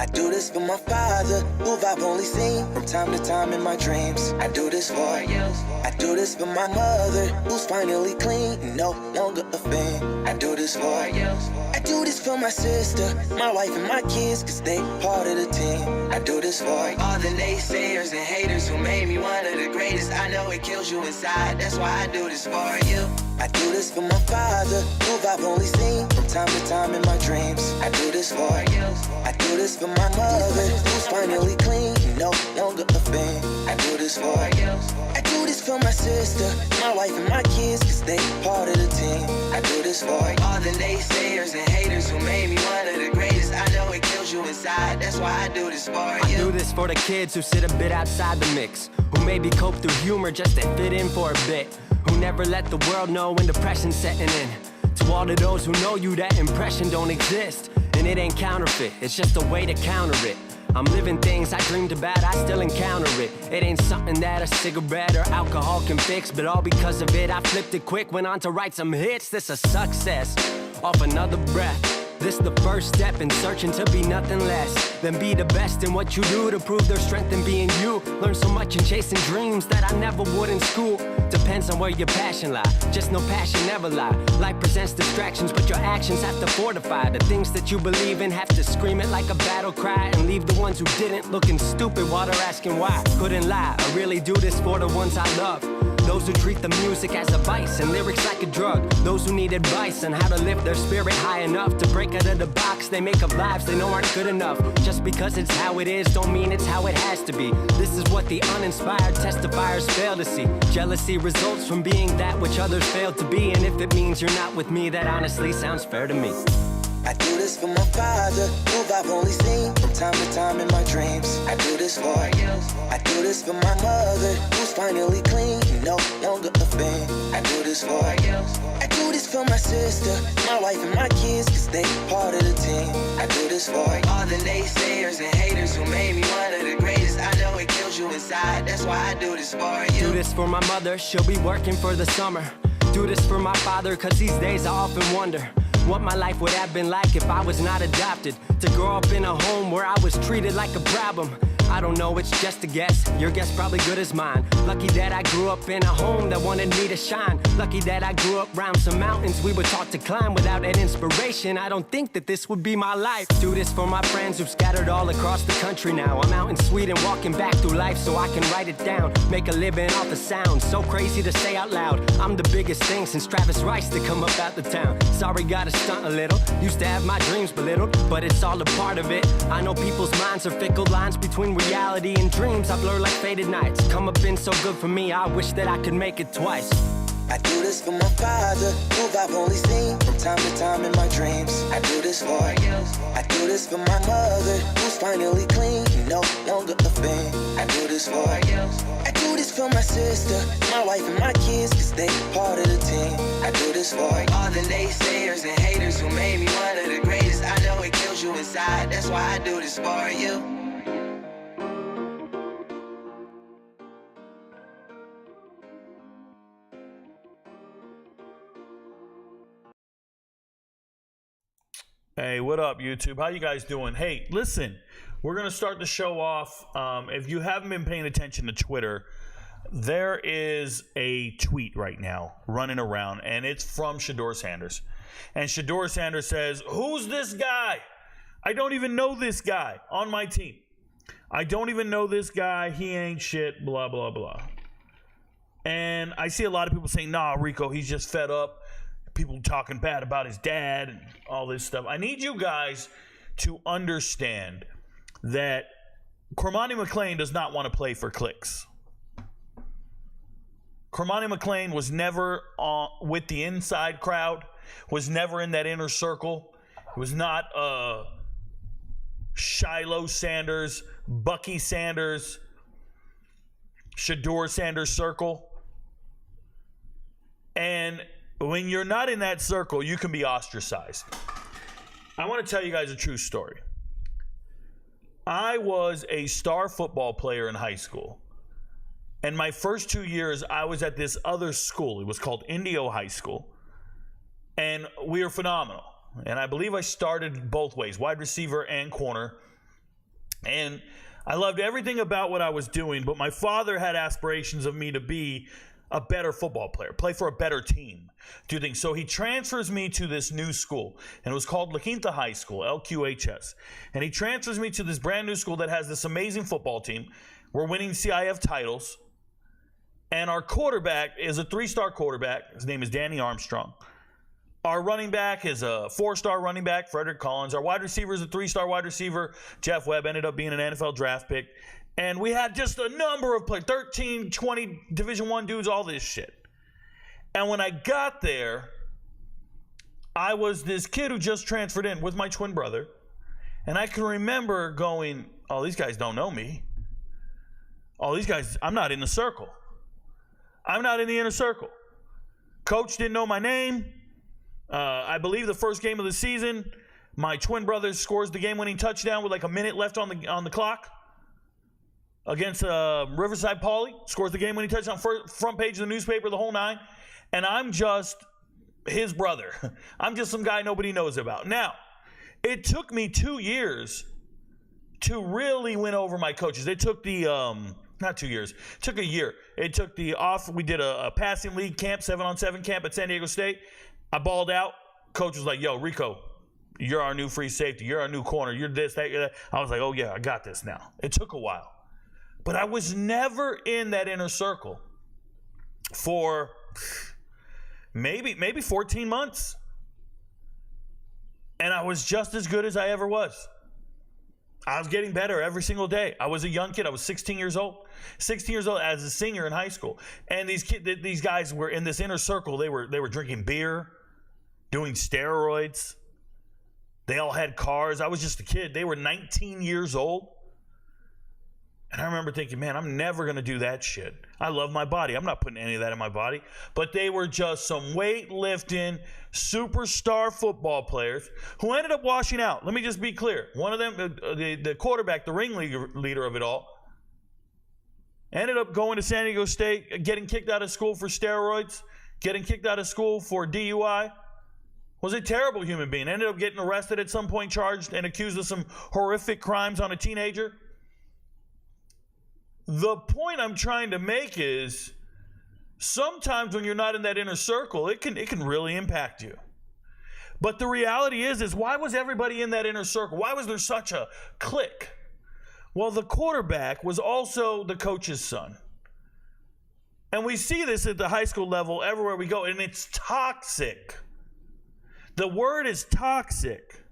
I do this for my father, who I've only seen from time to time in my dreams. I do this for you. I do this for my mother, who's finally clean and no longer a fiend. I do this for you. I do this for my sister, my wife and my kids, cause they part of the team. I do this for all the naysayers and haters who made me one of the greatest. I know it kills you inside, that's why I do this for you. I do this for my father, who I've only seen from time to time in my dreams. I do this for you. I do this for my mother, who's finally clean and no longer a fiend. I do this for you. I do this for my sister, my wife and my kids, cause they part of the team. I do this for all the naysayers and haters who made me one of the greatest. I know it kills you inside, that's why I do this for you. I do this for the kids who sit a bit outside the mix, who maybe cope through humor just to fit in for a bit, who never let the world know when depression's setting in. To all of those who know you, that impression don't exist, and it ain't counterfeit, it's just a way to counter it. I'm living things I dreamed about, I still encounter it. It ain't something that a cigarette or alcohol can fix, but all because of it, I flipped it quick, went on to write some hits. This a success, off another breath. This the first step in searching to be nothing less than be the best in what you do to prove their strength in being you. Learn so much in chasing dreams that I never would in school. Depends on where your passion lie, just no passion never lie. Life presents distractions, but your actions have to fortify the things that you believe in. Have to scream it like a battle cry and leave the ones who didn't looking stupid while they're asking why. Couldn't lie, I really do this for the ones I love. Those who treat the music as a vice and lyrics like a drug. Those who need advice on how to lift their spirit high enough to break out of the box they make of lives they know aren't good enough. Just because it's how it is don't mean it's how it has to be. This is what the uninspired testifiers fail to see. Jealousy results from being that which others fail to be, and if it means you're not with me, that honestly sounds fair to me. I do this for my father, who I've only seen from time to time in my dreams. I do this for you. I do this for my mother, who's finally clean and no longer a fiend. I do this for you. I do this for my sister, my wife and my kids, cause they part of the team. I do this for all the naysayers and haters who made me one of the greatest. I know it kills you inside, that's why I do this for you. Do this for my mother, she'll be working for the summer. Do this for my father, cause these days I often wonder what my life would have been like if I was not adopted. To grow up in a home where I was treated like a problem. I don't know, it's just a guess. Your guess probably good as mine. Lucky that I grew up in a home that wanted me to shine. Lucky that I grew up around some mountains we were taught to climb. Without that inspiration, I don't think that this would be my life. Do this for my friends who've scattered all across the country now. I'm out in Sweden walking back through life so I can write it down. Make a living off the sound, so crazy to say out loud. I'm the biggest thing since Travis Rice to come up out the town. Sorry, gotta stunt a little. Used to have my dreams belittled, but it's all a part of it. I know people's minds are fickle, lines between reality and dreams I blur like faded nights. Come up been so good for me, I wish that I could make it twice. I do this for my father, who I've only seen from time to time in my dreams. I do this for you. I do this for my mother, who's finally clean and no longer a fiend. I do this for you. I do this for my sister, my wife and my kids, cause they part of the team. I do this for all the naysayers and haters who made me one of the greatest. I know it kills you inside, that's why I do this for you. Hey, what up, YouTube? How you guys doing? Hey, listen, we're going to start the show off. If you haven't been paying attention to Twitter, there is a tweet right now running around, and it's from Shedeur Sanders. And Shedeur Sanders says, "Who's this guy? I don't even know this guy on my team. I don't even know this guy. He ain't shit, blah, blah, blah." And I see a lot of people saying, "Nah, Rico, he's just fed up." People talking bad about his dad and all this stuff. I need you guys to understand that Cormani McClain does not want to play for clicks. Cormani McClain was never with the inside crowd, was never in that inner circle, was not Shiloh Sanders, Bucky Sanders, Shedeur Sanders circle. And when you're not in that circle, you can be ostracized. I want to tell you guys a true story. I was a star football player in high school. And my first 2 years, I was at this other school. It was called Indio High School. And we were phenomenal. And I believe I started both ways, wide receiver and corner. And I loved everything about what I was doing, but my father had aspirations of me to be a better football player, play for a better team, do things. So he transfers me to this new school, and it was called La Quinta High School, LQHS. And he transfers me to this brand new school that has this amazing football team. We're winning CIF titles, and our quarterback is a 3-star quarterback. His name is Danny Armstrong. Our running back is a 4-star running back, Frederick Collins. Our wide receiver is a 3-star wide receiver. Jeff Webb ended up being an NFL draft pick. And we had just a number of players, 13, 20 Division I dudes, all this shit. And when I got there, I was this kid who just transferred in with my twin brother. And I can remember going, oh, these guys don't know me. Oh, these guys, I'm not in the circle. I'm not in the inner circle. Coach didn't know my name. I believe the first game of the season, my twin brother scores the game-winning touchdown with like a minute left on the clock against Riverside Poly. Scores the game-winning touchdown, front page of the newspaper, the whole nine. And I'm just his brother. I'm just some guy nobody knows about. Now, it took me 2 years to really win over my coaches. It took not 2 years. It took a year. It took we did a passing league camp, 7-on-7 camp at San Diego State. I balled out. Coach was like, yo, Rico, you're our new free safety. You're our new corner. You're this, that, that. I was like, oh, yeah, I got this now. It took a while. But I was never in that inner circle for maybe 14 months. And I was just as good as I ever was. I was getting better every single day. I was a young kid. I was 16 years old. 16 years old as a senior in high school. And these guys were in this inner circle. They were drinking beer, doing steroids. They all had cars. I was just a kid. They were 19 years old. And I remember thinking, man, I'm never going to do that shit. I love my body. I'm not putting any of that in my body. But they were just some weightlifting, superstar football players who ended up washing out. Let me just be clear. One of them, the quarterback, the ringleader of it all, ended up going to San Diego State, getting kicked out of school for steroids, getting kicked out of school for DUI. Was a terrible human being. Ended up getting arrested at some point, charged and accused of some horrific crimes on a teenager. The point I'm trying to make is sometimes when you're not in that inner circle, it can really impact you. But the reality is why was everybody in that inner circle? Why was there such a clique? Well, the quarterback was also the coach's son. And we see this at the high school level everywhere we go, and it's toxic. The word is toxic.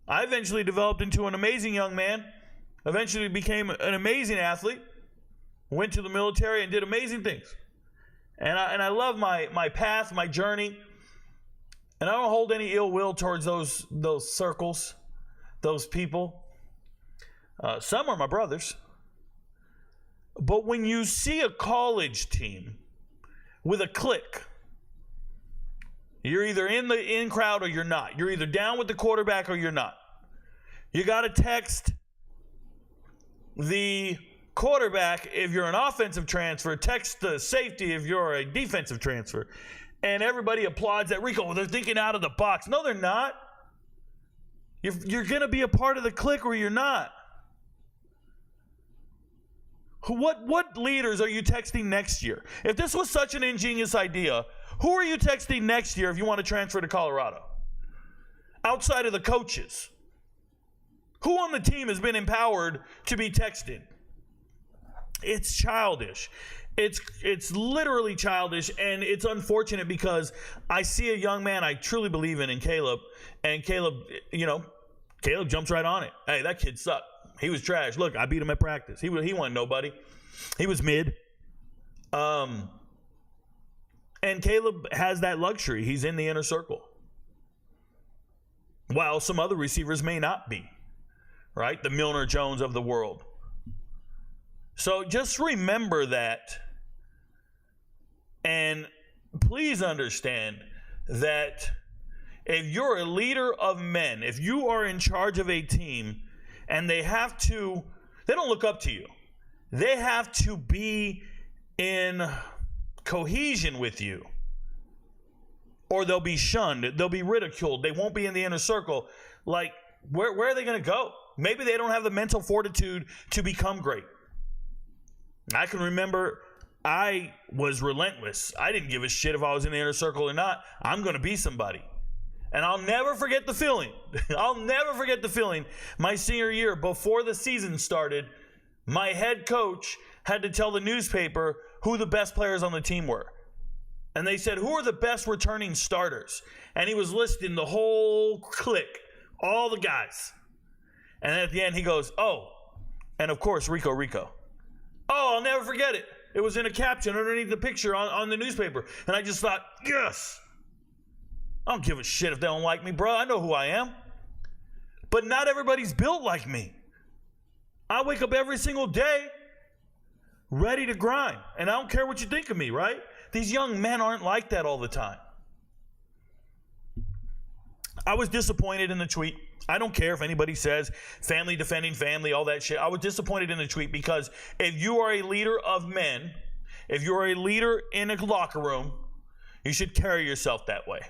I eventually developed into an amazing young man. Eventually became an amazing athlete, went to the military and did amazing things. And I love my path, my journey. And I don't hold any ill will towards those circles, those people. Some are my brothers. But when you see a college team with a clique, you're either in the in crowd or you're not. You're either down with the quarterback or you're not. You got to text the quarterback if you're an offensive transfer, text the safety if you're a defensive transfer. And everybody applauds that. Rico, they're thinking out of the box. No, they're not. You're going to be a part of the clique or you're not. What leaders are you texting next year? If this was such an ingenious idea, who are you texting next year if you want to transfer to Colorado? Outside of the coaches. Who on the team has been empowered to be texted? It's childish. It's literally childish, and it's unfortunate because I see a young man I truly believe in Caleb, and Caleb jumps right on it. Hey, that kid sucked. He was trash. Look, I beat him at practice. He wasn't nobody. He was mid. And Caleb has that luxury. He's in the inner circle. While some other receivers may not be. Right? The Milner Jones of the world. So just remember that. And please understand that if you're a leader of men, if you are in charge of a team and they don't look up to you. They have to be in cohesion with you. Or they'll be shunned. They'll be ridiculed. They won't be in the inner circle. Like, where are they going to go? Maybe they don't have the mental fortitude to become great. I can remember I was relentless. I didn't give a shit if I was in the inner circle or not. I'm going to be somebody. And I'll never forget the feeling. I'll never forget the feeling. My senior year, before the season started, my head coach had to tell the newspaper who the best players on the team were. And they said, who are the best returning starters? And he was listing the whole clique, all the guys. And then at the end, he goes, oh, and of course, Rico. Oh, I'll never forget it. It was in a caption underneath the picture on the newspaper. And I just thought, yes. I don't give a shit if they don't like me, bro. I know who I am. But not everybody's built like me. I wake up every single day ready to grind. And I don't care what you think of me, right? These young men aren't like that all the time. I was disappointed in the tweet. I don't care if anybody says family defending family, all that shit. I was disappointed in the tweet because if you are a leader of men, if you are a leader in a locker room, you should carry yourself that way.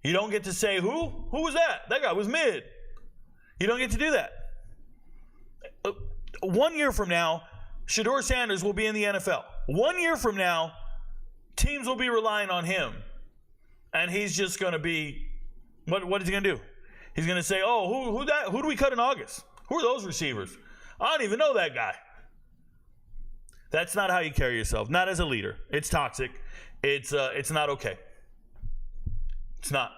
You don't get to say, who? Who was that? That guy was mid. You don't get to do that. 1 year from now, Shedeur Sanders will be in the NFL. 1 year from now, teams will be relying on him. And he's just going to be, what is he going to do? He's going to say, oh, who do we cut in August? Who are those receivers? I don't even know that guy. That's not how you carry yourself. Not as a leader. It's toxic. It's not okay. It's not.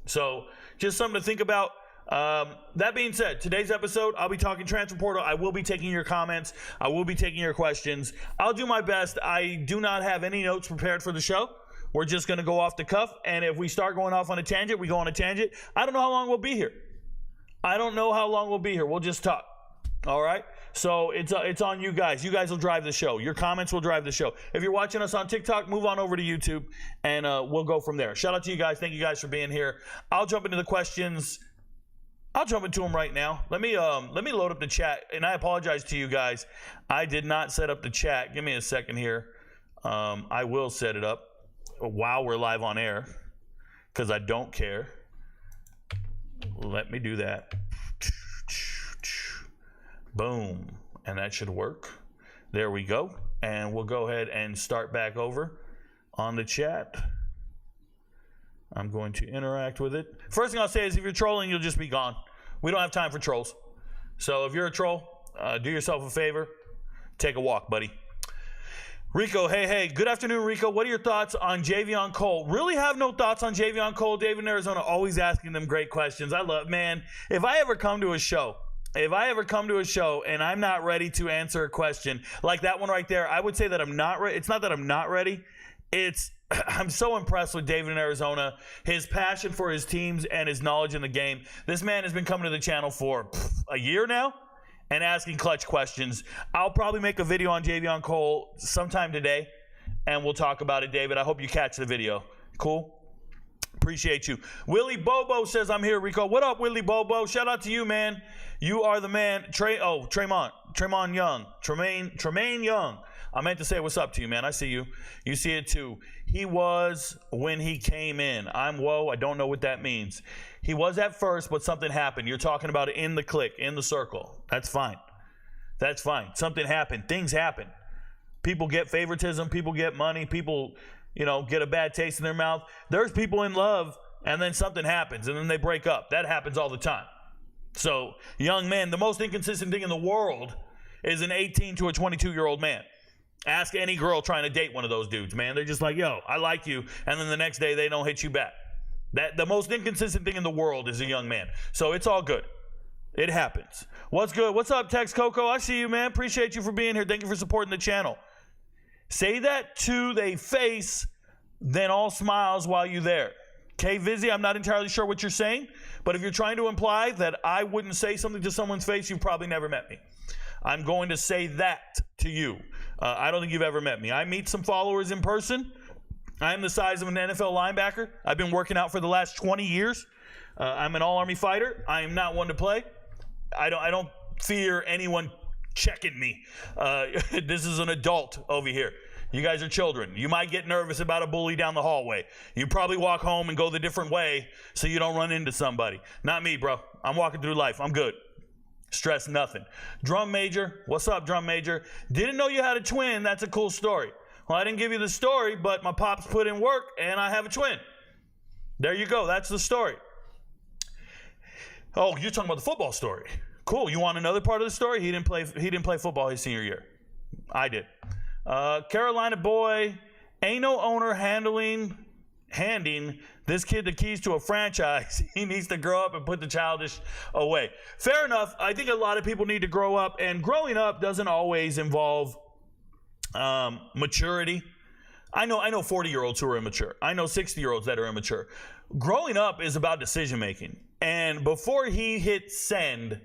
So just something to think about. That being said, today's episode, I'll be talking transfer portal. I will be taking your comments. I will be taking your questions. I'll do my best. I do not have any notes prepared for the show. We're just going to go off the cuff. And if we start going off on a tangent, we go on a tangent. I don't know how long we'll be here. We'll just talk. All right. So it's on you guys. You guys will drive the show. Your comments will drive the show. If you're watching us on TikTok, move on over to YouTube, and we'll go from there. Shout out to you guys. Thank you guys for being here. I'll jump into the questions. I'll jump into them right now. Let me load up the chat, and I apologize to you guys. I did not set up the chat. Give me a second here. I will set it up while we're live on air because I don't care. Let me do that. Boom. And that should work. There we go. And we'll go ahead and start back over on the chat. I'm going to interact with it. First thing I'll say is if you're trolling, you'll just be gone. We don't have time for trolls. So if you're a troll, do yourself a favor. Take a walk, buddy. Rico, hey. Good afternoon, Rico. What are your thoughts on Javion Cole? Really have no thoughts on Javion Cole. David in Arizona always asking them great questions. I love, man, if I ever come to a show and I'm not ready to answer a question like that one right there, I would say that I'm not ready. It's not that I'm not ready. I'm so impressed with David in Arizona, his passion for his teams and his knowledge in the game. This man has been coming to the channel for a year now and asking clutch questions. I'll probably make a video on Javion Cole sometime today, and we'll talk about it, David. I hope you catch the video. Cool? Appreciate you. Willie Bobo says, I'm here, Rico. What up, Willie Bobo? Shout out to you, man. You are the man. Tremaine Young. I meant to say what's up to you, man. I see you. You see it too. He was when he came in. I'm whoa. I don't know what that means. He was at first, but something happened. You're talking about it in the clique, in the circle. That's fine. Something happened. Things happen. People get favoritism. People get money. People, get a bad taste in their mouth. There's people in love, and then something happens, and then they break up. That happens all the time. So, young men, the most inconsistent thing in the world is an 18 to a 22-year-old man. Ask any girl trying to date one of those dudes, man. They're just like, yo, I like you, and then the next day they don't hit you back. The most inconsistent thing in the world is a young man. So it's all good. It happens. What's good? What's up, Tex Coco? I see you, man. Appreciate you for being here. Thank you for supporting the channel. Say that to their face, then all smiles while you're there. Okay, Vizzy, I'm not entirely sure what you're saying, but if you're trying to imply that I wouldn't say something to someone's face, you've probably never met me. I'm going to say that to you. I don't think you've ever met me. I meet some followers in person. I'm the size of an NFL linebacker. I've been working out for the last 20 years. I'm an all-Army fighter. I am not one to play. I don't fear anyone checking me. This is an adult over here. You guys are children. You might get nervous about a bully down the hallway. You probably walk home and go the different way so you don't run into somebody. Not me, bro. I'm walking through life. I'm good. Stress nothing. Drum Major, what's up, Drum Major? Didn't know you had a twin. That's a cool story. Well, I didn't give you the story, but my pops put in work, and I have a twin. There you go. That's the story. Oh, you're talking about the football story. Cool. You want another part of the story? He didn't play football his senior year. I did. Carolina boy, ain't no owner handing this kid the keys to a franchise. He needs to grow up and put the childish away. Fair enough. I think a lot of people need to grow up, and growing up doesn't always involve maturity. I know 40-year-olds who are immature. I know 60-year-olds that are immature. Growing up is about decision making. And before he hit send,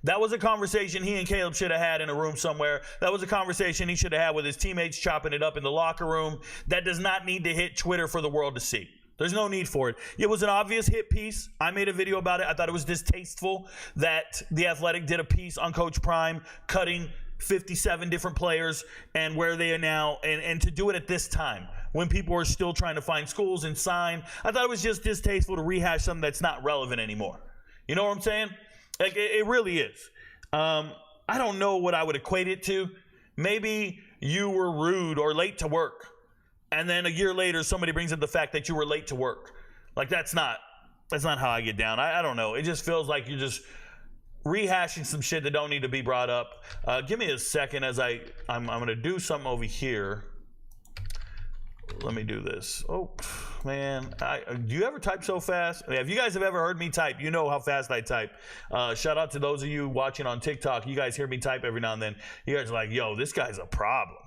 that was a conversation he and Caleb should have had in a room somewhere. That was a conversation he should have had with his teammates, chopping it up in the locker room. That does not need to hit Twitter for the world to see. There's no need for it. It was an obvious hit piece. I made a video about it. I thought it was distasteful that The Athletic did a piece on Coach Prime, cutting 57 different players and where they are now, and to do it at this time when people are still trying to find schools and sign. I thought it was just distasteful to rehash something that's not relevant anymore. You know what I'm saying? Like, it really is. I don't know what I would equate it to. Maybe you were rude or late to work, and then a year later somebody brings up the fact that you were late to work. Like, that's not how I get down. I don't know. It just feels like you're just rehashing some shit that don't need to be brought up. Give me a second as I'm going to do something over here. Let me do this. Oh, man. Do you ever type so fast? If you guys have ever heard me type, you know how fast I type. Shout out to those of you watching on TikTok. You guys hear me type every now and then. You guys are like, yo, this guy's a problem.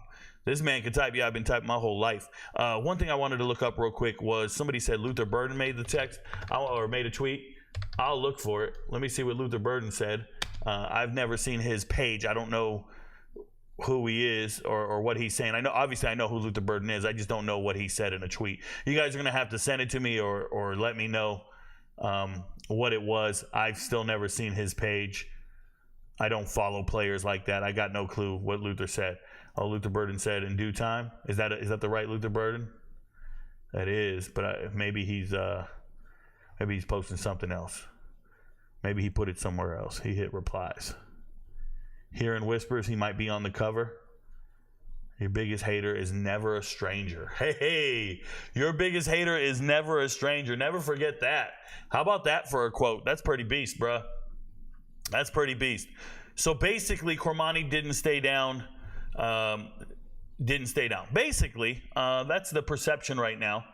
This man can type. Yeah, I've been typing my whole life. One thing I wanted to look up real quick was somebody said Luther Burden made the text or made a tweet. I'll look for it. Let me see what Luther Burden said. I've never seen his page. I don't know who he is or what he's saying. Obviously I know who Luther Burden is. I just don't know what he said in a tweet. You guys are going to have to send it to me or let me know what it was. I've still never seen his page. I don't follow players like that. I got no clue what Luther said. Oh, Luther Burden said in due time. Is that the right Luther Burden? That is, but maybe he's posting something else. Maybe he put it somewhere else. He hit replies. Hearing whispers he might be on the cover. Your biggest hater is never a stranger. Hey, your biggest hater is never a stranger. Never forget that. How about that for a quote? That's pretty beast, bruh. That's pretty beast. So basically, Cormani didn't stay down. Basically, that's the perception right now.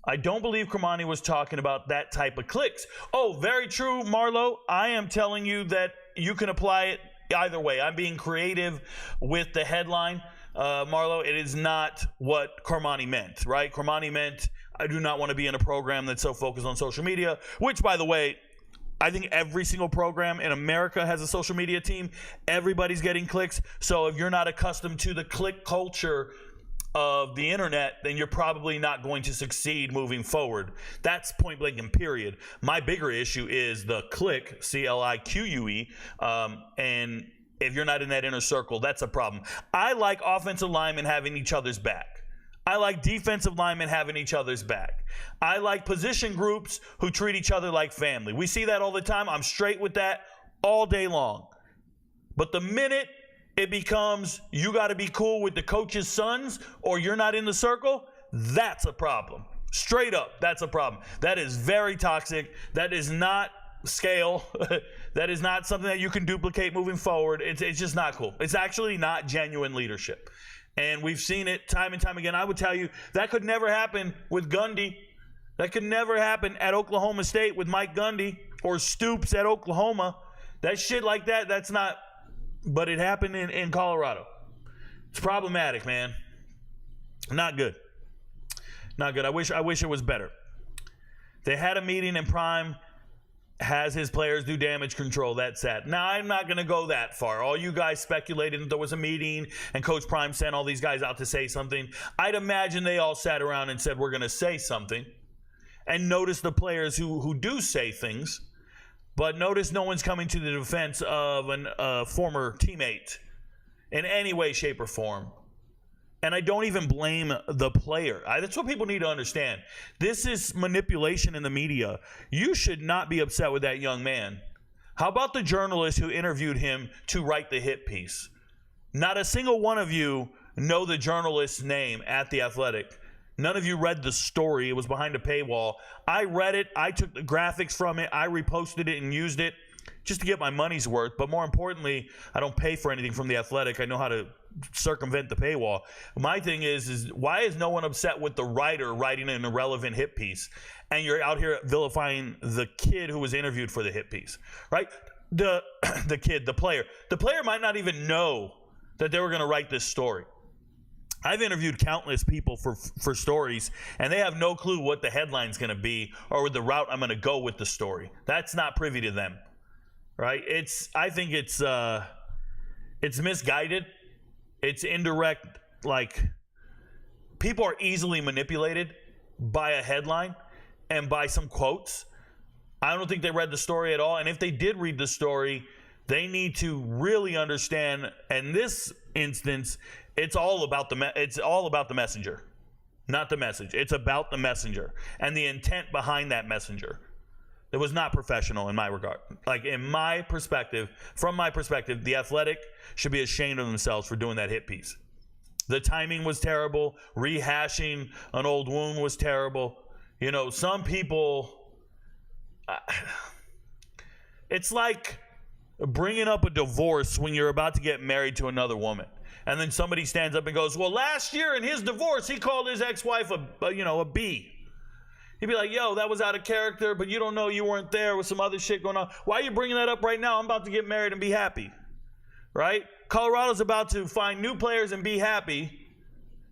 I don't believe Cormani was talking about that type of clicks. Oh, very true, Marlo. I am telling you that you can apply it either way. I'm being creative with the headline. Marlo, it is not what Cormani meant, right? Cormani meant, I do not want to be in a program that's so focused on social media, which, by the way, I think every single program in America has a social media team. Everybody's getting clicks. So if you're not accustomed to the click culture of the internet, then you're probably not going to succeed moving forward. That's point blank and period. My bigger issue is the clique, CLIQUE, and if you're not in that inner circle, that's a problem. I like offensive linemen having each other's back. I like defensive linemen having each other's back. I like position groups who treat each other like family. We see that all the time. I'm straight with that all day long. But the minute it becomes you got to be cool with the coach's sons or you're not in the circle, that's a problem. Straight up, that's a problem. That is very toxic. That is not scale. That is not something that you can duplicate moving forward. It's just not cool. It's actually not genuine leadership. And we've seen it time and time again. I would tell you that could never happen with Gundy. That could never happen at Oklahoma State with Mike Gundy or Stoops at Oklahoma. That shit like that, that's not, but it happened in Colorado. It's problematic, man. Not good. Not good. I wish it was better. They had a meeting and Prime has his players do damage control. That's sad. Now, I'm not going to go that far. All you guys speculated that there was a meeting and Coach Prime sent all these guys out to say something. I'd imagine they all sat around and said, we're going to say something. And notice the players who do say things. But notice no one's coming to the defense of a former teammate in any way, shape, or form. And I don't even blame the player. That's what people need to understand. This is manipulation in the media. You should not be upset with that young man. How about the journalist who interviewed him to write the hit piece? Not a single one of you know the journalist's name at The Athletic. None of you read the story. It was behind a paywall. I read it. I took the graphics from it. I reposted it and used it just to get my money's worth. But more importantly, I don't pay for anything from The Athletic. I know how to circumvent the paywall. My thing is why is no one upset with the writer writing an irrelevant hit piece, and you're out here vilifying the kid who was interviewed for the hit piece, right? The player might not even know that they were going to write this story. I've interviewed countless people for stories, and they have no clue what the headline's going to be or the route I'm going to go with the story. That's not privy to them, right? I think it's misguided. It's indirect. Like, people are easily manipulated by a headline and by some quotes. I don't think they read the story at all. And if they did read the story, they need to really understand. In this instance, it's all about the messenger, not the message. It's about the messenger and the intent behind that messenger. It was not professional in my regard. Like, in my perspective, from my perspective, The Athletic should be ashamed of themselves for doing that hit piece. The timing was terrible. Rehashing an old wound was terrible. You know, some people, it's like bringing up a divorce when you're about to get married to another woman. And then somebody stands up and goes, well, last year in his divorce, he called his ex-wife a B. He'd be like, yo, that was out of character, but you don't know, you weren't there with some other shit going on. Why are you bringing that up right now? I'm about to get married and be happy, right? Colorado's about to find new players and be happy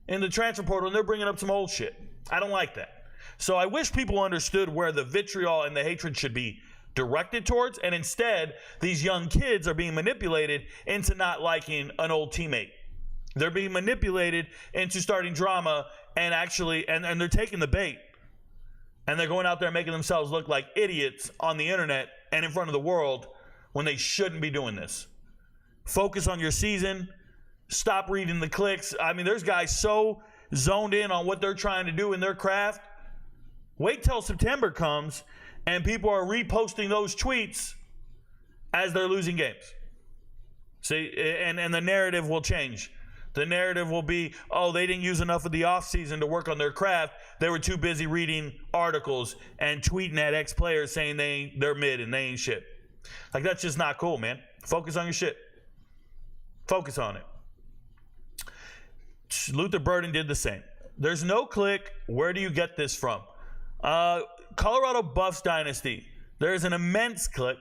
in the transfer portal, and they're bringing up some old shit. I don't like that. So I wish people understood where the vitriol and the hatred should be directed towards, and instead, these young kids are being manipulated into not liking an old teammate. They're being manipulated into starting drama and they're taking the bait. And they're going out there making themselves look like idiots on the internet and in front of the world when they shouldn't be doing this. Focus on your season. Stop reading the clicks. I mean, there's guys so zoned in on what they're trying to do in their craft. Wait till September comes and people are reposting those tweets as they're losing games. See, and the narrative will change. The narrative will be, oh, they didn't use enough of the offseason to work on their craft. They were too busy reading articles and tweeting at ex-players saying they're mid and they ain't shit. Like, that's just not cool, man. Focus on your shit. Focus on it. Luther Burden did the same. There's no click. Where do you get this from? Colorado Buffs Dynasty. There's an immense click.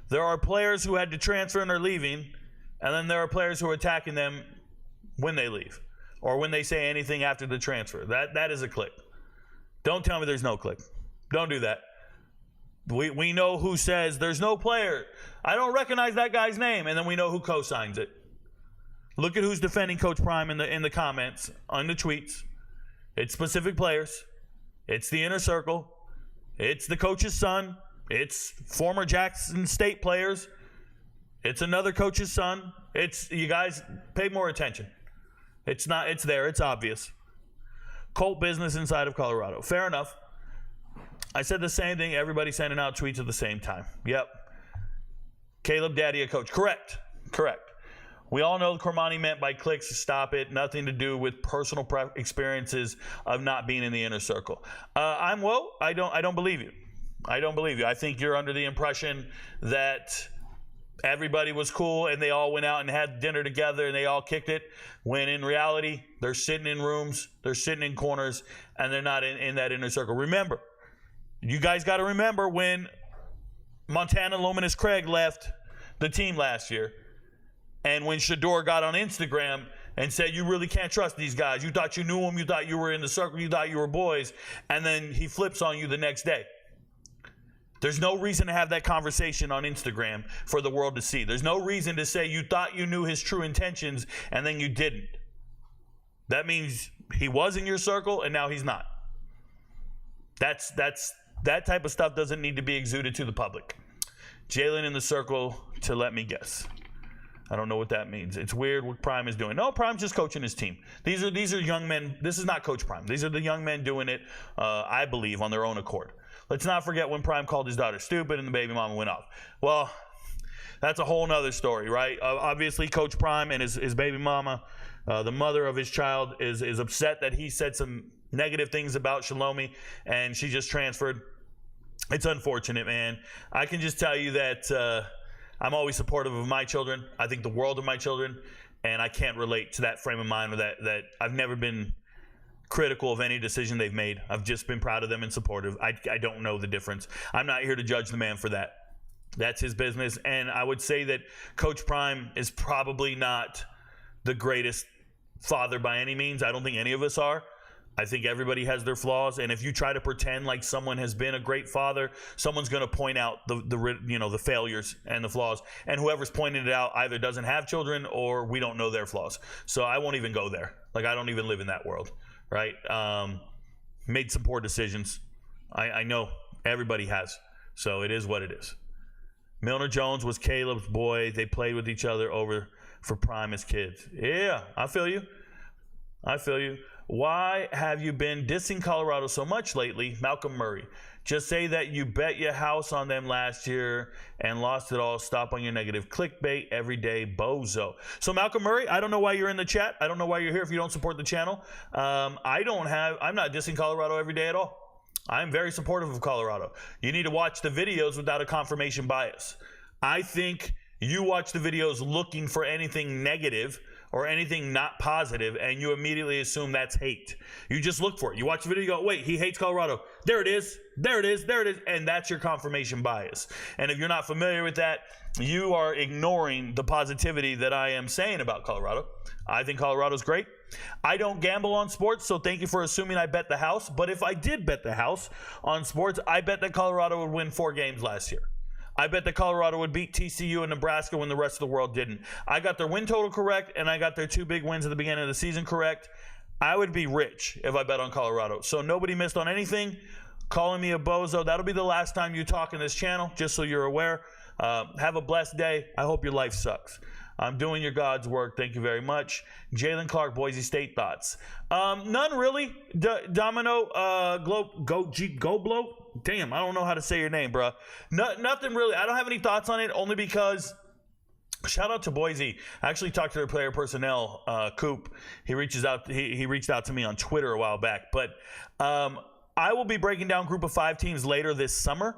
There are players who had to transfer and are leaving, and then there are players who are attacking them when they leave or when they say anything after the transfer. That is a click. Don't tell me there's no click. Don't do that. We know who says there's no player. I don't recognize that guy's name, and then we know who co-signs it. Look at who's defending Coach Prime in the comments on the tweets. It's specific players. It's the inner circle. It's the coach's son. It's former Jackson State players. It's another coach's son. You guys pay more attention. It's there. It's obvious. Cult business inside of Colorado. Fair enough. I said the same thing. Everybody sending out tweets at the same time. Yep. Caleb Daddy a coach. Correct. We all know Cormani meant by clicks to stop it. Nothing to do with personal experiences of not being in the inner circle. I don't believe you. I think you're under the impression that everybody was cool and they all went out and had dinner together and they all kicked it, when in reality, they're sitting in rooms, they're sitting in corners, and they're not in that inner circle. Remember, you guys got to remember when Montana Luminous Craig left the team last year, and when Shador got on Instagram and said, you really can't trust these guys. You thought you knew them. You thought you were in the circle. You thought you were boys. And then he flips on you the next day. There's no reason to have that conversation on Instagram for the world to see. There's no reason to say you thought you knew his true intentions and then you didn't. That means he was in your circle and now he's not. That type of stuff doesn't need to be exuded to the public. Jalen in the circle to let me guess. I don't know what that means. It's weird what Prime is doing. No, Prime's just coaching his team. These are young men. This is not Coach Prime. These are the young men doing it, I believe, on their own accord. Let's not forget when Prime called his daughter stupid and the baby mama went off. Well, That's a whole nother story, right? Obviously, Coach Prime and his baby mama, the mother of his child, is upset that he said some negative things about Shalomi, and she just transferred. It's unfortunate, man. I can just tell you that I'm always supportive of my children. I think the world of my children, and I can't relate to that frame of mind or that I've never been critical of any decision they've made. I've just been proud of them and supportive. I don't know the difference. I'm not here to judge the man for that. That's his business. And I would say that Coach Prime is probably not the greatest father by any means. I don't think any of us are. I think everybody has their flaws, and if you try to pretend like someone has been a great father, someone's going to point out the failures and the flaws, and whoever's pointing it out either doesn't have children or we don't know their flaws. So I won't even go there. Like, I don't even live in that world, right? Made some poor decisions. I know everybody has, so it is what it is. Milner Jones was Caleb's boy. They played with each other over for Prime as kids. Yeah, I feel you. Why have you been dissing Colorado so much lately? Malcolm Murray. Just say that you bet your house on them last year and lost it all. Stop on your negative clickbait every day, bozo. So Malcolm Murray, I don't know why you're in the chat. I don't know why you're here if you don't support the channel. I'm not dissing Colorado every day at all. I'm very supportive of Colorado. You need to watch the videos without a confirmation bias. I think you watch the videos looking for anything negative or anything not positive, and you immediately assume that's hate. You just look for it. You watch the video, you go, wait, he hates Colorado. There it is. And that's your confirmation bias. And if you're not familiar with that, you are ignoring the positivity that I am saying about Colorado. I think Colorado's great. I don't gamble on sports, so thank you for assuming I bet the house. But if I did bet the house on sports, I bet that Colorado would win 4 games last year. I bet that Colorado would beat TCU and Nebraska when the rest of the world didn't. I got their win total correct, and I got their 2 big wins at the beginning of the season correct. I would be rich if I bet on Colorado. So nobody missed on anything. Calling me a bozo, that'll be the last time you talk in this channel, just so you're aware. Have a blessed day. I hope your life sucks. I'm doing your God's work. Thank you very much. Jalen Clark, Boise State thoughts. None really. Domino, Goblo. Damn, I don't know how to say your name, bro. Nothing really. I don't have any thoughts on it, only because shout out to Boise. I actually talked to their player personnel, Coop. He reached out to me on Twitter a while back. But I will be breaking down Group of 5 teams later this summer.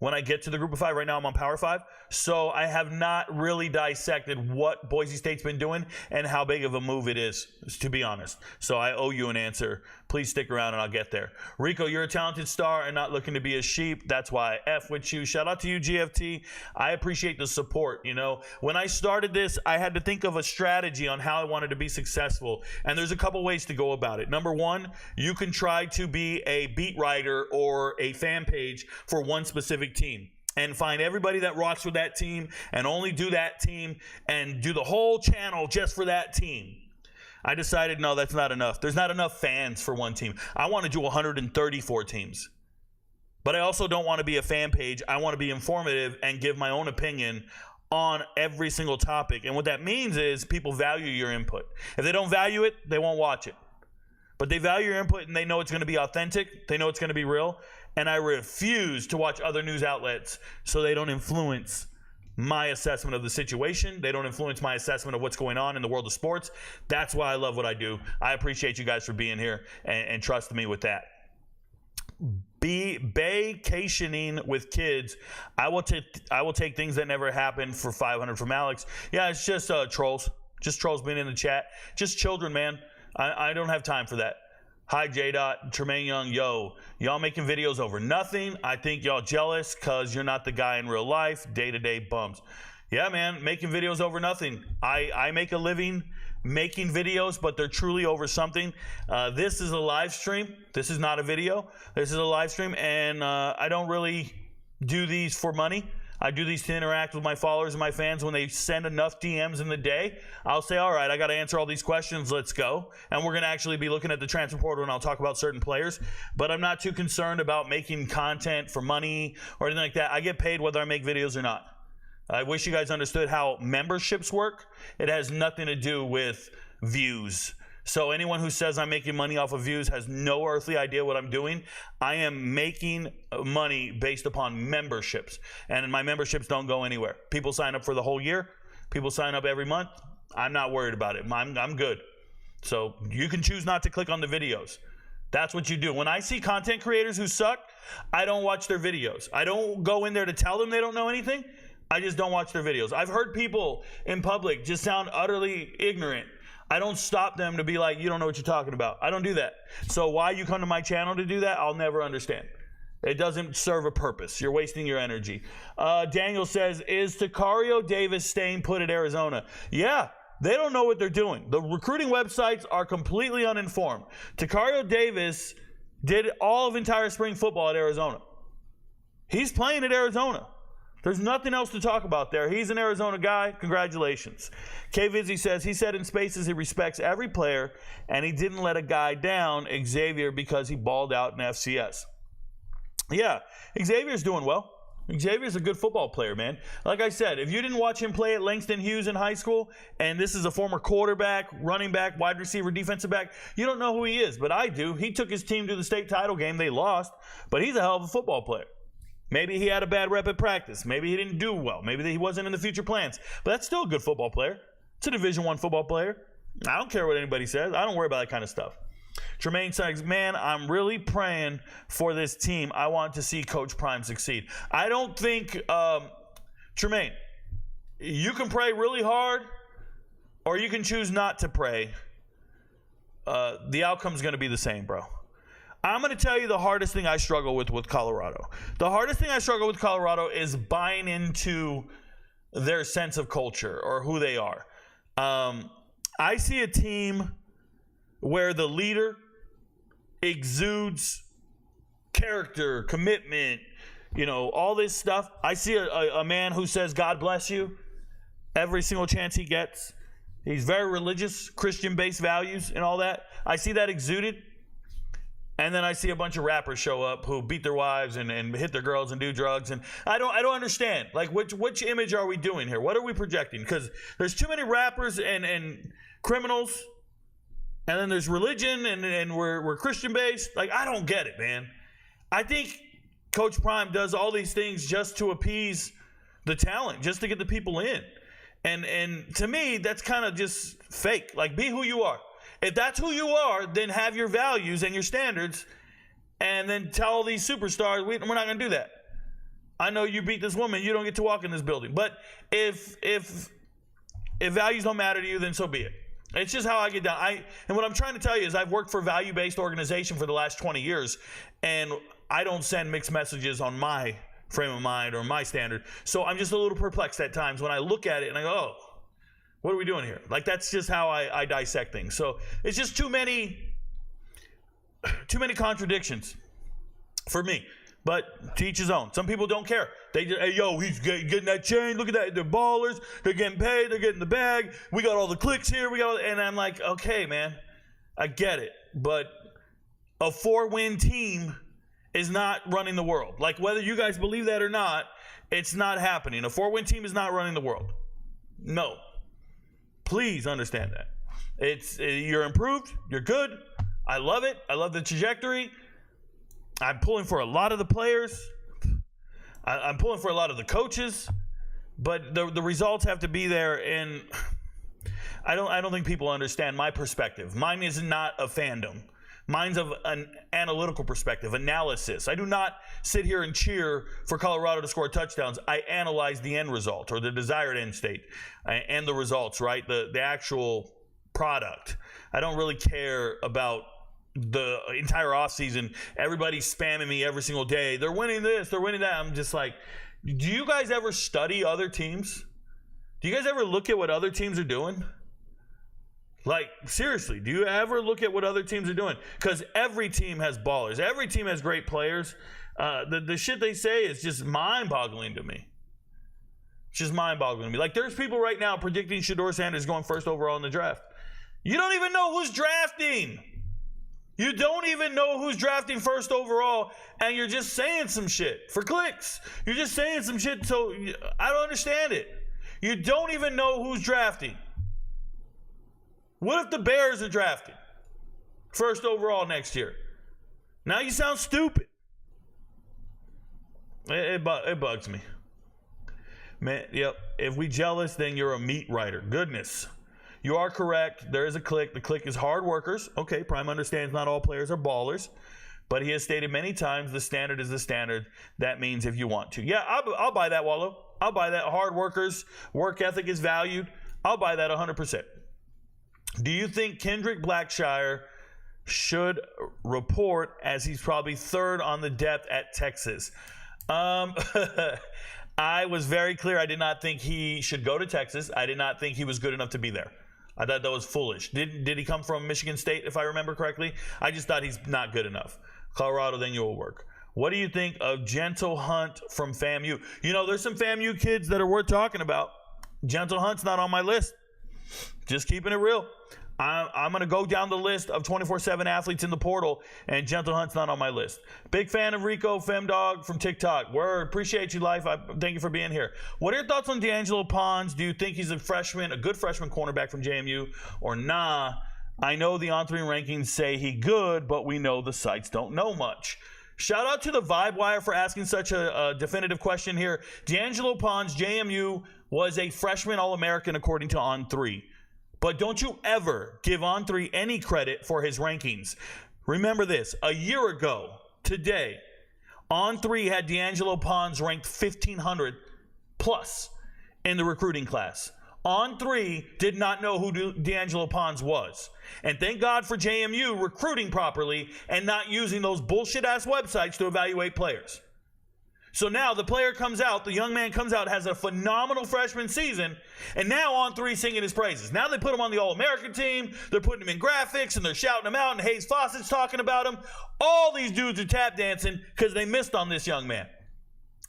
When I get to the Group of 5, right now I'm on Power 5. So I have not really dissected what Boise State's been doing and how big of a move it is, to be honest. So I owe you an answer. Please stick around and I'll get there. Rico, you're a talented star and not looking to be a sheep. That's why I F with you. Shout out to you, GFT. I appreciate the support. You know, when I started this, I had to think of a strategy on how I wanted to be successful. And there's a couple ways to go about it. Number one, you can try to be a beat writer or a fan page for one specific team and find everybody that rocks with that team and only do that team and do the whole channel just for that team. I decided, no, that's not enough. There's not enough fans for one team. I want to do 134 teams. But I also don't want to be a fan page. I want to be informative and give my own opinion on every single topic. And what that means is people value your input. If they don't value it, they won't watch it. But they value your input and they know it's going to be authentic. They know it's going to be real. And I refuse to watch other news outlets so they don't influence my assessment of the situation. They don't influence my assessment of what's going on in the world of sports. That's why I love what I do. I appreciate you guys for being here and trusting me with that. Be vacationing with kids. I will take things that never happened for 500 from Alex. Yeah, it's just trolls. Just trolls being in the chat. Just children, man. I don't have time for that. Hi, J-Dot, Tremaine Young. Yo, y'all making videos over nothing. I think y'all jealous because you're not the guy in real life. Day-to-day bums. Yeah, man, making videos over nothing. I make a living making videos, but they're truly over something. This is a live stream. This is not a video. This is a live stream, and I don't really do these for money. I do these to interact with my followers and my fans. When they send enough DMs in the day, I'll say, all right, I got to answer all these questions. Let's go. And we're going to actually be looking at the transfer portal, and I'll talk about certain players. But I'm not too concerned about making content for money or anything like that. I get paid whether I make videos or not. I wish you guys understood how memberships work. It has nothing to do with views. So anyone who says I'm making money off of views has no earthly idea what I'm doing. I am making money based upon memberships, and my memberships don't go anywhere. People sign up for the whole year. People sign up every month. I'm not worried about it. I'm good. So you can choose not to click on the videos. That's what you do. When I see content creators who suck, I don't watch their videos. I don't go in there to tell them they don't know anything. I just don't watch their videos. I've heard people in public just sound utterly ignorant. I don't stop them to be like, you don't know what you're talking about. I don't do that. So why you come to my channel to do that, I'll never understand. It doesn't serve a purpose. You're wasting your energy. Daniel says, is Tacario Davis staying put at Arizona? Yeah, they don't know what they're doing. The recruiting websites are completely uninformed. Tacario Davis did all of entire spring football at Arizona. He's playing at Arizona. There's nothing else to talk about there. He's an Arizona guy. Congratulations. K. Vizzy says, he said in Spaces he respects every player, and he didn't let a guy down, Xavier, because he balled out in FCS. Yeah, Xavier's doing well. Xavier's a good football player, man. Like I said, if you didn't watch him play at Langston Hughes in high school, and this is a former quarterback, running back, wide receiver, defensive back, you don't know who he is, but I do. He took his team to the state title game. They lost, but he's a hell of a football player. Maybe he had a bad rep at practice. Maybe he didn't do well. Maybe he wasn't in the future plans. But that's still a good football player. It's a Division I football player. I don't care what anybody says. I don't worry about that kind of stuff. Tremaine says, man, I'm really praying for this team. I want to see Coach Prime succeed. I don't think, Tremaine, you can pray really hard or you can choose not to pray. The outcome's going to be the same, bro. I'm going to tell you the hardest thing I struggle with Colorado. The hardest thing I struggle with Colorado is buying into their sense of culture or who they are. I see a team where the leader exudes character, commitment, all this stuff. I see a man who says, God bless you, every single chance he gets. He's very religious, Christian-based values and all that. I see that exuded. And then I see a bunch of rappers show up who beat their wives and hit their girls and do drugs. And I don't understand. Like, which image are we doing here? What are we projecting? Because there's too many rappers and criminals. And then there's religion and we're Christian-based. Like, I don't get it, man. I think Coach Prime does all these things just to appease the talent, just to get the people in. And to me, that's kind of just fake. Like, be who you are. If that's who you are, then have your values and your standards, and then tell these superstars, we're not going to do that. I know you beat this woman. You don't get to walk in this building. But if values don't matter to you, then so be it. It's just how I get down. And what I'm trying to tell you is I've worked for a value-based organization for the last 20 years, and I don't send mixed messages on my frame of mind or my standard. So I'm just a little perplexed at times when I look at it and I go, oh, what are we doing here? Like, that's just how I dissect things. So it's just too many contradictions for me. But to each his own. Some people don't care. They just, hey, yo, he's getting that chain. Look at that. They're ballers. They're getting paid. They're getting the bag. We got all the clicks here. And I'm like, okay, man, I get it. But a 4-win team is not running the world. Like, whether you guys believe that or not, it's not happening. A 4-win team is not running the world. No. Please understand that. You're improved. You're good. I love it. I love the trajectory. I'm pulling for a lot of the players. I'm pulling for a lot of the coaches. But the results have to be there. And I don't think people understand my perspective. Mine is not a fandom. Mine's of an analytical perspective, analysis. I do not sit here and cheer for Colorado to score touchdowns. I analyze the end result or the desired end state and the results, right? The actual product. I don't really care about the entire offseason. Everybody's spamming me every single day. They're winning this, they're winning that. I'm just like, do you guys ever study other teams? Do you guys ever look at what other teams are doing? Like, seriously, do you ever look at what other teams are doing? Because every team has ballers. Every team has great players. The shit they say is just mind-boggling to me. It's just mind-boggling to me. Like, there's people right now predicting Shedeur Sanders going first overall in the draft. You don't even know who's drafting. You don't even know who's drafting first overall, and you're just saying some shit for clicks. You're just saying some shit, so I don't understand it. You don't even know who's drafting. What if the Bears are drafted first overall next year? Now you sound stupid. It bugs me. Man, yep. If we jealous, then you're a meat writer. Goodness. You are correct. There is a clique. The clique is hard workers. Okay, Prime understands not all players are ballers. But he has stated many times the standard is the standard. That means if you want to. Yeah, I'll buy that, Wallow. I'll buy that. Hard workers, work ethic is valued. I'll buy that 100%. Do you think Kendrick Blackshire should report, as he's probably third on the depth at Texas? I was very clear. I did not think he should go to Texas. I did not think he was good enough to be there. I thought that was foolish. Did he come from Michigan State, if I remember correctly? I just thought he's not good enough. Colorado, then you'll work. What do you think of Gentle Hunt from FAMU? You know, there's some FAMU kids that are worth talking about. Gentle Hunt's not on my list. Just keeping it real. I'm going to go down the list of 24/7 athletes in the portal, and Gentle Hunt's not on my list. Big fan of Rico Femdog from TikTok. Word, appreciate you, Life. Thank you for being here. What are your thoughts on D'Angelo Pons? Do you think he's a good freshman cornerback from JMU, or nah? I know the on-3 rankings say he good, but we know the sites don't know much. Shout out to the Vibe Wire for asking such a definitive question here. D'Angelo Pons, JMU, was a freshman All-American according to On3. But don't you ever give On3 any credit for his rankings. Remember this, a year ago, today, On3 had D'Angelo Pons ranked 1,500 plus in the recruiting class. On3 did not know who D'Angelo Pons was. And thank God for JMU recruiting properly and not using those bullshit-ass websites to evaluate players. So now the player comes out, the young man comes out, has a phenomenal freshman season, and now On3 singing his praises. Now they put him on the All-American team, they're putting him in graphics, and they're shouting him out, and Hayes Fawcett's talking about him. All these dudes are tap dancing because they missed on this young man.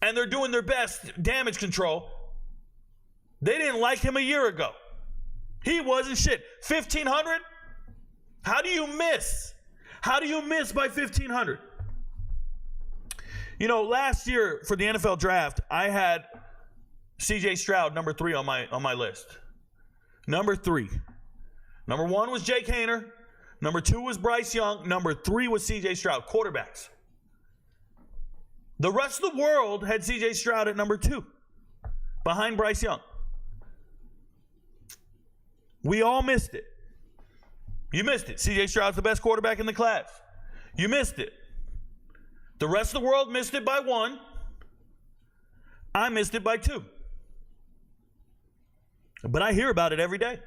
And they're doing their best damage control. They didn't like him a year ago. He wasn't shit. 1,500? How do you miss? How do you miss by 1,500? You know, last year for the NFL draft, I had C.J. Stroud number 3 on my list. Number 3. Number 1 was Jake Haener. Number 2 was Bryce Young. Number 3 was C.J. Stroud, quarterbacks. The rest of the world had C.J. Stroud at number 2, behind Bryce Young. We all missed it. You missed it. C.J. Stroud's the best quarterback in the class. You missed it. The rest of the world missed it by 1. I missed it by 2. But I hear about it every day.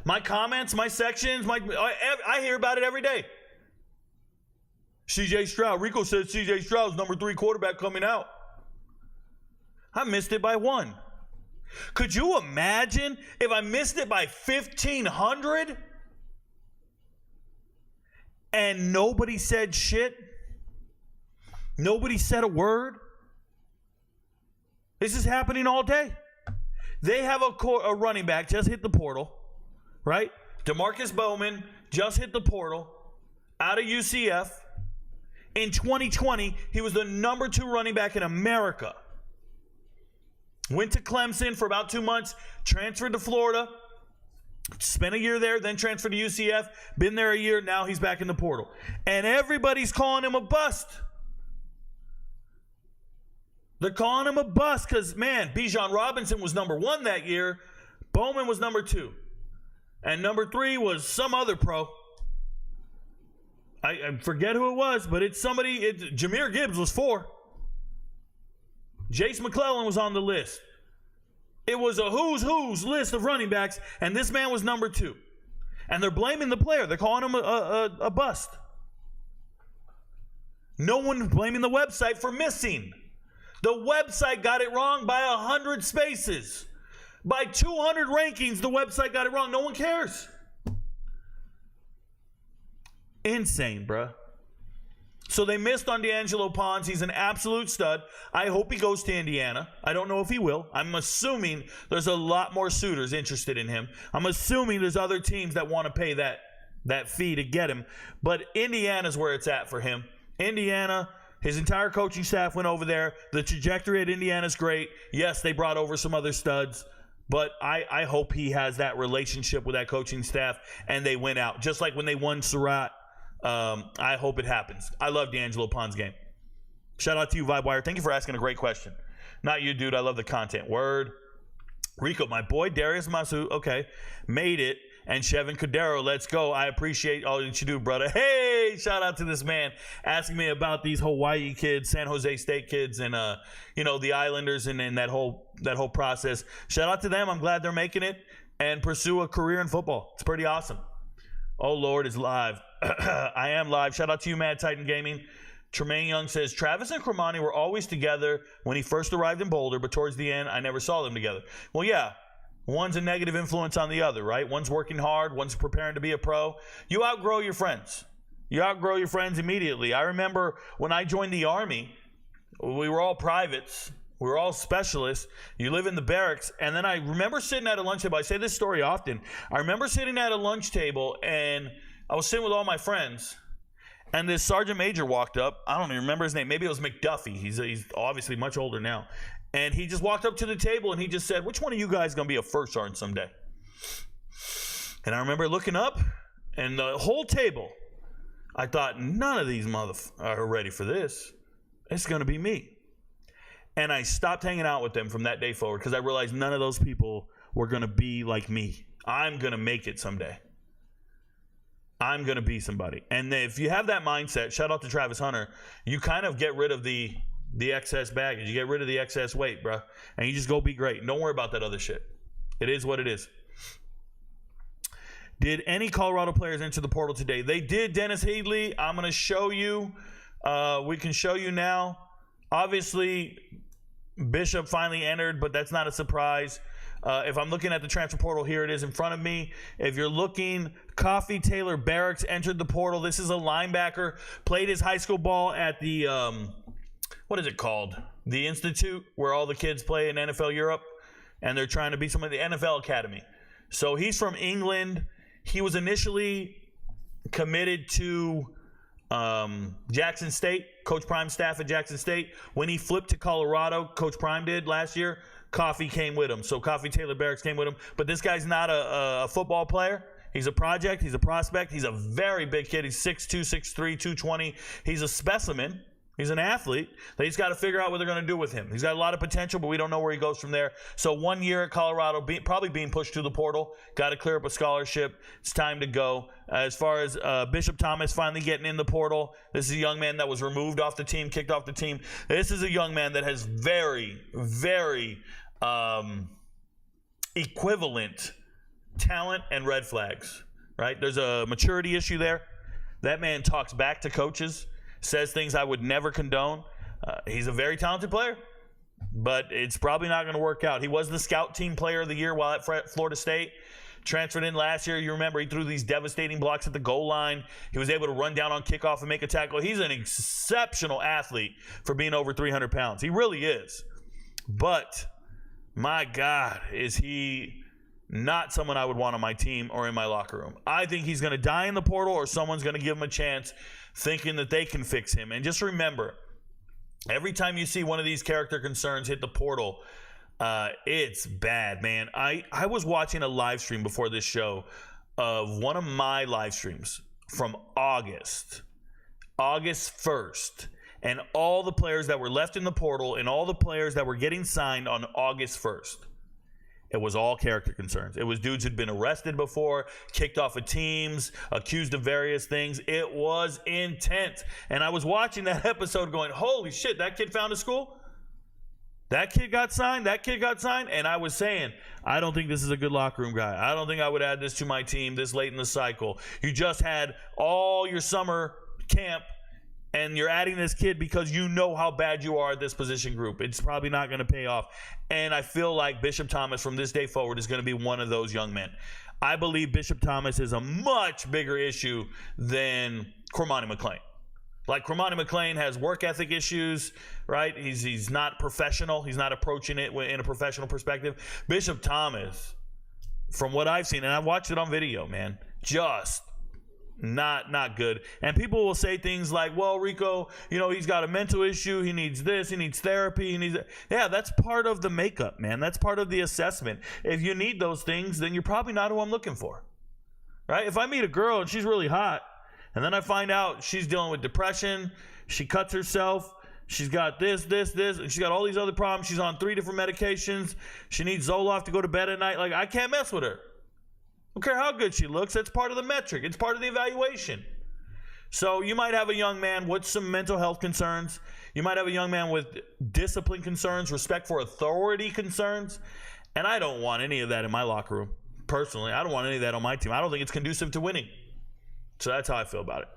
My comments, my sections, I hear about it every day. C.J. Stroud. Rico said C.J. Stroud's number 3 quarterback coming out. I missed it by 1. Could you imagine if I missed it by 1,500 and nobody said shit? Nobody said a word? This is happening all day. They have a running back just hit the portal, right? DeMarcus Bowman just hit the portal out of UCF. In 2020, he was the number 2 running back in America. Went to Clemson for about 2 months, transferred to Florida, spent a year there, then transferred to UCF, been there a year, now he's back in the portal. And everybody's calling him a bust. They're calling him a bust because, man, Bijan Robinson was number 1 that year. Bowman was number 2. And number 3 was some other pro. I forget who it was, but it's somebody. Jahmyr Gibbs was 4. Jace McClellan was on the list. It was a who's list of running backs, and this man was number 2. And they're blaming the player. They're calling him a bust. No one's blaming the website for missing. The website got it wrong by 100 spaces. By 200 rankings, the website got it wrong. No one cares. Insane, bruh. So they missed on D'Angelo Pons. He's an absolute stud. I hope he goes to Indiana. I don't know if he will. I'm assuming there's a lot more suitors interested in him. I'm assuming there's other teams that want to pay that fee to get him. But Indiana's where it's at for him. Indiana, his entire coaching staff went over there. The trajectory at Indiana's great. Yes, they brought over some other studs. But I hope he has that relationship with that coaching staff and they win out. Just like when they won Surratt, I hope it happens. I love D'Angelo Pond's game. Shout out to you, VibeWire. Thank you for asking a great question. Not you, dude. I love the content. Word. Rico, my boy Darius Masu, okay, made it. And Chevin Cordero, let's go. I appreciate all that you do, brother. Hey, shout out to this man asking me about these Hawaii kids, San Jose State kids, and the Islanders and that whole process. Shout out to them. I'm glad they're making it and pursue a career in football. It's pretty awesome. Oh Lord is live. I am live. Shout out to you, Mad Titan Gaming. Tremaine Young says, Travis and Cremani were always together when he first arrived in Boulder, but towards the end, I never saw them together. Well, yeah. One's a negative influence on the other, right? One's working hard. One's preparing to be a pro. You outgrow your friends. You outgrow your friends immediately. I remember when I joined the Army, we were all privates. We were all specialists. You live in the barracks. And then I remember sitting at a lunch table. I say this story often. I remember sitting at a lunch table, and I was sitting with all my friends. And this sergeant major walked up. I don't even remember his name. Maybe it was McDuffie. He's obviously much older now. And he just walked up to the table and he just said, which one of you guys is going to be a first sergeant someday? And I remember looking up, and the whole table, I thought, none of these are ready for this. It's going to be me. And I stopped hanging out with them from that day forward because I realized none of those people were going to be like me. I'm going to make it someday. I'm going to be somebody. And if you have that mindset, shout out to Travis Hunter, you kind of get rid of the excess baggage. You get rid of the excess weight, bro. And you just go be great. Don't worry about that other shit. It is what it is. Did any Colorado players enter the portal today? They did, Dennis Headley. I'm going to show you. We can show you now. Obviously, Bishop finally entered, but that's not a surprise. If I'm looking at the transfer portal, here it is in front of me. If you're looking, Coffee Taylor Barracks entered the portal. This is a linebacker. Played his high school ball at the, what is it called? The Institute, where all the kids play in NFL Europe. And they're trying to be some of the NFL Academy. So he's from England. He was initially committed to Jackson State, Coach Prime's staff at Jackson State. When he flipped to Colorado, Coach Prime did last year, Coffee came with him. So Coffee Taylor Barracks came with him. But this guy's not a football player. He's a project. He's a prospect. He's a very big kid. He's 6'2", 6'3", 220. He's a specimen. He's an athlete. They just got to figure out what they're going to do with him. He's got a lot of potential, but we don't know where he goes from there. So 1 year at Colorado, probably being pushed to the portal. Got to clear up a scholarship. It's time to go. As far as Bishop Thomas finally getting in the portal, this is a young man that was removed off the team, kicked off the team. This is a young man that has very, very equivalent talent and red flags, right? There's a maturity issue there. That man talks back to coaches. Says things I would never condone. He's a very talented player, but it's probably not going to work out. He was the scout team player of the year while at Florida State. Transferred in last year. You remember he threw these devastating blocks at the goal line. He was able to run down on kickoff and make a tackle. He's an exceptional athlete for being over 300 pounds. He really is. But, my God, is he not someone I would want on my team or in my locker room. I think he's going to die in the portal or someone's going to give him a chance thinking that they can fix him. And just remember, every time you see one of these character concerns hit the portal, it's bad, man. I was watching a live stream before this show of one of my live streams from August 1st, and all the players that were left in the portal and all the players that were getting signed on August 1st. It was all character concerns. It was dudes who'd been arrested before, kicked off of teams, accused of various things. It was intense. And I was watching that episode going, holy shit, that kid found a school? That kid got signed? That kid got signed? And I was saying, I don't think this is a good locker room guy. I don't think I would add this to my team this late in the cycle. You just had all your summer camp, and you're adding this kid because you know how bad you are at this position group. It's probably not going to pay off. And I feel like Bishop Thomas from this day forward is going to be one of those young men. I believe Bishop Thomas is a much bigger issue than Cormani McClain. Like, Cormani McClain has work ethic issues, right? He's not professional. He's not approaching it in a professional perspective. Bishop Thomas, from what I've seen, and I watched it on video, man, just Not good. And people will say things like, well, Rico, he's got a mental issue. He needs this. He needs therapy. Yeah, that's part of the makeup, man. That's part of the assessment. If you need those things, then you're probably not who I'm looking for, right? If I meet a girl and she's really hot, and then I find out she's dealing with depression, she cuts herself, she's got this, and she's got all these other problems. She's on 3 different medications. She needs Zoloft to go to bed at night. Like, I can't mess with her. Don't care how good she looks. That's part of the metric. It's part of the evaluation. So you might have a young man with some mental health concerns. You might have a young man with discipline concerns, respect for authority concerns. And I don't want any of that in my locker room. Personally, I don't want any of that on my team. I don't think it's conducive to winning. So that's how I feel about it.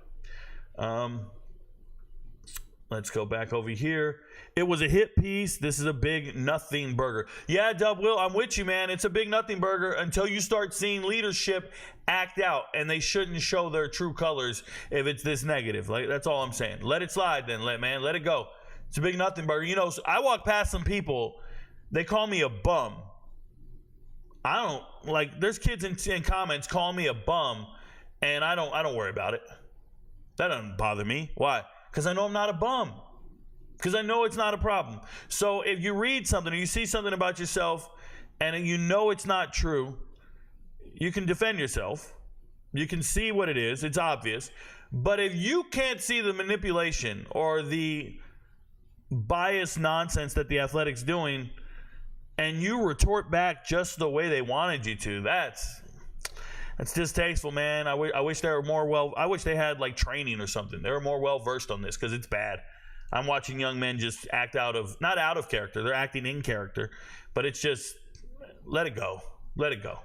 Let's go back over here. It was a hit piece. This is a big nothing burger. Yeah, Dub Will, I'm with you, man. It's a big nothing burger until you start seeing leadership act out, and they shouldn't show their true colors if it's this negative. Like, that's all I'm saying. Let it slide then, let it go. It's a big nothing burger. So I walk past some people, they call me a bum. There's kids in comments calling me a bum, and I don't worry about it. That doesn't bother me. Why? Because I know I'm not a bum. Because I know it's not a problem. So if you read something or you see something about yourself and you know it's not true, you can defend yourself. You can see what it is. It's obvious. But if you can't see the manipulation or the biased nonsense that the Athletic's doing, and you retort back just the way they wanted you to, that's distasteful, man. I wish they were more I wish they had like training or something. They were more well versed on this, because it's bad. I'm watching young men just act not out of character. They're acting in character, but it's just, let it go. Let it go.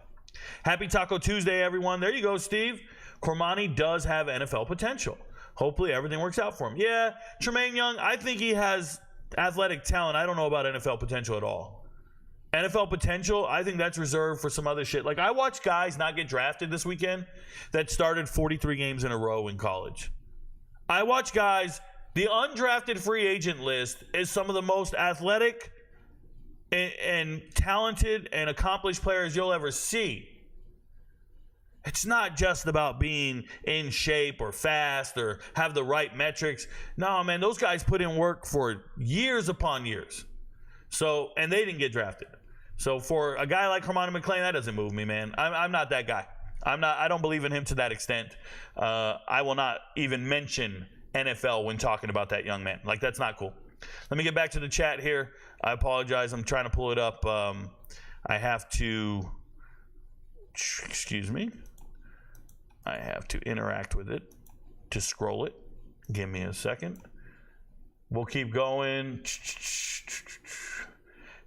Happy Taco Tuesday, everyone. There you go, Steve. Cormani does have NFL potential. Hopefully everything works out for him. Yeah, Tremaine Young, I think he has athletic talent. I don't know about NFL potential at all. NFL potential, I think that's reserved for some other shit. Like, I watched guys not get drafted this weekend that started 43 games in a row in college. I watch guys, the undrafted free agent list is some of the most athletic and talented and accomplished players you'll ever see. It's not just about being in shape or fast or have the right metrics. No, man, those guys put in work for years upon years. So, and they didn't get drafted. So for a guy like Herman McClain, that doesn't move me, man. I'm not that guy. I don't believe in him to that extent. I will not even mention NFL when talking about that young man. Like, that's not cool. Let me get back to the chat here. I apologize. I'm trying to pull it up. I have to, excuse me. I have to interact with it to scroll it. Give me a second. We'll keep going.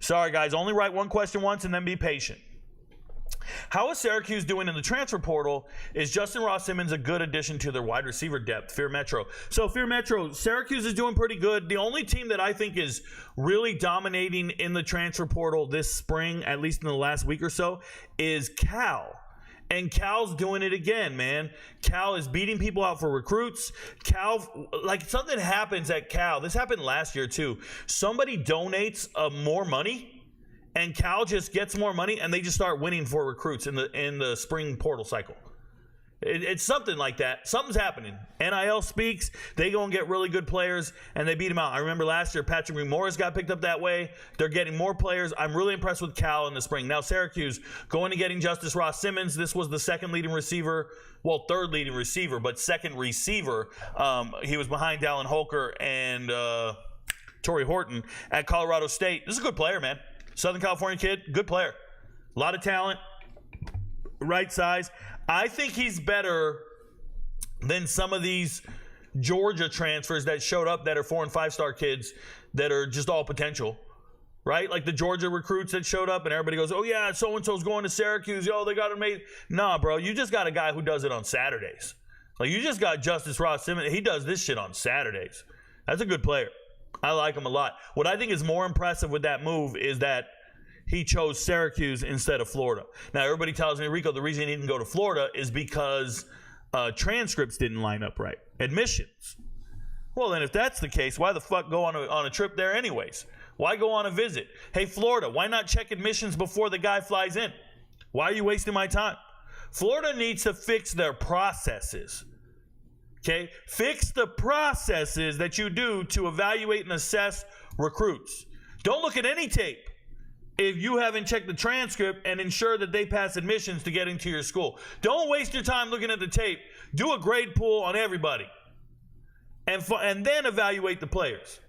Sorry, guys. Only write one question once and then be patient. How is Syracuse doing in the transfer portal? Is Justin Ross Simmons a good addition to their wide receiver depth? Fear Metro. So, Fear Metro, Syracuse is doing pretty good. The only team that I think is really dominating in the transfer portal this spring, at least in the last week or so, is Cal. And Cal's doing it again, man. Cal is beating people out for recruits. Cal, like, something happens at Cal. This happened last year, too. Somebody donates more money, and Cal just gets more money, and they just start winning for recruits in the spring portal cycle. It's something like that. Something's happening. NIL speaks. They go and get really good players, and they beat them out. I remember last year, Patrick Morris got picked up that way. They're getting more players. I'm really impressed with Cal in the spring. Now, Syracuse going to getting Justice Ross Simmons. This was the second leading receiver. Well, third leading receiver, but second receiver. He was behind Dallin Holker and Torrey Horton at Colorado State. This is a good player, man. Southern California kid, good player. A lot of talent, right size. I think he's better than some of these Georgia transfers that showed up that are 4- and 5-star kids that are just all potential, right? Like the Georgia recruits that showed up and everybody goes, oh, yeah, so-and-so's going to Syracuse. Yo, they got him made. Nah, bro, you just got a guy who does it on Saturdays. Like, you just got Justice Ross Simmons. He does this shit on Saturdays. That's a good player. I like him a lot. What I think is more impressive with that move is that he chose Syracuse instead of Florida. Now, everybody tells me, Rico, the reason he didn't go to Florida is because transcripts didn't line up right. Admissions. Well, then if that's the case, why the fuck go on a trip there anyways? Why go on a visit? Hey, Florida, why not check admissions before the guy flies in? Why are you wasting my time? Florida needs to fix their processes. Okay? Fix the processes that you do to evaluate and assess recruits. Don't look at any tape if you haven't checked the transcript and ensure that they pass admissions to get into your school. Don't waste your time looking at the tape. Do a grade pool on everybody. And then evaluate the players.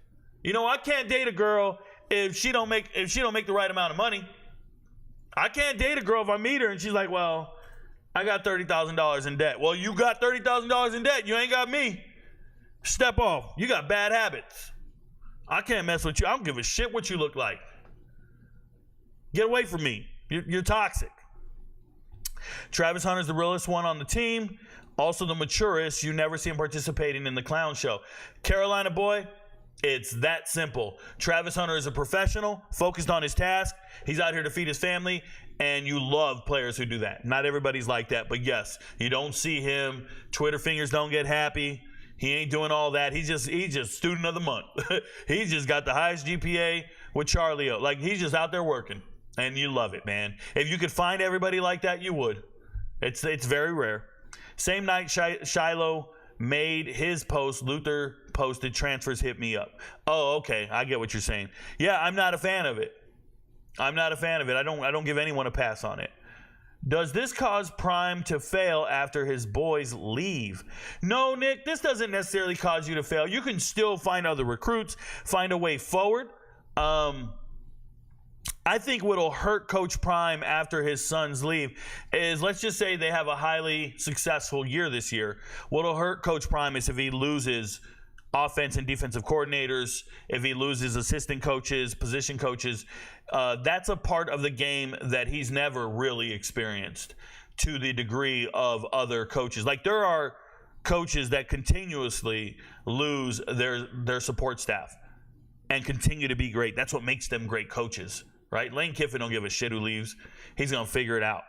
You know, I can't date a girl if she don't make the right amount of money. I can't date a girl if I meet her and she's like, well, I got $30,000 in debt. Well, you got $30,000 in debt. You ain't got me. Step off. You got bad habits. I can't mess with you. I don't give a shit what you look like. Get away from me. You're toxic. Travis Hunter's the realest one on the team. Also the maturest. You never see him participating in the clown show. Carolina boy, it's that simple. Travis Hunter is a professional, focused on his task. He's out here to feed his family, and you love players who do that. Not everybody's like that, but yes, you don't see him. Twitter fingers don't get happy. He ain't doing all that. He's just student of the month. He's just got the highest GPA with Charlie O. Like, he's just out there working, and you love it, man. If you could find everybody like that, you would. It's very rare. Same night Shiloh made his post, Luther posted, transfers hit me up. Oh, okay. I get what you're saying. Yeah, I'm not a fan of it. I don't give anyone a pass on it. Does this cause Prime to fail after his boys leave? No, Nick, this doesn't necessarily cause you to fail. You can still find other recruits, find a way forward. I think what'll hurt Coach Prime after his sons leave is, let's just say they have a highly successful year this year. What'll hurt Coach Prime is if he loses offense and defensive coordinators, if he loses assistant coaches, position coaches. That's a part of the game that he's never really experienced to the degree of other coaches. Like, there are coaches that continuously lose their support staff and continue to be great. That's what makes them great coaches, right? Lane Kiffin don't give a shit who leaves. He's going to figure it out.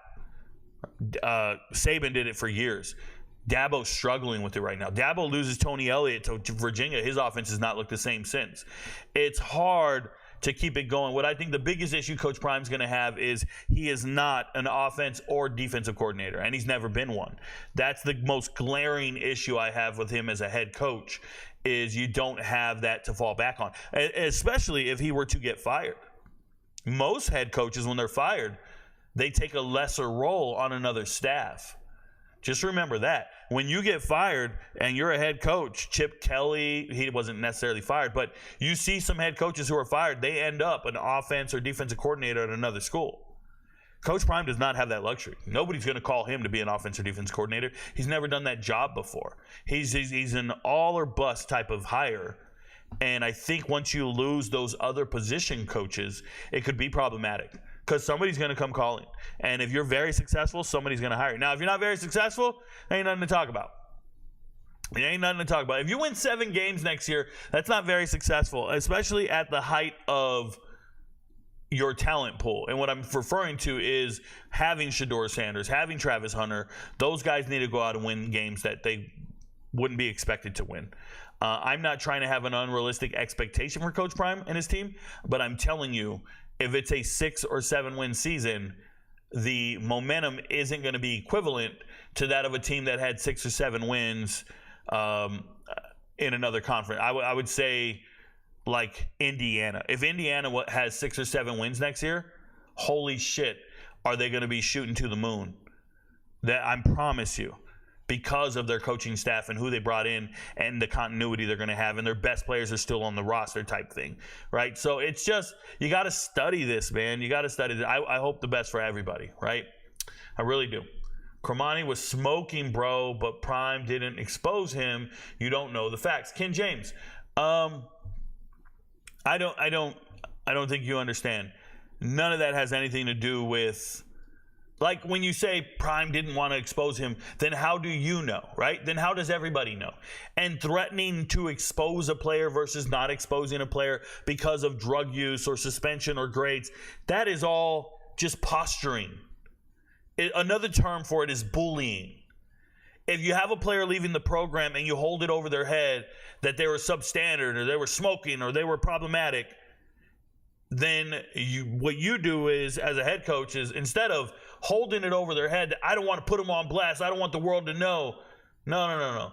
Saban did it for years. Dabo's struggling with it right now. Dabo loses Tony Elliott to Virginia. His offense has not looked the same since. It's hard to keep it going. What I think the biggest issue Coach Prime's going to have is he is not an offense or defensive coordinator, and he's never been one. That's the most glaring issue I have with him as a head coach, is you don't have that to fall back on, especially if he were to get fired. Most head coaches, when they're fired, they take a lesser role on another staff. Just remember that. When you get fired and you're a head coach, Chip Kelly, he wasn't necessarily fired, but you see some head coaches who are fired, they end up an offense or defensive coordinator at another school. Coach Prime does not have that luxury. Nobody's going to call him to be an offense or defense coordinator. He's never done that job before. He's an all or bust type of hire. And I think once you lose those other position coaches, it could be problematic. Because somebody's going to come calling. And if you're very successful, somebody's going to hire you. Now, if you're not very successful, there ain't nothing to talk about. There ain't nothing to talk about. If you win 7 games next year, that's not very successful, especially at the height of your talent pool. And what I'm referring to is having Shedeur Sanders, having Travis Hunter. Those guys need to go out and win games that they wouldn't be expected to win. I'm not trying to have an unrealistic expectation for Coach Prime and his team, but I'm telling you, if it's a 6 or 7 win season, the momentum isn't going to be equivalent to that of a team that had 6 or 7 wins in another conference. I would say like Indiana. If Indiana has 6 or 7 wins next year, holy shit, are they going to be shooting to the moon? That I promise you. Because of their coaching staff and who they brought in and the continuity they're going to have, and their best players are still on the roster type thing, right? So it's just, you got to study this, man. You got to study this. I hope the best for everybody, right? I really do. Cromani was smoking, bro, but Prime didn't expose him. You don't know the facts. Ken James, I don't think you understand. None of that has anything to do with. Like, when you say Prime didn't want to expose him, then how do you know, right? Then how does everybody know? And threatening to expose a player versus not exposing a player because of drug use or suspension or grades, that is all just posturing. Another term for it is bullying. If you have a player leaving the program and you hold it over their head that they were substandard or they were smoking or they were problematic, then what you do is, as a head coach, is instead of holding it over their head, I don't want to put them on blast, I don't want the world to know. No.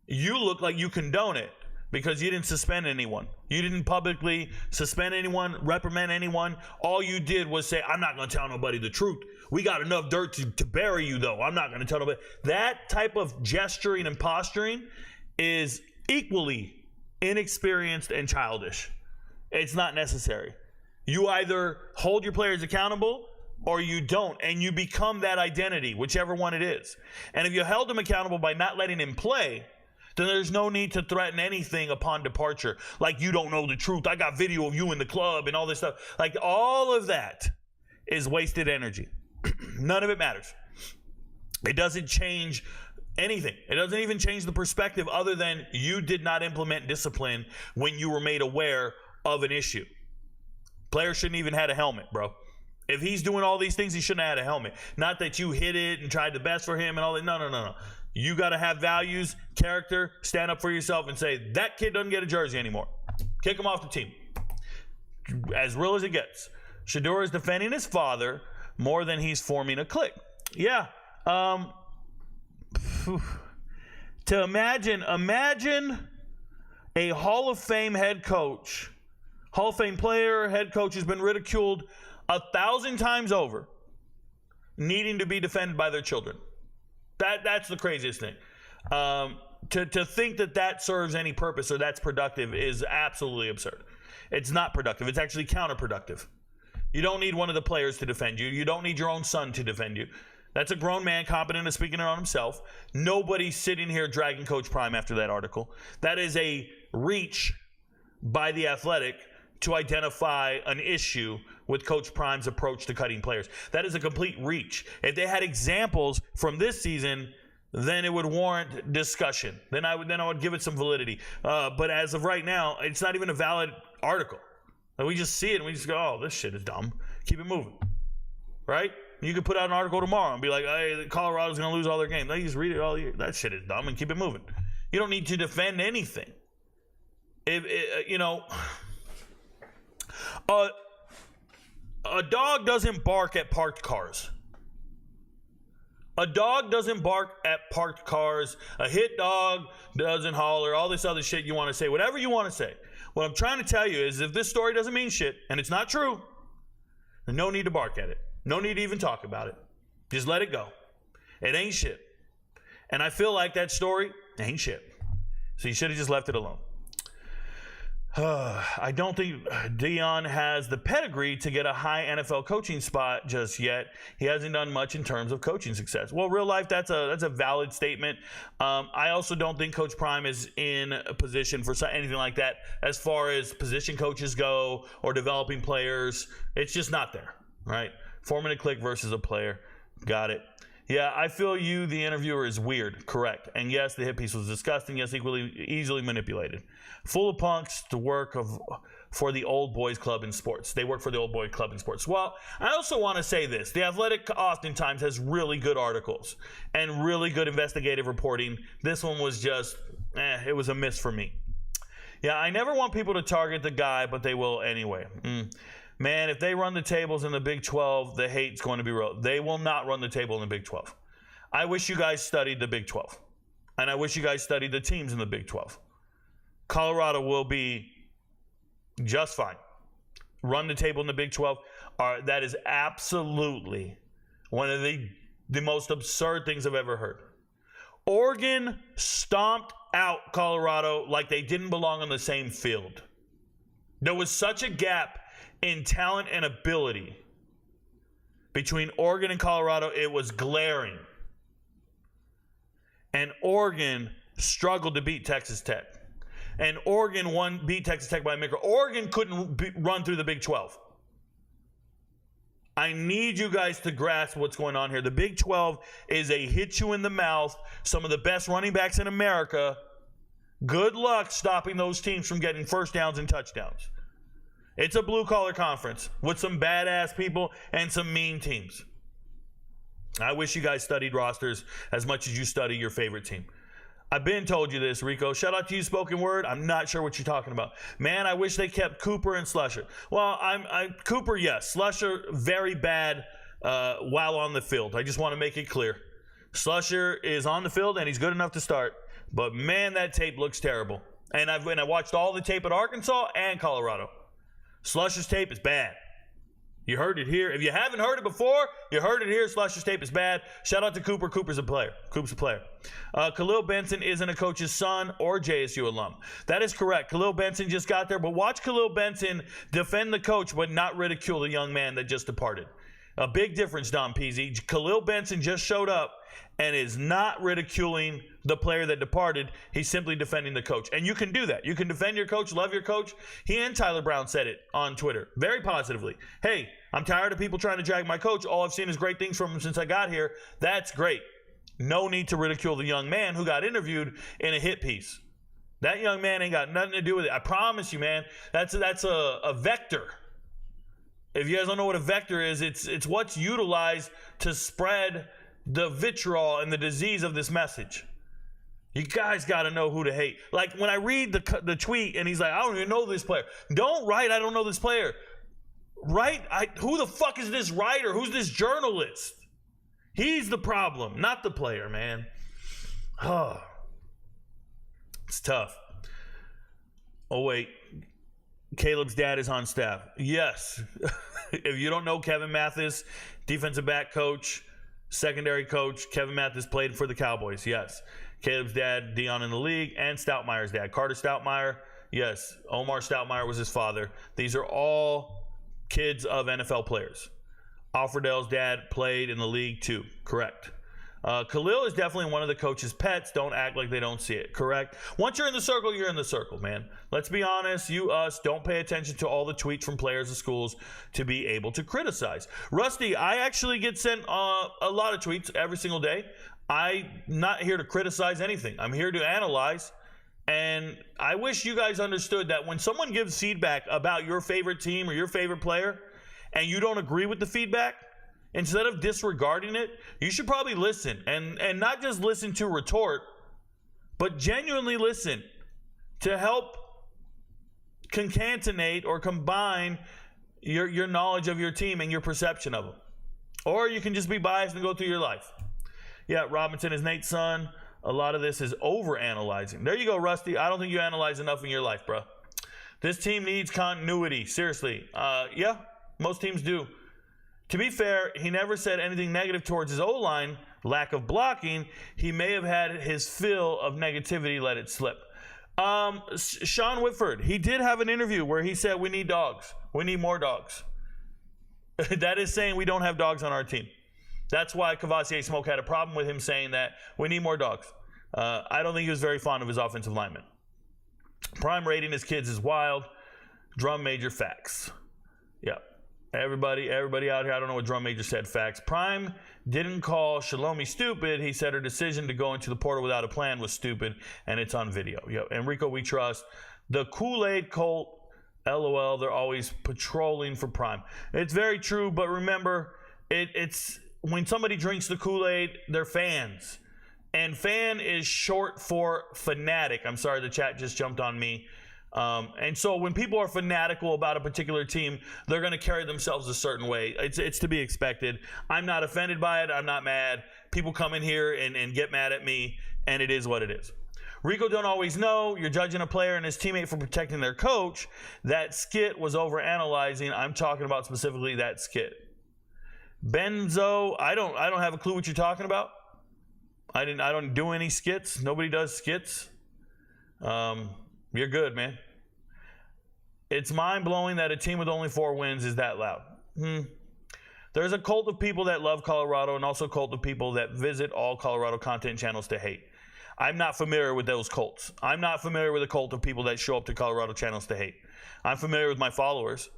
you look like you condone it because you didn't suspend anyone. You didn't publicly suspend anyone, reprimand anyone. All you did was say, I'm not going to tell nobody the truth. We got enough dirt to bury you, though. I'm not going to tell nobody. That type of gesturing and posturing is equally inexperienced and childish. It's not necessary. You either hold your players accountable or you don't, and you become that identity, whichever one it is. And if you held him accountable by not letting him play, then there's no need to threaten anything upon departure. Like, you don't know the truth. I got video of you in the club and all this stuff. Like, all of that is wasted energy. None of it matters. It doesn't change anything. It doesn't even change the perspective other than you did not implement discipline when you were made aware of an issue. Players shouldn't even had a helmet, bro. If he's doing all these things, he shouldn't have had a helmet. Not that you hit it and tried the best for him and all that. No. You got to have values, character, stand up for yourself and say, that kid doesn't get a jersey anymore. Kick him off the team. As real as it gets. Shedeur is defending his father more than he's forming a clique. Yeah. To imagine a Hall of Fame head coach, Hall of Fame player, head coach who's been ridiculed 1,000 times over, needing to be defended by their children. That's the craziest thing. To think that serves any purpose or that's productive is absolutely absurd. It's not productive. It's actually counterproductive. You don't need one of the players to defend you. You don't need your own son to defend you. That's a grown man competent of speaking on himself. Nobody's sitting here dragging Coach Prime after that article. That is a reach by The Athletic to identify an issue with Coach Prime's approach to cutting players. That is a complete reach. If they had examples from this season, then it would warrant discussion. Then I would give it some validity. But as of right now, it's not even a valid article. We just see it and we just go, oh, this shit is dumb. Keep it moving. Right? You could put out an article tomorrow and be like, hey, Colorado's going to lose all their games. They just read it all year. That shit is dumb and keep it moving. You don't need to defend anything. A dog doesn't bark at parked cars. A dog doesn't bark at parked cars. A hit dog doesn't holler. All this other shit you want to say. Whatever you want to say. What I'm trying to tell you is if this story doesn't mean shit, and it's not true, then no need to bark at it. No need to even talk about it. Just let it go. It ain't shit. And I feel like that story ain't shit. So you should have just left it alone. I don't think Dion has the pedigree to get a high NFL coaching spot just yet. He hasn't done much in terms of coaching success. Well, real life, that's a valid statement. I also don't think Coach Prime is in a position for anything like that as far as position coaches go or developing players. It's just not there, right? Forming a clique versus a player. Got it. Yeah, I feel you, the interviewer, is weird. Correct. And yes, the hit piece was disgusting. Yes, easily manipulated. Full of punks to work for the old boys club in sports. They work for the old boy club in sports. Well, I also want to say this. The Athletic oftentimes has really good articles and really good investigative reporting. This one was just, it was a miss for me. Yeah, I never want people to target the guy, but they will anyway. Man, if they run the tables in the Big 12, the hate's going to be real. They will not run the table in the Big 12. I wish you guys studied the Big 12. And I wish you guys studied the teams in the Big 12. Colorado will be just fine. Run the table in the Big 12. That is absolutely one of the most absurd things I've ever heard. Oregon stomped out Colorado like they didn't belong on the same field. There was such a gap in talent and ability between Oregon and Colorado, it was glaring. And Oregon struggled to beat Texas Tech. And Oregon beat Texas Tech by a maker. Oregon couldn't run through the Big 12. I need you guys to grasp what's going on here. The Big 12 is a hit you in the mouth. Some of the best running backs in America. Good luck stopping those teams from getting first downs and touchdowns. It's a blue-collar conference with some badass people and some mean teams. I wish you guys studied rosters as much as you study your favorite team. I've been told you this, Rico. Shout out to you, spoken word. I'm not sure what you're talking about. Man, I wish they kept Cooper and Slusher. Well, Cooper, yes. Slusher, very bad while on the field. I just want to make it clear. Slusher is on the field, and he's good enough to start. But man, that tape looks terrible. And I watched all the tape at Arkansas and Colorado. Slusher's tape is bad. You heard it here. If you haven't heard it before, you heard it here. Slusher's tape is bad. Shout out to Cooper. Cooper's a player. Khalil Benson isn't a coach's son or JSU alum. That is correct. Khalil Benson just got there. But watch Khalil Benson defend the coach but not ridicule the young man that just departed. A big difference, Don Peasy. Khalil Benson just showed up and is not ridiculing the player that departed. He's simply defending the coach. And you can do that. You can defend your coach, love your coach. He and Tyler Brown said it on Twitter very positively. Hey, I'm tired of people trying to drag my coach. All I've seen is great things from him since I got here. That's great. No need to ridicule the young man who got interviewed in a hit piece. That young man ain't got nothing to do with it. I promise you, man. That's a vector. If you guys don't know what a vector is, it's what's utilized to spread the vitriol and the disease of this message. You guys got to know who to hate. Like when I read the tweet and he's like, I don't even know this player. Don't write, I don't know this player. Write, who the fuck is this writer? Who's this journalist? He's the problem, not the player, man. Oh, it's tough. Oh, wait. Caleb's dad is on staff. Yes. If you don't know Kevin Mathis, defensive back coach, secondary coach, Kevin Mathis played for the Cowboys. Yes. Caleb's dad, Dion in the league, and Stoutmeier's dad. Carter Stoutmeier, yes. Omar Stoutmeier was his father. These are all kids of NFL players. Alfredel's dad played in the league too. Correct. Khalil is definitely one of the coach's pets. Don't act like they don't see it. Correct. Once you're in the circle, you're in the circle, man. Let's be honest. You, us, don't pay attention to all the tweets from players of schools to be able to criticize. Rusty, I actually get sent a lot of tweets every single day. I'm not here to criticize anything. I'm here to analyze. And I wish you guys understood that when someone gives feedback about your favorite team or your favorite player and you don't agree with the feedback, instead of disregarding it, you should probably listen. And not just listen to retort, but genuinely listen to help concatenate or combine your knowledge of your team and your perception of them. Or you can just be biased and go through your life. Yeah, Robinson is Nate's son. A lot of this is over-analyzing. There you go, Rusty. I don't think you analyze enough in your life, bro. This team needs continuity. Seriously. Yeah, most teams do. To be fair, he never said anything negative towards his O-line, lack of blocking. He may have had his fill of negativity, let it slip. Sean Whitford, he did have an interview where he said we need dogs. We need more dogs. That is saying we don't have dogs on our team. That's why Cavassier Smoke had a problem with him saying that we need more dogs. I don't think he was very fond of his offensive linemen. Prime rating his kids is wild. Drum major facts. Yeah. Everybody out here, I don't know what Drum Major said, facts. Prime didn't call Shalomi stupid. He said her decision to go into the portal without a plan was stupid, and it's on video. Yo, Enrico, we trust. The Kool-Aid cult, LOL, they're always patrolling for Prime. It's very true, but remember, it's when somebody drinks the Kool-Aid, they're fans. And fan is short for fanatic. I'm sorry, the chat just jumped on me. And so when people are fanatical about a particular team, they're going to carry themselves a certain way. It's to be expected. I'm not offended by it. I'm not mad. People come in here and get mad at me, and it is what it is. Rico don't always know. You're judging a player and his teammate for protecting their coach. That skit was over-analyzing. I'm talking about specifically that skit. Benzo, I don't have a clue what you're talking about. I don't do any skits. Nobody does skits. You're good, man. It's mind-blowing that a team with only 4 wins is that loud. There's a cult of people that love Colorado and also a cult of people that visit all Colorado content channels to hate. I'm not familiar with those cults. I'm not familiar with a cult of people that show up to Colorado channels to hate. I'm familiar with my followers.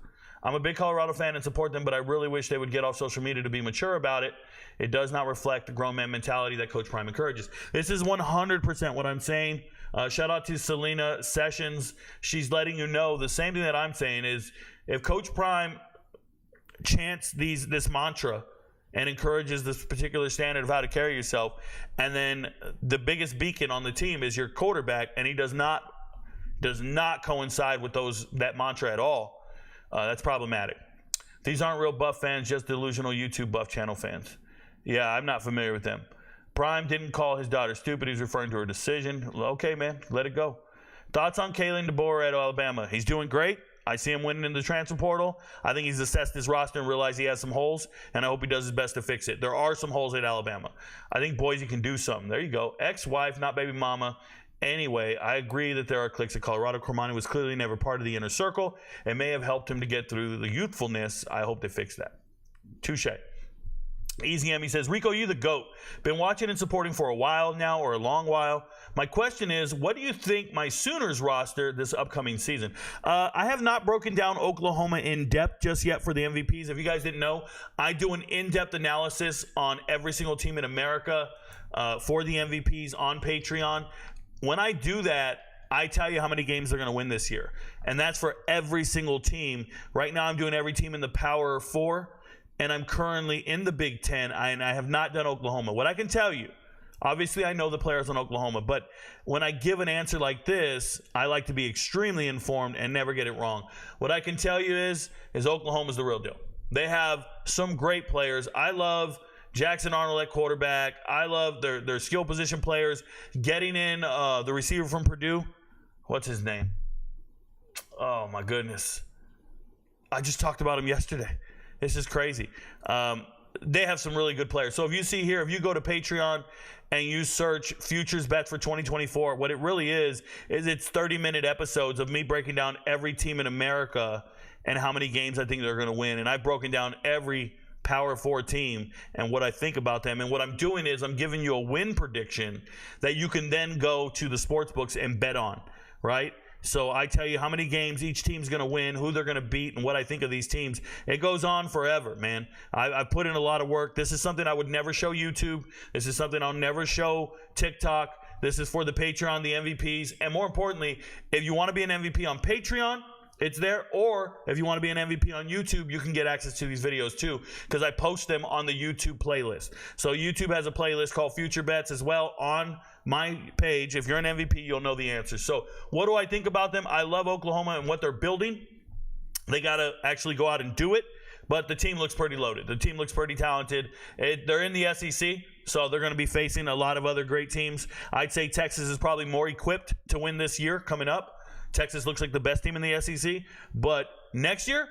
I'm a big Colorado fan and support them, but I really wish they would get off social media to be mature about it. It does not reflect the grown man mentality that Coach Prime encourages. This is 100% what I'm saying. Shout out to Selena Sessions. She's letting you know the same thing that I'm saying is if Coach Prime chants this mantra and encourages this particular standard of how to carry yourself, and then the biggest beacon on the team is your quarterback, and he does not coincide with that mantra at all, that's problematic. These aren't real Buff fans, just delusional YouTube Buff channel fans. Yeah, I'm not familiar with them. Prime didn't call his daughter stupid. He's referring to her decision. Okay, man, let it go. Thoughts on Kalen DeBoer at Alabama? He's doing great. I see him winning in the transfer portal. I think he's assessed his roster and realized he has some holes, and I hope he does his best to fix it. There are some holes at Alabama. I think Boise can do something. There you go. Ex-wife, not baby mama. Anyway, I agree that there are cliques at Colorado. Cormani was clearly never part of the inner circle. It may have helped him to get through the youthfulness. I hope they fix that. Touche. Easy Emmy says, Rico, you the GOAT. Been watching and supporting for a while now, or a long while. My question is, what do you think my Sooners roster this upcoming season? I have not broken down Oklahoma in depth just yet for the MVPs. If you guys didn't know, I do an in-depth analysis on every single team in America for the MVPs on Patreon. When I do that, I tell you how many games they're going to win this year. And that's for every single team. Right now, I'm doing every team in the Power 4. And I'm currently in the Big Ten, and I have not done Oklahoma. What I can tell you, obviously I know the players on Oklahoma, but when I give an answer like this, I like to be extremely informed and never get it wrong. What I can tell you is Oklahoma's the real deal. They have some great players. I love Jackson Arnold at quarterback. I love their skill position players. Getting in the receiver from Purdue, what's his name? Oh, my goodness. I just talked about him yesterday. This is crazy. They have some really good players. So if you see here, if you go to Patreon and you search futures bets for 2024, what it really is it's 30-minute episodes of me breaking down every team in America and how many games I think they're going to win. And I've broken down every Power 4 team and what I think about them. And what I'm doing is I'm giving you a win prediction that you can then go to the sports books and bet on, right? So I tell you how many games each team's going to win, who they're going to beat, and what I think of these teams. It goes on forever, man. I've put in a lot of work. This is something I would never show YouTube. This is something I'll never show TikTok. This is for the Patreon, the MVPs. And more importantly, if you want to be an MVP on Patreon, it's there. Or if you want to be an MVP on YouTube, you can get access to these videos too, because I post them on the YouTube playlist. So YouTube has a playlist called Future Bets as well on my page. If you're an MVP, you'll know the answer. So what do I think about them? I love Oklahoma and what they're building. They got to actually go out and do it. But the team looks pretty loaded. The team looks pretty talented. They're in the SEC, so they're going to be facing a lot of other great teams. I'd say Texas is probably more equipped to win this year coming up. Texas looks like the best team in the SEC. But next year,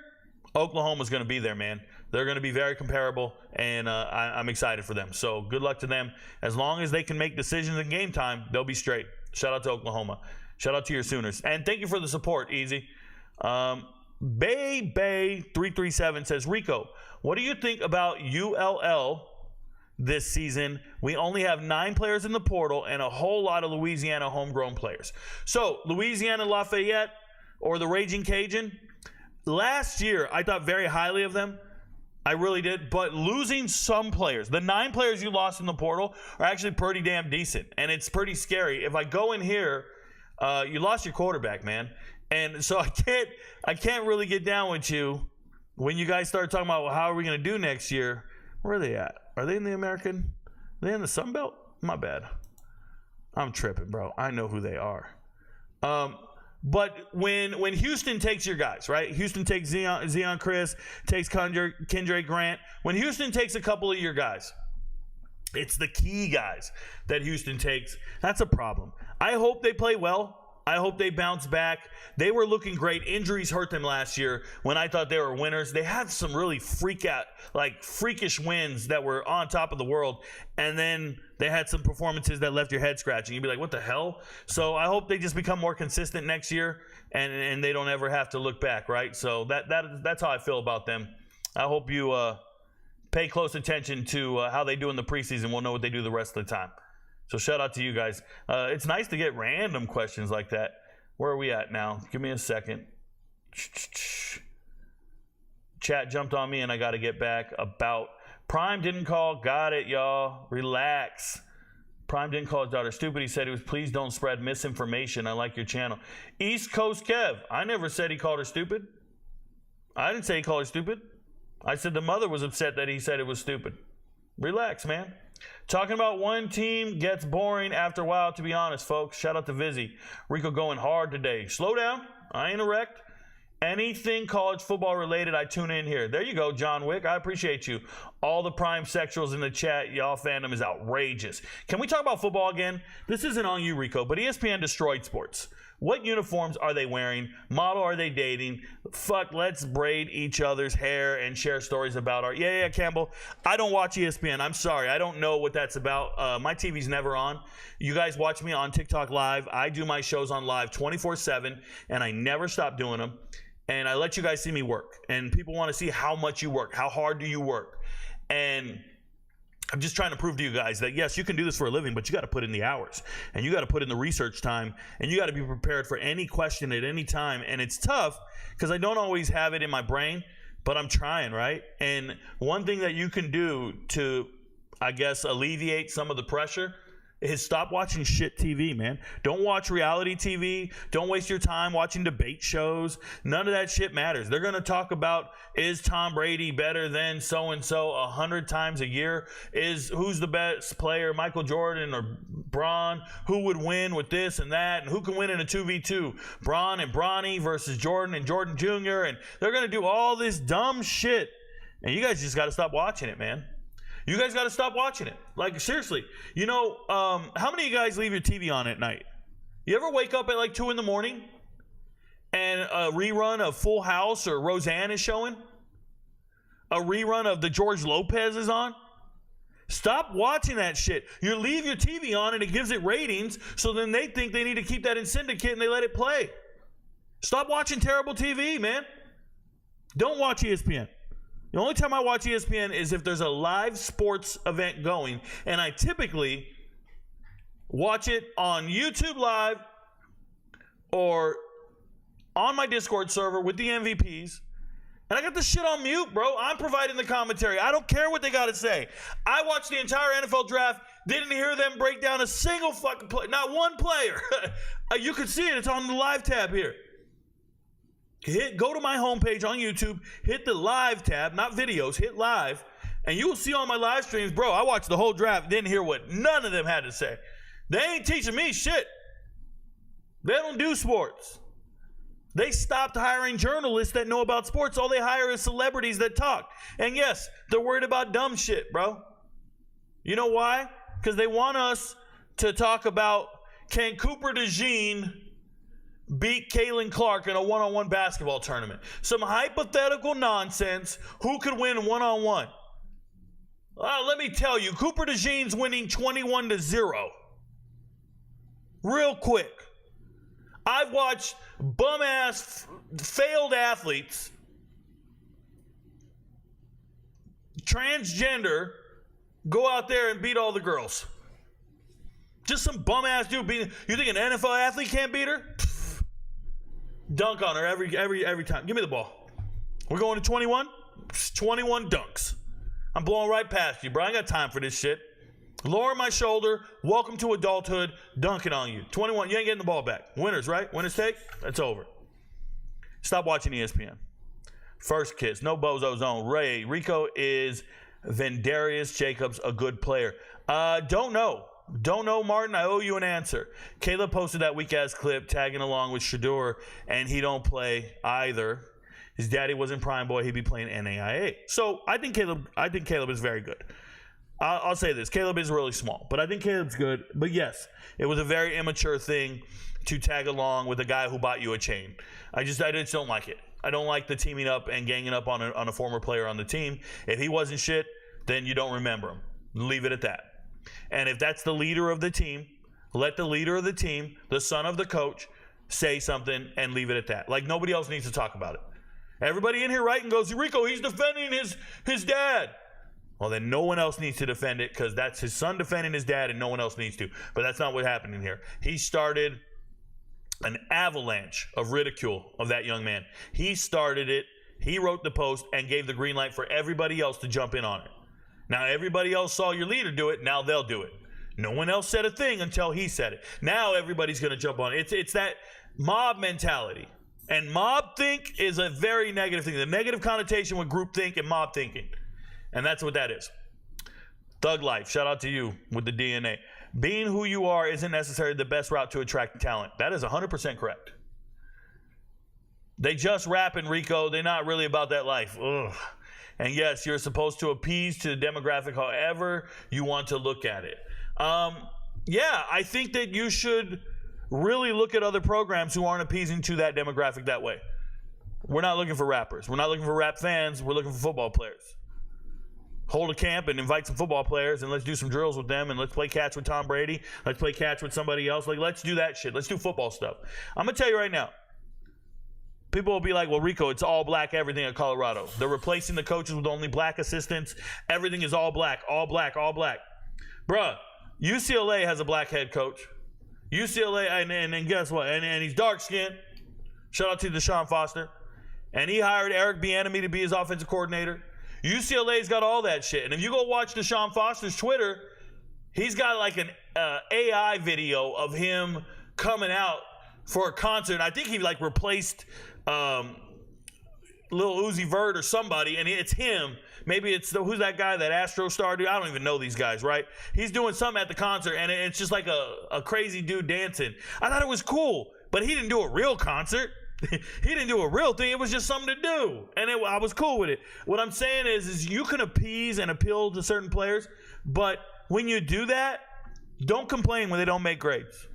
Oklahoma's going to be there, man. They're going to be very comparable, and I'm excited for them. So good luck to them. As long as they can make decisions in game time, they'll be straight. Shout out to Oklahoma. Shout out to your Sooners. And thank you for the support, Easy. Bay337 says, Rico, what do you think about ULL this season? We only have 9 players in the portal and a whole lot of Louisiana homegrown players. So Louisiana Lafayette, or the Raging Cajun, last year I thought very highly of them. I really did. But losing some players, the 9 players you lost in the portal are actually pretty damn decent. And it's pretty scary. If I go in here, you lost your quarterback, man. And so I can't really get down with you when you guys start talking about, well, how are we going to do next year? Where are they at? Are they in the American? Are they in the Sun Belt? My bad. I'm tripping, bro. I know who they are. But when Houston takes your guys, right? Houston takes Zion Chris, takes Kendrick Grant. When Houston takes a couple of your guys, it's the key guys that Houston takes. That's a problem. I hope they play well. I hope they bounce back. They were looking great. Injuries hurt them last year when I thought they were winners. They had some really freakish wins that were on top of the world. And then they had some performances that left your head scratching. You'd be like, what the hell? So I hope they just become more consistent next year and they don't ever have to look back, right? So that's how I feel about them. I hope you pay close attention to how they do in the preseason. We'll know what they do the rest of the time. So shout out to you guys. It's nice to get random questions like that. Where are we at now? Give me a second. Chat jumped on me and I got to get back about Prime didn't call. Got it, y'all. Relax. Prime didn't call his daughter stupid. He said he was, please don't spread misinformation. I like your channel. East Coast Kev. I never said he called her stupid. I didn't say he called her stupid. I said the mother was upset that he said it was stupid. Relax, man. Talking about one team gets boring after a while, to be honest, folks. Shout out to Vizzy. Rico going hard today. Slow down. I ain't erect. Anything college football related, I tune in here. There you go, John Wick. I appreciate you. All the prime sexuals in the chat. Y'all fandom is outrageous. Can we talk about football again? This isn't on you, Rico, but ESPN destroyed sports. What uniforms are they wearing? Model are they dating? Fuck, let's braid each other's hair and share stories about our... Yeah, Campbell. I don't watch ESPN. I'm sorry. I don't know what that's about. My TV's never on. You guys watch me on TikTok Live. I do my shows on live 24/7, and I never stop doing them. And I let you guys see me work. And people want to see how much you work. How hard do you work? And I'm just trying to prove to you guys that, yes, you can do this for a living, but you got to put in the hours. And you got to put in the research time. And you got to be prepared for any question at any time. And it's tough because I don't always have it in my brain, but I'm trying, right? And one thing that you can do to, I guess, alleviate some of the pressure is stop watching shit TV, man. Don't watch reality TV. Don't waste your time watching debate shows. None of that shit matters. They're going to talk about, is Tom Brady better than so-and-so 100 times a year? Who's the best player, Michael Jordan or Bron? Who would win with this and that? And who can win in a 2v2? Bron and Bronny versus Jordan and Jordan Jr. And they're going to do all this dumb shit. And you guys just got to stop watching it, man. You guys got to stop watching it. Like, seriously. You know, how many of you guys leave your TV on at night? You ever wake up at like 2 in the morning and a rerun of Full House or Roseanne is showing? A rerun of the George Lopez is on? Stop watching that shit. You leave your TV on and it gives it ratings, so then they think they need to keep that in syndicate and they let it play. Stop watching terrible TV, man. Don't watch ESPN. The only time I watch ESPN is if there's a live sports event going, and I typically watch it on YouTube Live or on my Discord server with the MVPs. And I got this shit on mute, bro. I'm providing the commentary. I don't care what they got to say. I watched the entire NFL draft, didn't hear them break down a single fucking play, not one player. You can see it. It's on the live tab here. Go to my homepage on YouTube, hit the live tab, not videos, hit live, and you will see on my live streams, bro, I watched the whole draft, didn't hear what none of them had to say. They ain't teaching me shit. They don't do sports. They stopped hiring journalists that know about sports. All they hire is celebrities that talk. And yes, they're worried about dumb shit, bro. You know why? Because they want us to talk about, can Cooper DeJean beat Caitlin Clark in a one-on-one basketball tournament? Some hypothetical nonsense. Who could win one-on-one? Let me tell you, Cooper DeJean's winning 21-0. Real quick. I've watched bum-ass failed athletes, transgender, go out there and beat all the girls. Just some bum-ass dude beating. You think an NFL athlete can't beat her? Dunk on her every time. Give me the ball. We're going to 21? 21 dunks. I'm blowing right past you, bro. I ain't got time for this shit. Lower my shoulder. Welcome to adulthood. Dunking on you. 21. You ain't getting the ball back. Winners, right? Winners take? That's over. Stop watching ESPN. First kiss. No bozo zone. Rico, is Vendarius Jacobs a good player? Don't know. Don't know, Martin. I owe you an answer. Caleb posted that weak-ass clip tagging along with Shador, and he don't play either. His daddy wasn't Prime Boy. He'd be playing NAIA. So I think Caleb is very good. I'll say this. Caleb is really small, but I think Caleb's good. But yes, it was a very immature thing to tag along with a guy who bought you a chain. I just don't like it. I don't like the teaming up and ganging up on a former player on the team. If he wasn't shit, then you don't remember him. Leave it at that. And if that's the leader of the team, let the leader of the team, the son of the coach, say something and leave it at that. Like, nobody else needs to talk about it. Everybody in here writing goes, Rico, he's defending his dad. Well, then no one else needs to defend it because that's his son defending his dad and no one else needs to. But that's not what happened in here. He started an avalanche of ridicule of that young man. He started it. He wrote the post and gave the green light for everybody else to jump in on it. Now, everybody else saw your leader do it. Now they'll do it. No one else said a thing until he said it. Now everybody's going to jump on it. It's that mob mentality. And mob think is a very negative thing. The negative connotation with group think and mob thinking. And that's what that is. Thug life. Shout out to you with the DNA. Being who you are isn't necessarily the best route to attract talent. That is 100% correct. They just rapping, Rico. They're not really about that life. Ugh. And yes, you're supposed to appease to the demographic however you want to look at it. Yeah, I think that you should really look at other programs who aren't appeasing to that demographic that way. We're not looking for rappers. We're not looking for rap fans. We're looking for football players. Hold a camp and invite some football players and let's do some drills with them and let's play catch with Tom Brady. Let's play catch with somebody else. Like, let's do that shit. Let's do football stuff. I'm going to tell you right now. People will be like, well, Rico, it's all black everything at Colorado. They're replacing the coaches with only black assistants. Everything is all black, all black, all black. Bruh, UCLA has a black head coach. UCLA, and guess what? And he's dark-skinned. Shout out to Deshaun Foster. And he hired Eric Bieniemy to be his offensive coordinator. UCLA's got all that shit. And if you go watch Deshaun Foster's Twitter, he's got like an AI video of him coming out for a concert. I think he like replaced Lil Uzi Vert or somebody, and it's him. Maybe it's who's that guy, that Astro Star dude? I don't even know these guys, right? He's doing something at the concert, and it's just like a crazy dude dancing. I thought it was cool, but he didn't do a real concert. He didn't do a real thing. It was just something to do, and I was cool with it. What I'm saying is you can appease and appeal to certain players, but when you do that, don't complain when they don't make grades.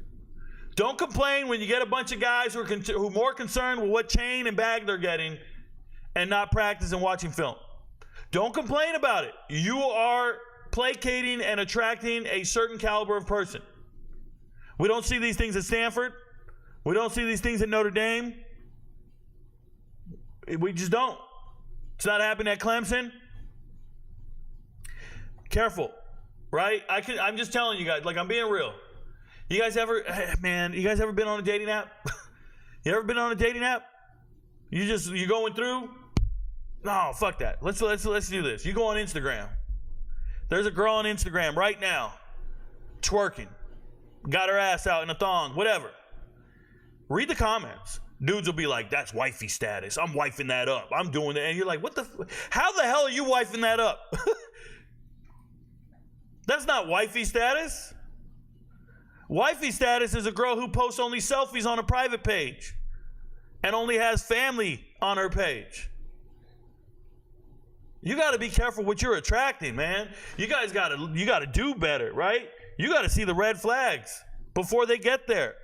Don't complain when you get a bunch of guys who are more concerned with what chain and bag they're getting and not practicing watching film. Don't complain about it. You are placating and attracting a certain caliber of person. We don't see these things at Stanford. We don't see these things at Notre Dame. We just don't. It's not happening at Clemson. Careful, right? I'm just telling you guys, like, I'm being real. You guys ever been on a dating app? You ever been on a dating app? You're going through? No, fuck that. Let's do this. You go on Instagram. There's a girl on Instagram right now, twerking, got her ass out in a thong, whatever. Read the comments. Dudes will be like, "That's wifey status. I'm wifing that up. I'm doing that." And you're like, how the hell are you wifing that up? That's not wifey status. Wifey status is a girl who posts only selfies on a private page and only has family on her page. You got to be careful what you're attracting, man. You guys got to do better, right? You got to see the red flags before they get there.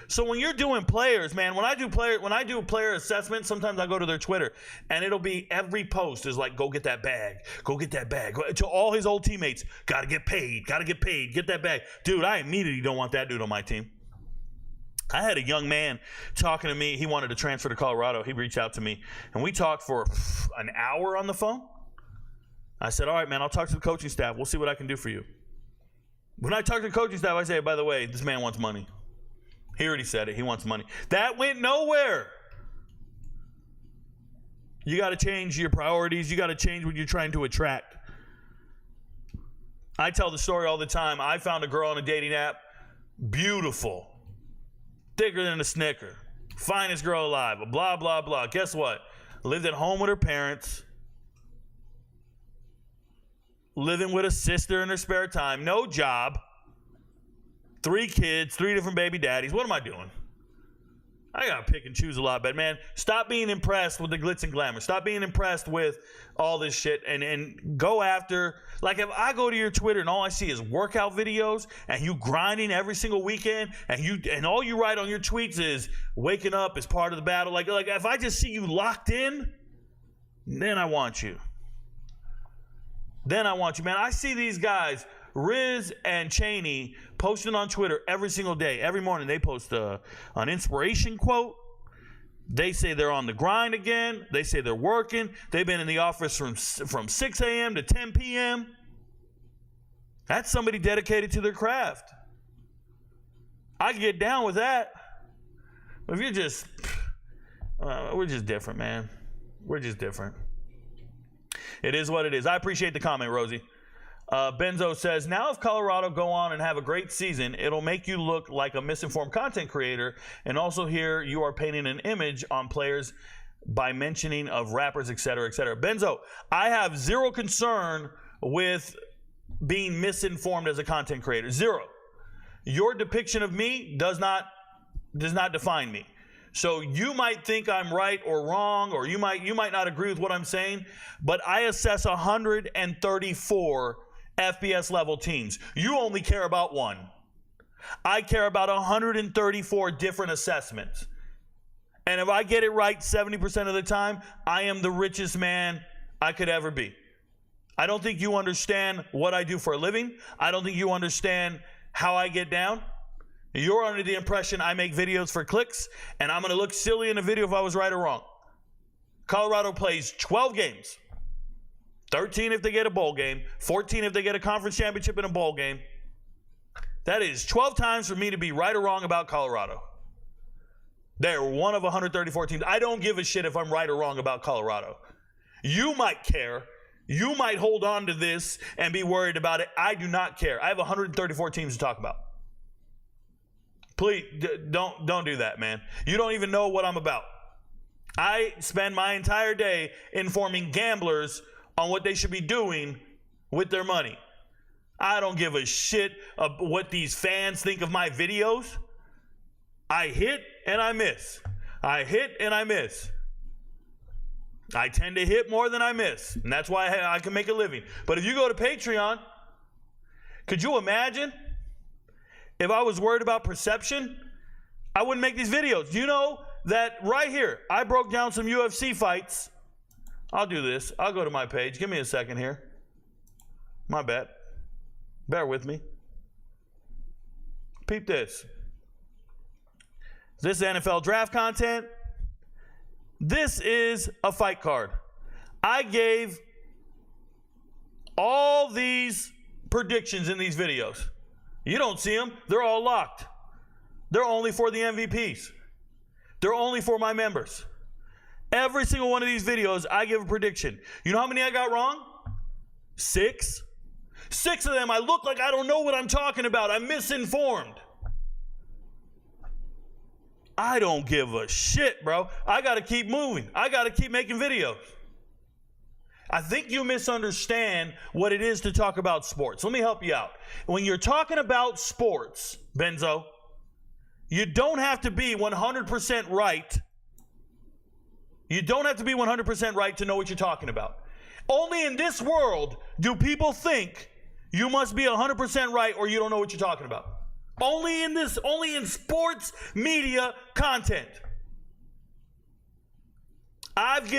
So when you're doing players, man, when I do player assessment, sometimes I go to their Twitter and it'll be every post is like, go get that bag, to all his old teammates. Gotta get paid, get that bag. Dude, I immediately don't want that dude on my team. I had a young man talking to me. He wanted to transfer to Colorado. He reached out to me and we talked for an hour on the phone. I said, all right, man, I'll talk to the coaching staff. We'll see what I can do for you. When I talk to the coaching staff, I say, by the way, this man wants money. He already said it. He wants money. That went nowhere. You got to change your priorities. You got to change what you're trying to attract. I tell the story all the time. I found a girl on a dating app. Beautiful. Thicker than a Snicker. Finest girl alive. Blah, blah, blah. Guess what? Lived at home with her parents. Living with a sister in her spare time. No job. 3 kids, 3 different baby daddies. What am I doing? I got to pick and choose a lot, but man, stop being impressed with the glitz and glamour. Stop being impressed with all this shit and go after, like if I go to your Twitter and all I see is workout videos and you grinding every single weekend and all you write on your tweets is waking up as part of the battle. Like if I just see you locked in, then I want you. Man. I see these guys, Riz and Cheney, posting on Twitter every single day. Every morning they post an inspiration quote. They say they're on the grind again. They say they're working. They've been in the office from 6 a.m. to 10 p.m. That's somebody dedicated to their craft. I can get down with that. If you're just, we're just different, man. We're just different. It is what it is. I appreciate the comment, Rosie. Benzo says, now if Colorado go on and have a great season, it'll make you look like a misinformed content creator, and also here you are painting an image on players by mentioning of rappers, etc., etc. Benzo, I have zero concern with being misinformed as a content creator. Zero. Your depiction of me does not define me. So you might think I'm right or wrong, or you might not agree with what I'm saying, but I assess 134 FBS level teams. You only care about one. I care about 134 different assessments. And if I get it right 70% of the time, I am the richest man I could ever be. I don't think you understand what I do for a living. I don't think you understand how I get down. You're under the impression I make videos for clicks, and I'm going to look silly in a video if I was right or wrong. Colorado plays 12 games. 13 if they get a bowl game. 14 if they get a conference championship and a bowl game. That is 12 times for me to be right or wrong about Colorado. They're one of 134 teams. I don't give a shit if I'm right or wrong about Colorado. You might care. You might hold on to this and be worried about it. I do not care. I have 134 teams to talk about. Please, don't do that, man. You don't even know what I'm about. I spend my entire day informing gamblers on what they should be doing with their money. I don't give a shit of what these fans think of my videos. I hit and I miss. I hit and I miss. I tend to hit more than I miss, and that's why I can make a living. But if you go to Patreon, could you imagine if I was worried about perception? I wouldn't make these videos. You know that right here, I broke down some UFC fights. I'll do this. I'll go to my page. Give me a second here. My bad. Bear with me. Peep this. This is NFL draft content. This is a fight card. I gave all these predictions in these videos. You don't see them. They're all locked. They're only for the MVPs. They're only for my members. Every single one of these videos, I give a prediction. You know how many I got wrong? 6. 6 of them, I look like I don't know what I'm talking about. I'm misinformed. I don't give a shit, bro. I got to keep moving. I got to keep making videos. I think you misunderstand what it is to talk about sports. Let me help you out. When you're talking about sports, Benzo, you don't have to be 100% right. You don't have to be 100% right to know what you're talking about. Only in this world do people think you must be 100% right or you don't know what you're talking about. Only in sports media content. I've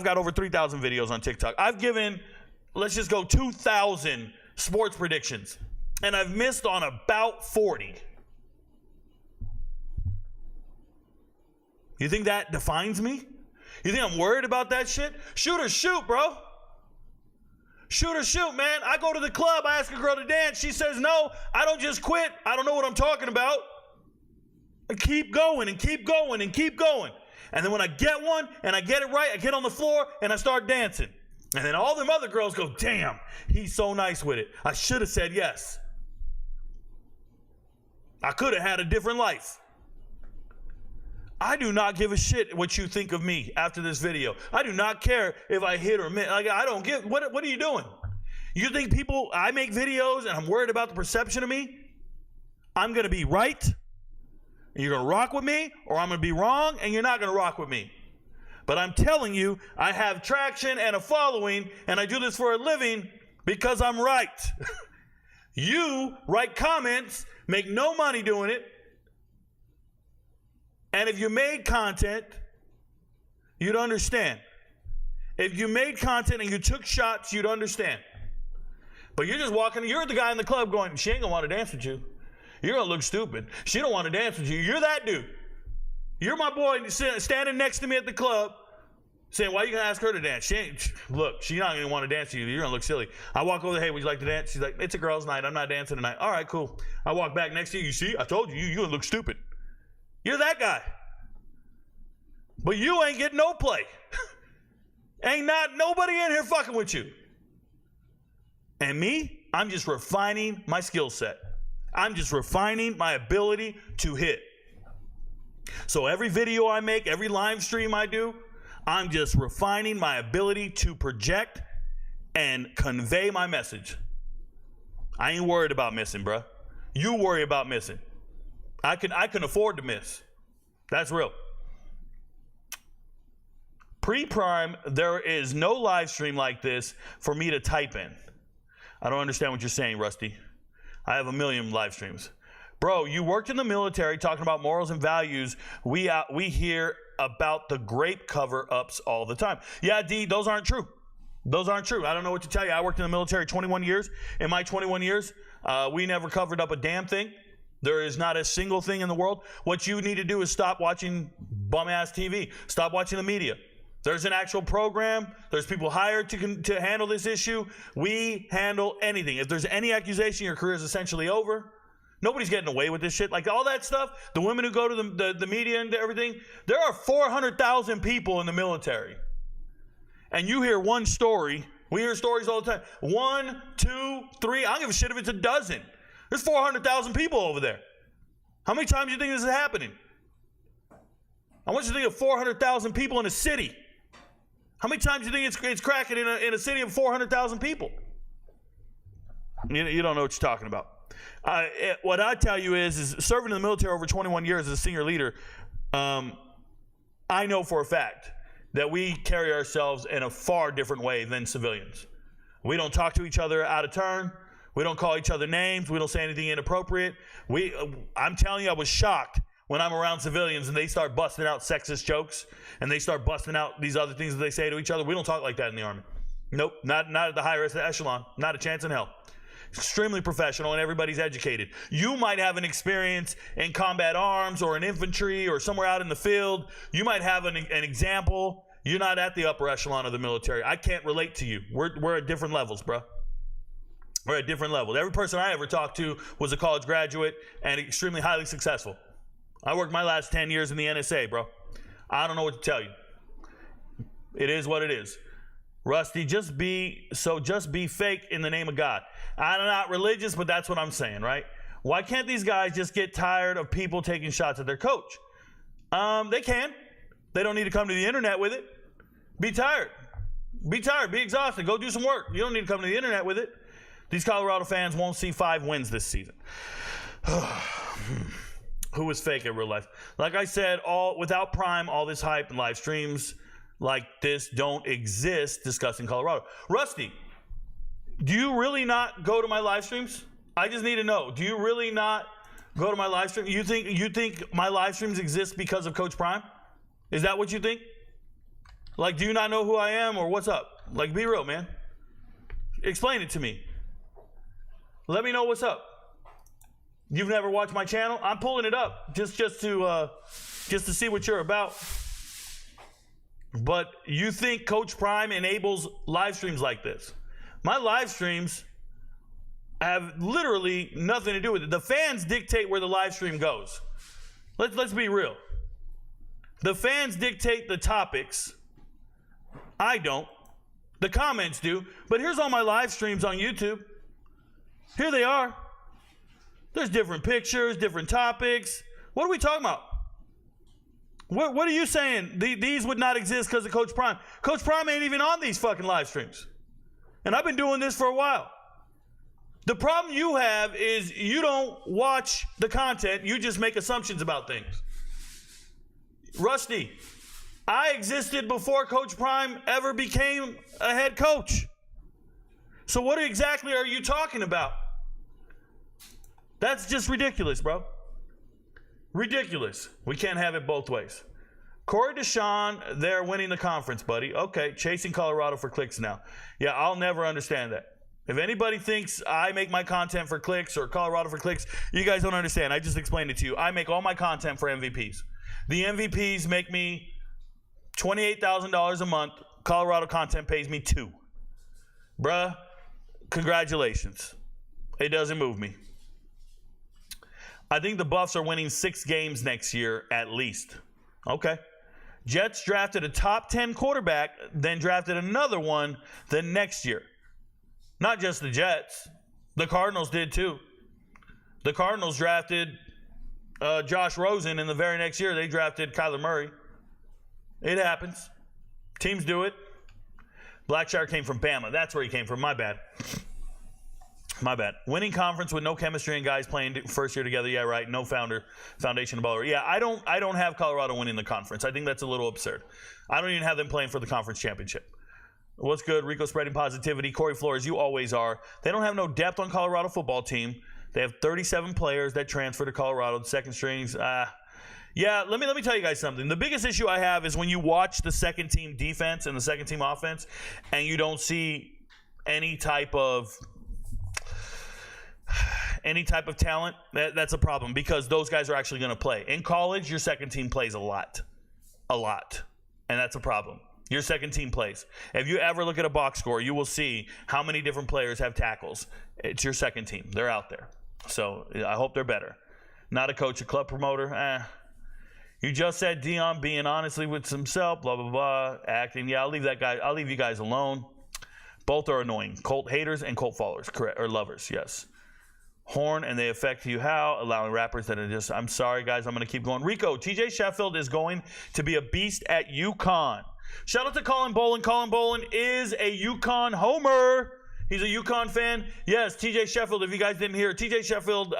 got over 3,000 videos on TikTok. I've given, let's just go 2,000 sports predictions. And I've missed on about 40. You think that defines me? You think I'm worried about that shit? Shoot or shoot, bro. Shoot or shoot, man. I go to the club. I ask a girl to dance. She says no. I don't just quit. I don't know what I'm talking about. I keep going and keep going and keep going. And then when I get one and I get it right, I get on the floor and I start dancing. And then all them other girls go, damn, he's so nice with it. I should have said yes. I could have had a different life. I do not give a shit what you think of me after this video. I do not care if I hit or miss. Like, I don't give. What are you doing? You think I make videos and I'm worried about the perception of me? I'm going to be right and you're going to rock with me, or I'm going to be wrong and you're not going to rock with me. But I'm telling you, I have traction and a following, and I do this for a living because I'm right. You write comments, make no money doing it. And if you made content, you'd understand. If you made content and you took shots, you'd understand. But you're just walking, you're the guy in the club going, she ain't gonna want to dance with you. You're gonna look stupid. She don't want to dance with you. You're that dude. You're my boy standing next to me at the club saying, why are you gonna ask her to dance? Look, she's not gonna want to dance with you. You're gonna look silly. I walk over there, hey, would you like to dance? She's like, it's a girl's night. I'm not dancing tonight. All right, cool. I walk back next to you. You see, I told you, you're gonna look stupid. You're that guy. But you ain't getting no play. Nobody in here fucking with you. And me, I'm just refining my skill set. I'm just refining my ability to hit. So every video I make, every live stream I do, I'm just refining my ability to project and convey my message. I ain't worried about missing, bruh. You worry about missing. I can afford to miss. That's real. Pre-prime, there is no live stream like this for me to type in. I don't understand what you're saying, Rusty. I have a million live streams. Bro, you worked in the military talking about morals and values. We hear about the grape cover-ups all the time. Yeah, D, those aren't true. Those aren't true. I don't know what to tell you. I worked in the military 21 years. In my 21 years, we never covered up a damn thing. There is not a single thing in the world. What you need to do is stop watching bum-ass TV. Stop watching the media. There's an actual program. There's people hired to handle this issue. We handle anything. If there's any accusation, your career is essentially over. Nobody's getting away with this shit. Like all that stuff, the women who go to the media and everything, there are 400,000 people in the military. And you hear one story. We hear stories all the time. 1, 2, 3. I don't give a shit if it's a dozen. There's 400,000 people over there. How many times do you think this is happening? I want you to think of 400,000 people in a city. How many times do you think it's cracking in a city of 400,000 people? You don't know what you're talking about. What I tell you is serving in the military over 21 years as a senior leader, I know for a fact that we carry ourselves in a far different way than civilians. We don't talk to each other out of turn. We don't call each other names. We don't say anything inappropriate. I'm telling you, I was shocked when I'm around civilians and they start busting out sexist jokes and they start busting out these other things that they say to each other. We don't talk like that in the Army. Nope, not at the higher echelon. Not a chance in hell. Extremely professional, and everybody's educated. You might have an experience in combat arms or in infantry or somewhere out in the field. You might have an example. You're not at the upper echelon of the military. I can't relate to you. We're at different levels, bro. We're at different levels. Every person I ever talked to was a college graduate and extremely highly successful. I worked my last 10 years in the NSA, bro. I don't know what to tell you. It is what it is. Rusty, just be fake in the name of God. I'm not religious, but that's what I'm saying, right? Why can't these guys just get tired of people taking shots at their coach? They can. They don't need to come to the internet with it. Be tired. Be tired. Be exhausted. Go do some work. You don't need to come to the internet with it. These Colorado fans won't see 5 wins this season. Who is fake in real life? Like I said, without Prime, all this hype and live streams like this don't exist discussing Colorado. Rusty, do you really not go to my live streams? I just need to know. Do you really not go to my live stream? You think my live streams exist because of Coach Prime? Is that what you think? Like, do you not know who I am or what's up? Like, be real, man. Explain it to me. Let me know what's up. You've never watched my channel? I'm pulling it up just to see what you're about. But you think Coach Prime enables live streams like this? My live streams have literally nothing to do with it. The fans dictate where the live stream goes. Let's be real. The fans dictate the topics. I don't. The comments do. But here's all my live streams on YouTube. Here they are. There's different pictures, different topics. What are we talking about? What are you saying? These would not exist because of Coach Prime. Coach Prime ain't even on these fucking live streams. And I've been doing this for a while. The problem you have is you don't watch the content. You just make assumptions about things. Rusty, I existed before Coach Prime ever became a head coach. So what exactly are you talking about? That's just ridiculous, bro. Ridiculous. We can't have it both ways. Corey Deshawn, they're winning the conference, buddy. Okay, chasing Colorado for clicks now. Yeah, I'll never understand that. If anybody thinks I make my content for clicks or Colorado for clicks, you guys don't understand. I just explained it to you. I make all my content for MVPs. The MVPs make me $28,000 a month. Colorado content pays me $2,000. Bruh, congratulations. It doesn't move me. I think the Buffs are winning 6 games next year at least. Okay. Jets drafted a top 10 quarterback, then drafted another one the next year. Not just the Jets. The Cardinals did too. The Cardinals drafted Josh Rosen, and the very next year they drafted Kyler Murray. It happens. Teams do it. Blackshear came from Bama. That's where he came from. My bad. My bad. Winning conference with no chemistry and guys playing first year together. Yeah, right. No foundation baller. Yeah, I don't have Colorado winning the conference. I think that's a little absurd. I don't even have them playing for the conference championship. What's good? Rico spreading positivity. Corey Flores, you always are. They don't have no depth on Colorado football team. They have 37 players that transfer to Colorado. The second strings. Yeah, let me tell you guys something. The biggest issue I have is when you watch the second team defense and the second team offense, and you don't see any type of talent. That's a problem because those guys are actually going to play. In college, your second team plays a lot, and that's a problem. Your second team plays. If you ever look at a box score, you will see how many different players have tackles. It's your second team. They're out there. So I hope they're better. Not a coach, a club promoter. You just said Dion being honestly with himself, blah, blah, blah, acting. Yeah, I'll leave you guys alone. Both are annoying. Colt haters and Colt followers, correct, or lovers, yes. Horn, and they affect you how? Allowing rappers that are just, I'm sorry, guys, I'm going to keep going. Rico, TJ Sheffield is going to be a beast at UConn. Shout out to Colin Bolin. Colin Bolin is a UConn homer. He's a UConn fan. Yes, TJ Sheffield, if you guys didn't hear, TJ Sheffield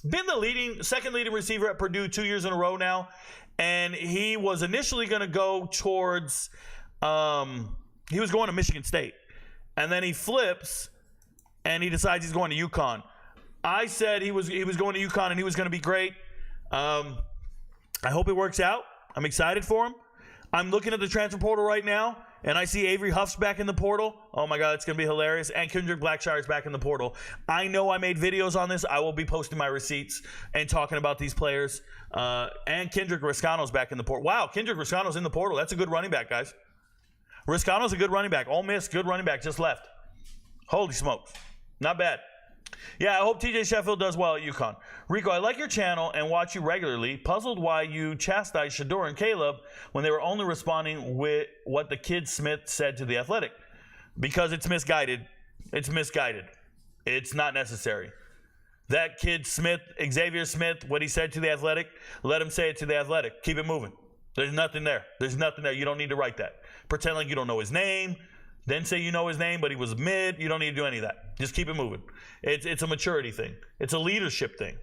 been the second leading receiver at Purdue 2 years in a row now. And he was initially going to go towards, he was going to Michigan State. And then he flips, and he decides he's going to UConn. I said he was going to UConn, and he was going to be great. I hope it works out. I'm excited for him. I'm looking at the transfer portal right now, and I see Avery Huff's back in the portal. Oh, my God, it's going to be hilarious. And Kendrick Blackshire's back in the portal. I know I made videos on this. I will be posting my receipts and talking about these players. And Kendrick Riscano's back in the portal. Wow, Kendrick Riscano's in the portal. That's a good running back, guys. Riscano's a good running back. Ole Miss, good running back, just left. Holy smokes. Not bad. Yeah, I hope TJ Sheffield does well at UConn. Rico, I like your channel and watch you regularly. Puzzled why you chastised Shador and Caleb when they were only responding with what the kid Smith said to The Athletic. Because it's misguided. It's misguided. It's not necessary. That kid Smith, Xavier Smith, what he said to The Athletic, let him say it to The Athletic. Keep it moving. There's nothing there. There's nothing there. You don't need to write that. Pretend like you don't know his name. Then say you know his name, but he was mid. You don't need to do any of that. Just keep it moving. It's a maturity thing. It's a leadership thing.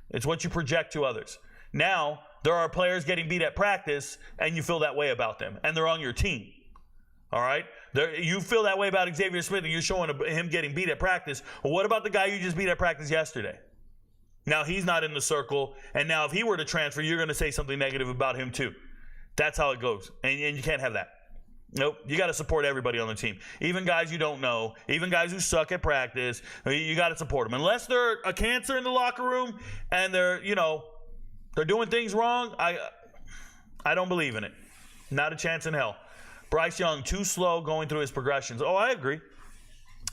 It's what you project to others. Now, there are players getting beat at practice, and you feel that way about them, and they're on your team. All right? You feel that way about Xavier Smith, and you're showing him getting beat at practice. Well, what about the guy you just beat at practice yesterday? Now, he's not in the circle, and now if he were to transfer, you're going to say something negative about him too. That's how it goes, and you can't have that. Nope. You got to support everybody on the team. Even guys you don't know, even guys who suck at practice, you got to support them. Unless they're a cancer in the locker room and they're doing things wrong, I don't believe in it. Not a chance in hell. Bryce Young, too slow going through his progressions. Oh, I agree.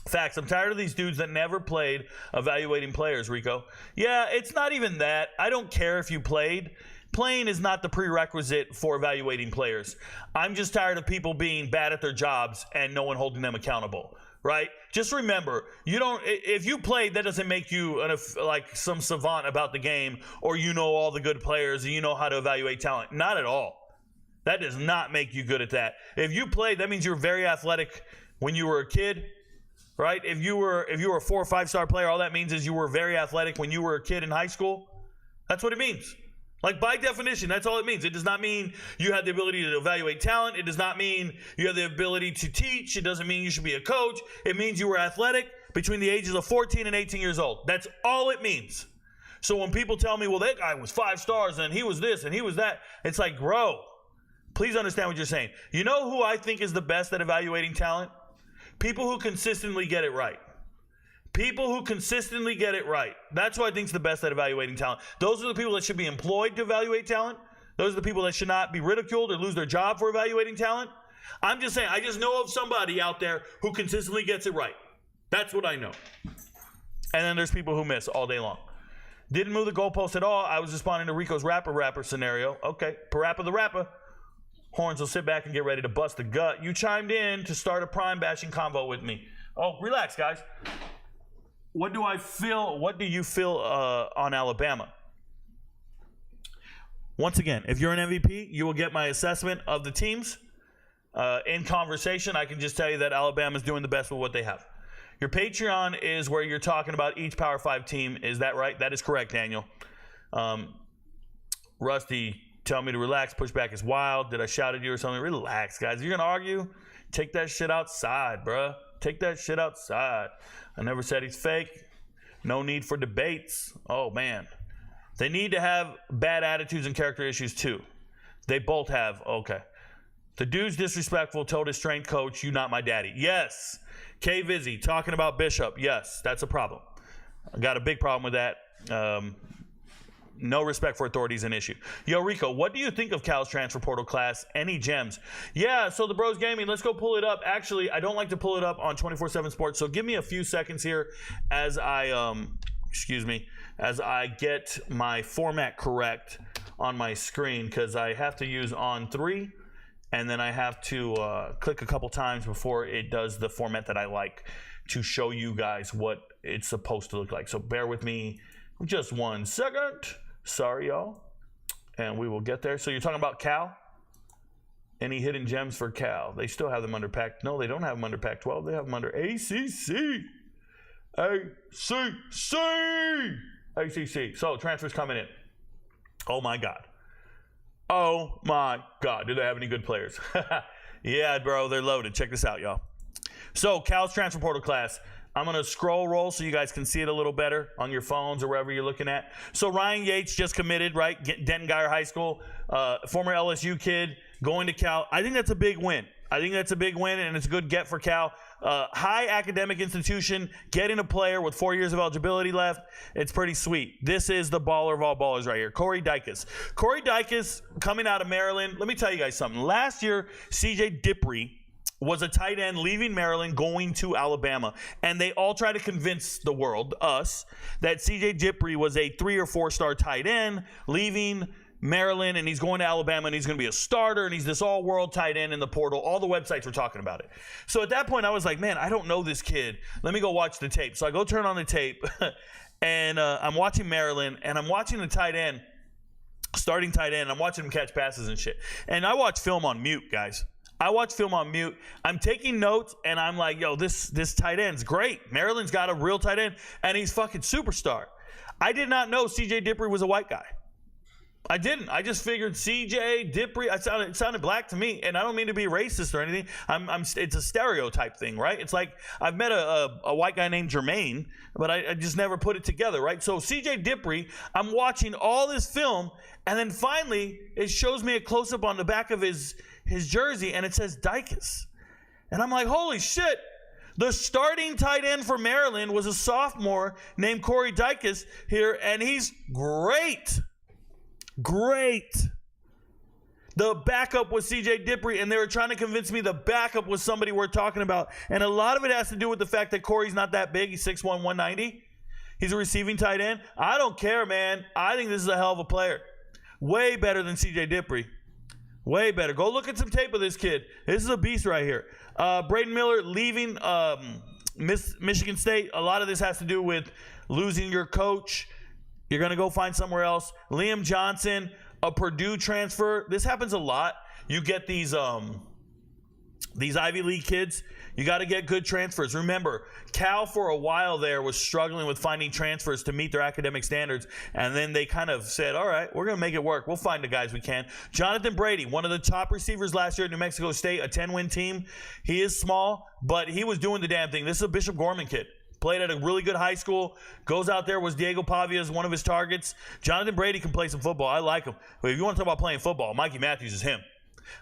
Facts. I'm tired of these dudes that never played evaluating players, Rico. Yeah, it's not even that. I don't care if you played. Playing is not the prerequisite for evaluating players. I'm just tired of people being bad at their jobs and no one holding them accountable, right? Just remember, if you played, that doesn't make you like some savant about the game, or you know all the good players and you know how to evaluate talent. Not at all. That does not make you good at that. If you played, that means you're very athletic when you were a kid, right? If you were a 4 or 5 star player, all that means is you were very athletic when you were a kid in high school. That's what it means. Like, by definition, that's all it means. It does not mean you have the ability to evaluate talent. It does not mean you have the ability to teach. It doesn't mean you should be a coach. It means you were athletic between the ages of 14 and 18 years old. That's all it means. So when people tell me, well, that guy was 5 stars and he was this and he was that, it's like, bro, please understand what you're saying. You know who I think is the best at evaluating talent? People who consistently get it right. People who consistently get it right. That's who I think is the best at evaluating talent. Those are the people that should be employed to evaluate talent. Those are the people that should not be ridiculed or lose their job for evaluating talent. I'm just saying, I just know of somebody out there who consistently gets it right. That's what I know. And then there's people who miss all day long. Didn't move the goalpost at all. I was responding to Rico's rapper scenario. Okay, Parappa the Rapper. Horns will sit back and get ready to bust the gut. You chimed in to start a prime bashing convo with me. Oh, relax, guys. What do you feel on Alabama? Once again, if you're an MVP, you will get my assessment of the teams. In conversation, I can just tell you that Alabama's doing the best with what they have. Your Patreon is where you're talking about each Power 5 team. Is that right? That is correct, Daniel. Rusty, tell me to relax. Pushback is wild. Did I shout at you or something? Relax, guys. If you're going to argue, take that shit outside, bruh. Take that shit outside. I never said he's fake. No need for debates. Oh, man. They need to have bad attitudes and character issues, too. They both have. Okay. The dude's disrespectful, told his strength coach, you not my daddy. Yes. K Vizzy, talking about Bishop. Yes, that's a problem. I got a big problem with that. No respect for authority is an issue. Yo, Rico, what do you think of Cal's transfer portal class? Any gems? Yeah, so the Bros Gaming, let's go pull it up. Actually, I don't like to pull it up on 24/7 Sports, so give me a few seconds here as I, as I get my format correct on my screen, because I have to use on 3, and then I have to click a couple times before it does the format that I like to show you guys what it's supposed to look like. So bear with me just 1 second. Sorry, y'all. And we will get there. So you're talking about Cal? Any hidden gems for Cal? They still have them under Pac. No, they don't have them under Pac-12. They have them under ACC. ACC. So transfers coming in. Oh, my God. Oh, my God. Do they have any good players? Yeah, bro. They're loaded. Check this out, y'all. So Cal's transfer portal class. I'm going to scroll roll so you guys can see it a little better on your phones or wherever you're looking at. So Ryan Yates just committed, right? Denton Guyer High School, former LSU kid, going to Cal. I think that's a big win. And it's a good get for Cal. High academic institution, getting a player with 4 years of eligibility left. It's pretty sweet. This is the baller of all ballers right here. Corey Dykes. Corey Dykes coming out of Maryland. Let me tell you guys something. Last year, CJ Dippre was a tight end leaving Maryland going to Alabama. And they all try to convince the world, us, that CJ Dippre was a 3 or 4 star tight end leaving Maryland, and he's going to Alabama, and he's going to be a starter, and he's this all-world tight end in the portal. All the websites were talking about it. So at that point, I was like, man, I don't know this kid. Let me go watch the tape. So I go turn on the tape, and I'm watching Maryland, and I'm watching the tight end, starting tight end. I'm watching him catch passes and shit. And I watch film on mute, guys. I watch film on mute. I'm taking notes, and I'm like, yo, this tight end's great. Maryland's got a real tight end, and he's fucking superstar. I did not know C.J. Dippre was a white guy. I didn't. I just figured C.J. Dippre, it sounded black to me, and I don't mean to be racist or anything. It's a stereotype thing, right? It's like I've met a white guy named Jermaine, but I just never put it together, right? So C.J. Dippre, I'm watching all this film, and then finally it shows me a close-up on the back of his jersey, and it says Dykes. And I'm like, holy shit. The starting tight end for Maryland was a sophomore named Corey Dykes here, and he's great. Great. The backup was C.J. Dippre, and they were trying to convince me the backup was somebody we're talking about. And a lot of it has to do with the fact that Corey's not that big. He's 6'1", 190. He's a receiving tight end. I don't care, man. I think this is a hell of a player. Way better than C.J. Dippre. Way better. Go look at some tape of this kid. This is a beast right here. Braden Miller leaving Michigan State. A lot of this has to do with losing your coach. You're going to go find somewhere else. Liam Johnson, a Purdue transfer. This happens a lot. You get these Ivy League kids. You got to get good transfers. Remember, Cal for a while there was struggling with finding transfers to meet their academic standards, and then they kind of said, all right, we're going to make it work. We'll find the guys we can. Jonathan Brady, one of the top receivers last year at New Mexico State, a 10-win team. He is small, but he was doing the damn thing. This is a Bishop Gorman kid. Played at a really good high school. Goes out there, was Diego Pavia's one of his targets. Jonathan Brady can play some football. I like him. But if you want to talk about playing football, Mikey Matthews is him.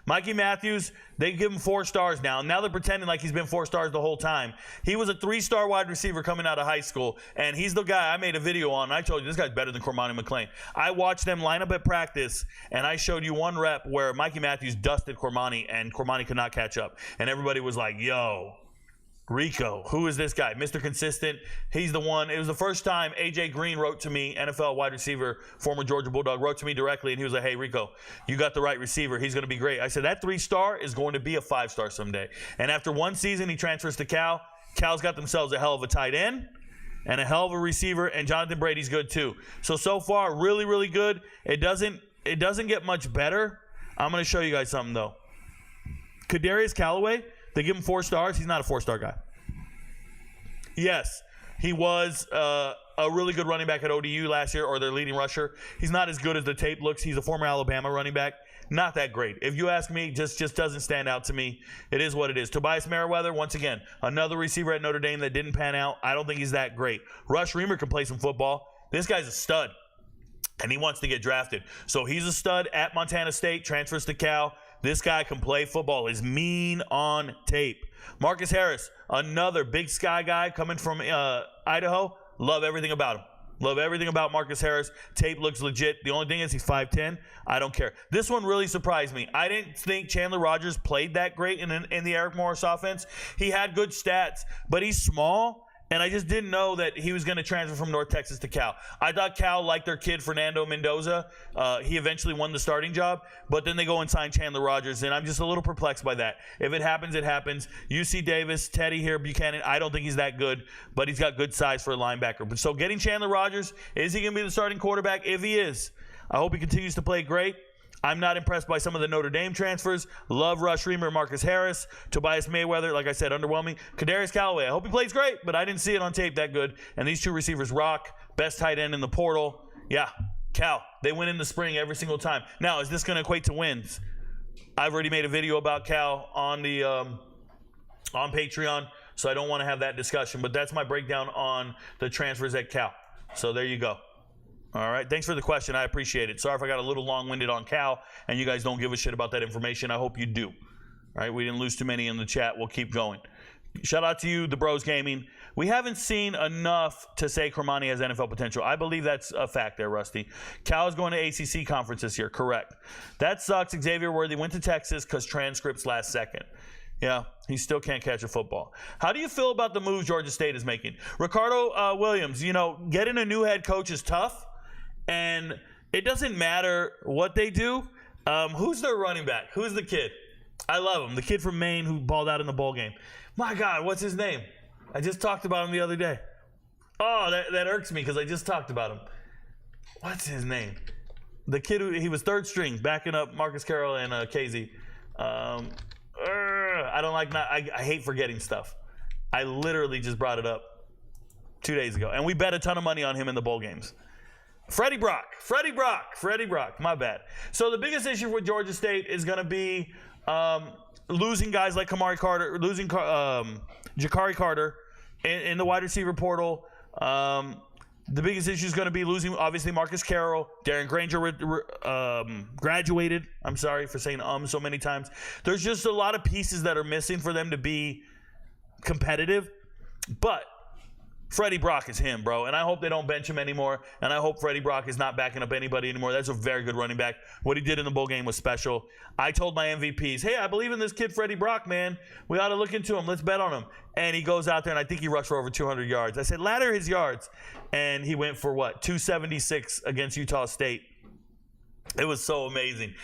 Mikey Matthews, they give him 4 stars now. Now they're pretending like he's been 4 stars the whole time. He was a 3-star wide receiver coming out of high school, and he's the guy I made a video on. I told you, this guy's better than Cormani McClain. I watched them line up at practice, and I showed you one rep where Mikey Matthews dusted Cormani, and Cormani could not catch up. And everybody was like, yo, Rico, who is this guy? Mr. Consistent. He's the one. It was the first time A.J. Green wrote to me, NFL wide receiver, former Georgia Bulldog, wrote to me directly, and he was like, hey, Rico, you got the right receiver. He's going to be great. I said, that 3-star is going to be a 5-star someday. And after one season, he transfers to Cal. Cal's got themselves a hell of a tight end and a hell of a receiver, and Jonathan Brady's good too. So far, really, really good. It doesn't get much better. I'm going to show you guys something, though. Kadarius Callaway, they give him 4 stars. He's not a 4-star guy. Yes, he was a really good running back at ODU last year, or their leading rusher. He's not as good as the tape looks. He's a former Alabama running back. Not that great. If you ask me, just doesn't stand out to me. It is what it is. Tobias Merriweather, once again, another receiver at Notre Dame that didn't pan out. I don't think he's that great. Rush Reamer can play some football. This guy's a stud, and he wants to get drafted. So he's a stud at Montana State, transfers to Cal. This guy can play football. Is mean on tape. Marcus Harris, another Big Sky guy coming from Idaho. Love everything about him. Love everything about Marcus Harris. Tape looks legit. The only thing is he's 5'10". I don't care. This one really surprised me. I didn't think Chandler Rogers played that great in the Eric Morris offense. He had good stats, but he's small, and I just didn't know that he was going to transfer from North Texas to Cal. I thought Cal liked their kid, Fernando Mendoza. He eventually won the starting job, but then they go and sign Chandler Rogers, and I'm just a little perplexed by that. If it happens, it happens. UC Davis, Teddy here, Buchanan, I don't think he's that good, but he's got good size for a linebacker. So getting Chandler Rogers, is he going to be the starting quarterback? If he is, I hope he continues to play great. I'm not impressed by some of the Notre Dame transfers. Love Rush Reamer, Marcus Harris, Tobias Mayweather, like I said, underwhelming. Kadarius Callaway, I hope he plays great, but I didn't see it on tape that good. And these two receivers rock. Best tight end in the portal. Yeah, Cal, they win in the spring every single time. Now, is this going to equate to wins? I've already made a video about Cal on the on Patreon, so I don't want to have that discussion. But that's my breakdown on the transfers at Cal. So there you go. All right, thanks for the question. I appreciate it. Sorry if I got a little long-winded on Cal and you guys don't give a shit about that information. I hope you do. All right, we didn't lose too many in the chat. We'll keep going. Shout out to you, the Bros Gaming. We haven't seen enough to say Cremani has NFL potential. I believe that's a fact there, Rusty. Cal is going to ACC conference this year. Correct. That sucks. Xavier Worthy went to Texas because transcripts last second. Yeah, he still can't catch a football. How do you feel about the moves Georgia State is making? Ricardo Williams, getting a new head coach is tough. And it doesn't matter what they do. Who's their running back? Who's the kid? I love him. The kid from Maine who balled out in the bowl game. My God, what's his name? I just talked about him the other day. Oh, that irks me because I just talked about him. What's his name? The kid he was third string, backing up Marcus Carroll and KZ. I don't like I hate forgetting stuff. I literally just brought it up 2 days ago, and we bet a ton of money on him in the bowl games. Freddie Brock, my bad. So the biggest issue with Georgia State is going to be losing guys like Kamari Carter, losing Jakari Carter in the wide receiver portal. The biggest issue is going to be losing, obviously, Marcus Carroll. Darren Granger graduated. I'm sorry for saying so many times. There's just a lot of pieces that are missing for them to be competitive. But Freddie Brock is him, bro, and I hope they don't bench him anymore, and I hope Freddie Brock is not backing up anybody anymore. That's a very good running back. What he did in the bowl game was special. I told my MVPs, hey, I believe in this kid Freddie Brock, man. We ought to look into him. Let's bet on him. And he goes out there, and I think he rushed for over 200 yards. I said, ladder his yards, and he went for, 276 against Utah State. It was so amazing.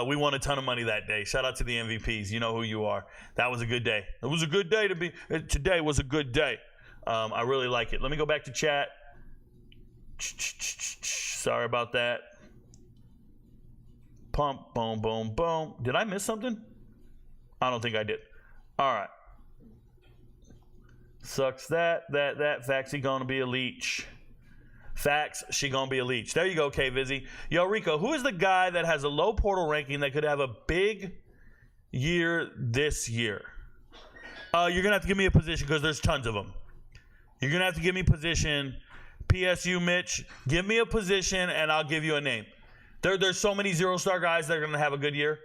We won a ton of money that day. Shout out to the MVPs. You know who you are. That was a good day. It was a good day to be. Today was a good day. I really like it. Let me go back to chat. Sorry about that. Pump, boom, boom, boom. Did I miss something? I don't think I did. All right. Sucks that. Facts, he gonna be a leech. Facts, she gonna be a leech. There you go, K-Vizzy. Yo, Rico, who is the guy that has a low portal ranking that could have a big year this year? You're gonna have to give me a position because there's tons of them. You're going to have to give me position. PSU, Mitch, give me a position, and I'll give you a name. There's so many zero-star guys that are going to have a good year.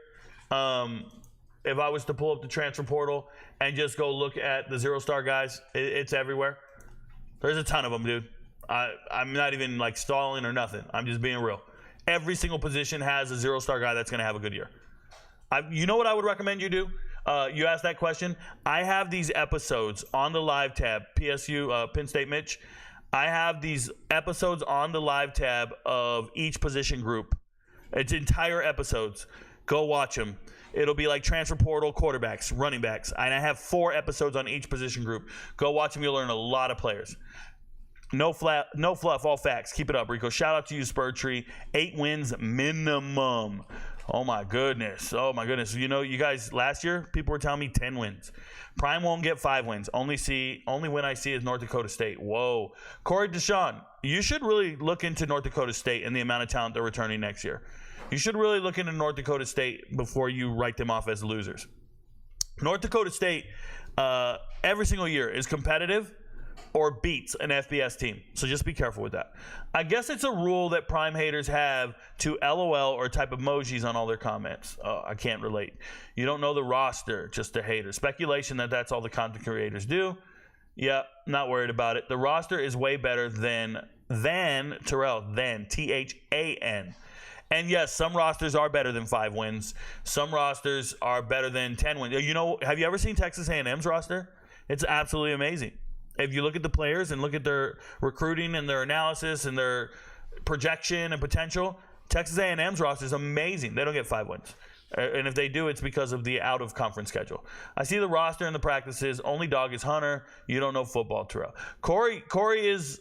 If I was to pull up the transfer portal and just go look at the zero-star guys, it's everywhere. There's a ton of them, dude. I'm not even, stalling or nothing. I'm just being real. Every single position has a zero-star guy that's going to have a good year. You know what I would recommend you do? You asked that question. I have these episodes on the live tab, PSU, Penn State Mitch. I have these episodes on the live tab of each position group. It's entire episodes. Go watch them. It'll be like transfer portal, quarterbacks, running backs. And I have 4 episodes on each position group. Go watch them. You'll learn a lot of players. No fluff, all facts. Keep it up, Rico. Shout out to you, Spur Tree. 8 wins minimum. Oh my goodness. You know, you guys, last year, people were telling me 10 wins. Prime won't get 5 wins. Only win I see is North Dakota State. Whoa. Corey Deshawn, you should really look into North Dakota State and the amount of talent they're returning next year. You should really look into North Dakota State before you write them off as losers. North Dakota State, every single year, is competitive or beats an FBS team. So just be careful with that. I guess it's a rule that Prime haters have to LOL or type emojis on all their comments. Oh, I can't relate. You don't know the roster, just a hater. Speculation that that's all the content creators do. Yeah, not worried about it. The roster is way better than Terrell, T-H-A-N. And yes, some rosters are better than 5 wins. Some rosters are better than 10 wins. You know, have you ever seen Texas A&M's roster? It's absolutely amazing. If you look at the players and look at their recruiting and their analysis and their projection and potential, Texas A&M's roster is amazing. They don't get 5 wins. And if they do, it's because of the out-of-conference schedule. I see the roster and the practices. Only dog is Hunter. You don't know football, Terrell. Corey is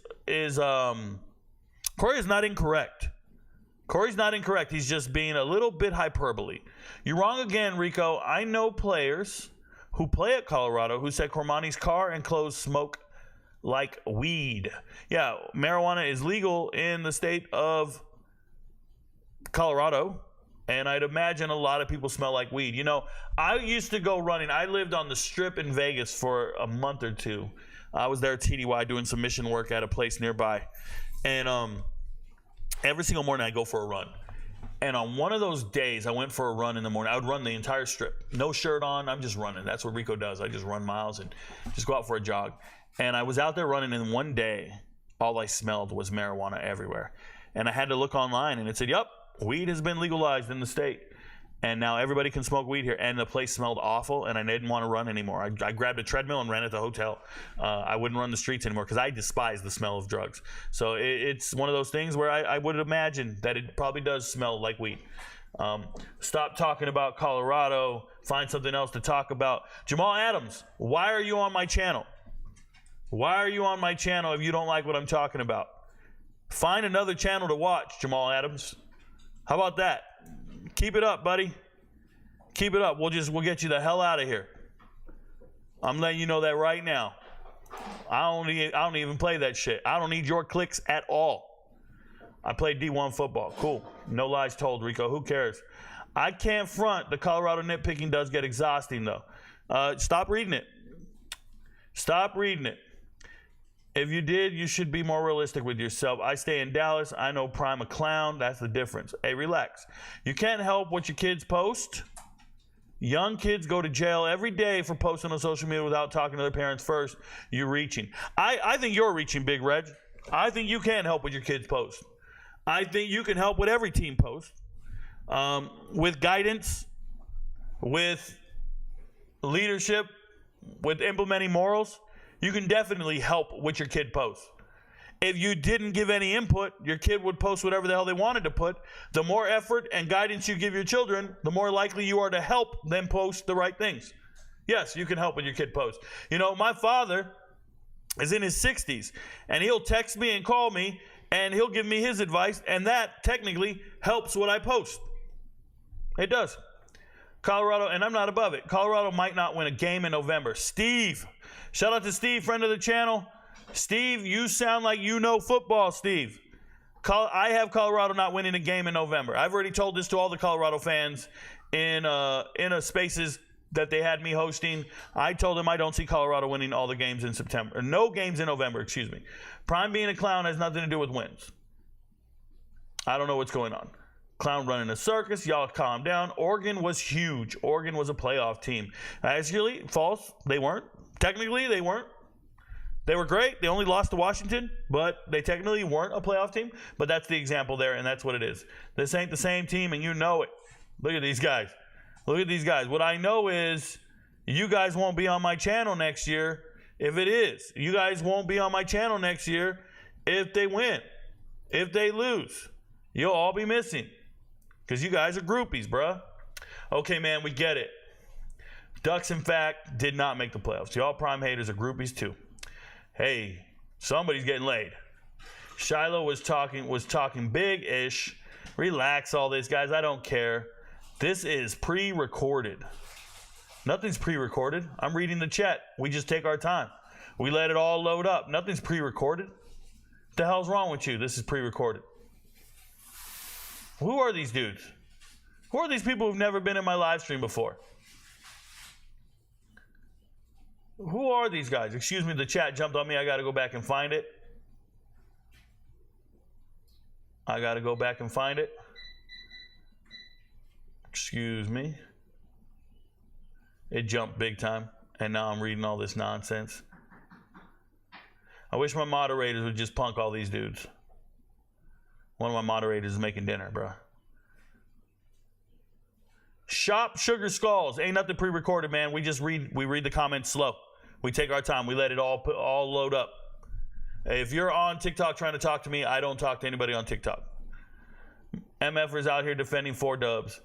not incorrect. Corey's not incorrect. He's just being a little bit hyperbole. You're wrong again, Rico. I know players who play at Colorado who said Cormani's car and clothes smoke like weed. Yeah, marijuana is legal in the state of Colorado, and I'd imagine a lot of people smell like weed. You know, I used to go running. I lived on the Strip in Vegas for a month or two. I was there at TDY doing some mission work at a place nearby, and every single morning I go for a run. And on one of those days, I went for a run in the morning. I would run the entire Strip. No shirt on. I'm just running. That's what Rico does. I just run miles and just go out for a jog. And I was out there running, and one day, all I smelled was marijuana everywhere. And I had to look online, and it said, yep, weed has been legalized in the state. And now everybody can smoke weed here. And the place smelled awful, and I didn't want to run anymore. I grabbed a treadmill and ran at the hotel. I wouldn't run the streets anymore because I despise the smell of drugs. So it's one of those things where I would imagine that it probably does smell like weed. Stop talking about Colorado. Find something else to talk about. Jamal Adams, why are you on my channel? Why are you on my channel if you don't like what I'm talking about? Find another channel to watch, Jamal Adams. How about that? Keep it up, buddy. Keep it up. We'll get you the hell out of here. I'm letting you know that right now. I don't even play that shit. I don't need your clicks at all. I play D1 football. Cool. No lies told, Rico. Who cares? I can't front. The Colorado nitpicking does get exhausting, though. Stop reading it. Stop reading it. If you did, you should be more realistic with yourself. I stay in Dallas. I know Prime a clown. That's the difference. Hey, relax. You can't help what your kids post. Young kids go to jail every day for posting on social media without talking to their parents first. You're reaching. I think you're reaching, Big Reg. I think you can help what your kids post. I think you can help what every team posts. With guidance, with leadership, with implementing morals. You can definitely help what your kid posts. If you didn't give any input, your kid would post whatever the hell they wanted to put. The more effort and guidance you give your children, the more likely you are to help them post the right things. Yes, you can help when your kid posts. You know, my father is in his 60s, and he'll text me and call me, and he'll give me his advice, and that technically helps what I post. It does. Colorado, and I'm not above it. Colorado might not win a game in November. Steve. Shout out to Steve, friend of the channel. Steve, you sound like you know football, Steve. I have Colorado not winning a game in November. I've already told this to all the Colorado fans in a spaces that they had me hosting. I told them I don't see Colorado winning all the games in September. Or no games in November, excuse me. Prime being a clown has nothing to do with wins. I don't know what's going on. Clown running a circus. Y'all calm down. Oregon was huge. Oregon was a playoff team. Actually, false. They weren't. Technically, they weren't. They were great. They only lost to Washington, but they technically weren't a playoff team. But that's the example there, and that's what it is. This ain't the same team, and you know it. Look at these guys. Look at these guys. What I know is you guys won't be on my channel next year if it is. You guys won't be on my channel next year if they win. If they lose, you'll all be missing because you guys are groupies, bruh. Okay, man, we get it. Ducks, in fact, did not make the playoffs. Y'all Prime haters are groupies too. Hey, somebody's getting laid. Shiloh was talking big-ish. Relax, all this, guys. I don't care. This is pre-recorded. Nothing's pre-recorded. I'm reading the chat. We just take our time. We let it all load up. Nothing's pre-recorded. What the hell's wrong with you? This is pre-recorded. Who are these dudes? Who are these people who've never been in my live stream before? Who are these guys? Excuse me, the chat jumped on me. I got to go back and find it. Excuse me. It jumped big time, and now I'm reading all this nonsense. I wish my moderators would just punk all these dudes. One of my moderators is making dinner, bro. Shop Sugar Skulls. Ain't nothing pre-recorded, man. We read the comments slow. We take our time. We let it all load up. If you're on TikTok trying to talk to me, I don't talk to anybody on TikTok. MF is out here defending 4 dubs.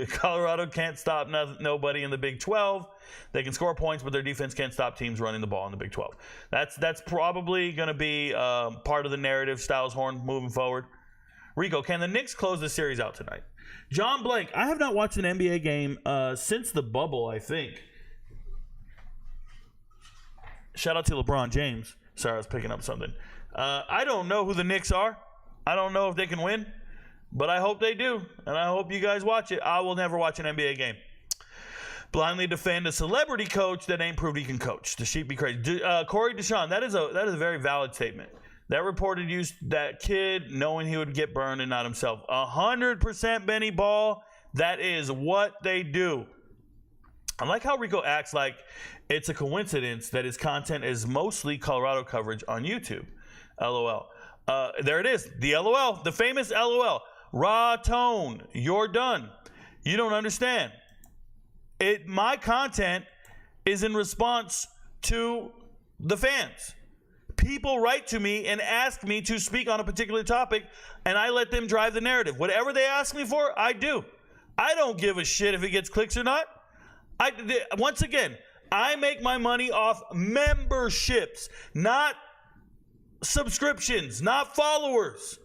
Colorado can't stop nobody in the Big 12. They can score points, but their defense can't stop teams running the ball in the Big 12. That's probably going to be part of the narrative, Styles Horn, moving forward. Rico, can the Knicks close the series out tonight? John Blank, I have not watched an NBA game since the bubble, I think. Shout out to LeBron James. Sorry, I was picking up something. I don't know who the Knicks are. I don't know if they can win, but I hope they do, and I hope you guys watch it. I will never watch an NBA game. Blindly defend a celebrity coach that ain't proved he can coach. The sheep be crazy. Corey Deshaun, that is a very valid statement. That reported used that kid knowing he would get burned and not himself. 100% Benny Ball. That is what they do. I like how Rico acts like it's a coincidence that his content is mostly Colorado coverage on YouTube. LOL. There it is. The LOL. The famous LOL. Raw tone. You're done. You don't understand. My content is in response to the fans. People write to me and ask me to speak on a particular topic, and I let them drive the narrative. Whatever they ask me for, I do. I don't give a shit if it gets clicks or not. Once again, I make my money off memberships, not subscriptions, not followers.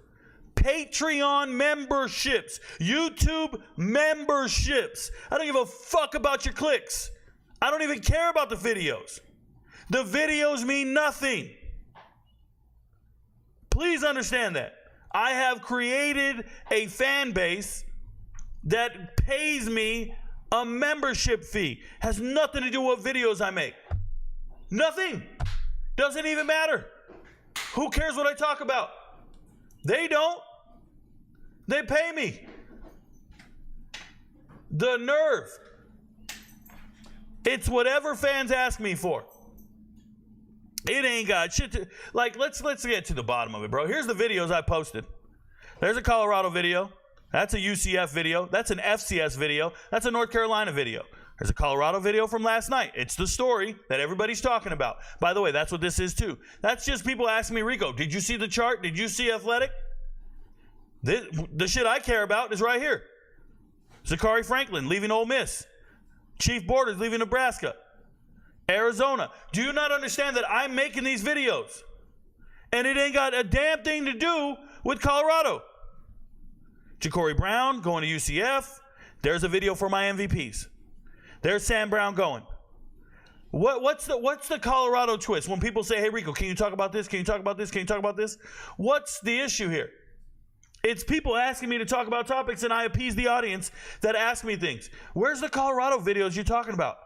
Patreon memberships, YouTube memberships. I don't give a fuck about your clicks. I don't even care about the videos. The videos mean nothing. Please understand that. I have created a fan base that pays me a membership fee. Has nothing to do with what videos I make. Nothing. Doesn't even matter. Who cares what I talk about? They don't. They pay me. The nerve. It's whatever fans ask me for. It ain't got shit to, like, let's get to the bottom of it, bro. Here's the videos I posted. There's a Colorado video. That's a UCF video. That's an FCS video. That's a North Carolina video. There's a Colorado video from last night. It's the story that everybody's talking about. By the way, that's what this is too. That's just people asking me, Rico, did you see the chart? Did you see Athletic? The shit I care about is right here. Zachary Franklin leaving Ole Miss. Chief Borders leaving Nebraska. Arizona. Do you not understand that I'm making these videos? And it ain't got a damn thing to do with Colorado. Ja'Cory Brown going to UCF. There's a video for my MVPs. There's Sam Brown going. What's the Colorado twist? When people say, hey, Rico, can you talk about this? Can you talk about this? Can you talk about this? What's the issue here? It's people asking me to talk about topics, and I appease the audience that ask me things. Where's the Colorado videos you're talking about?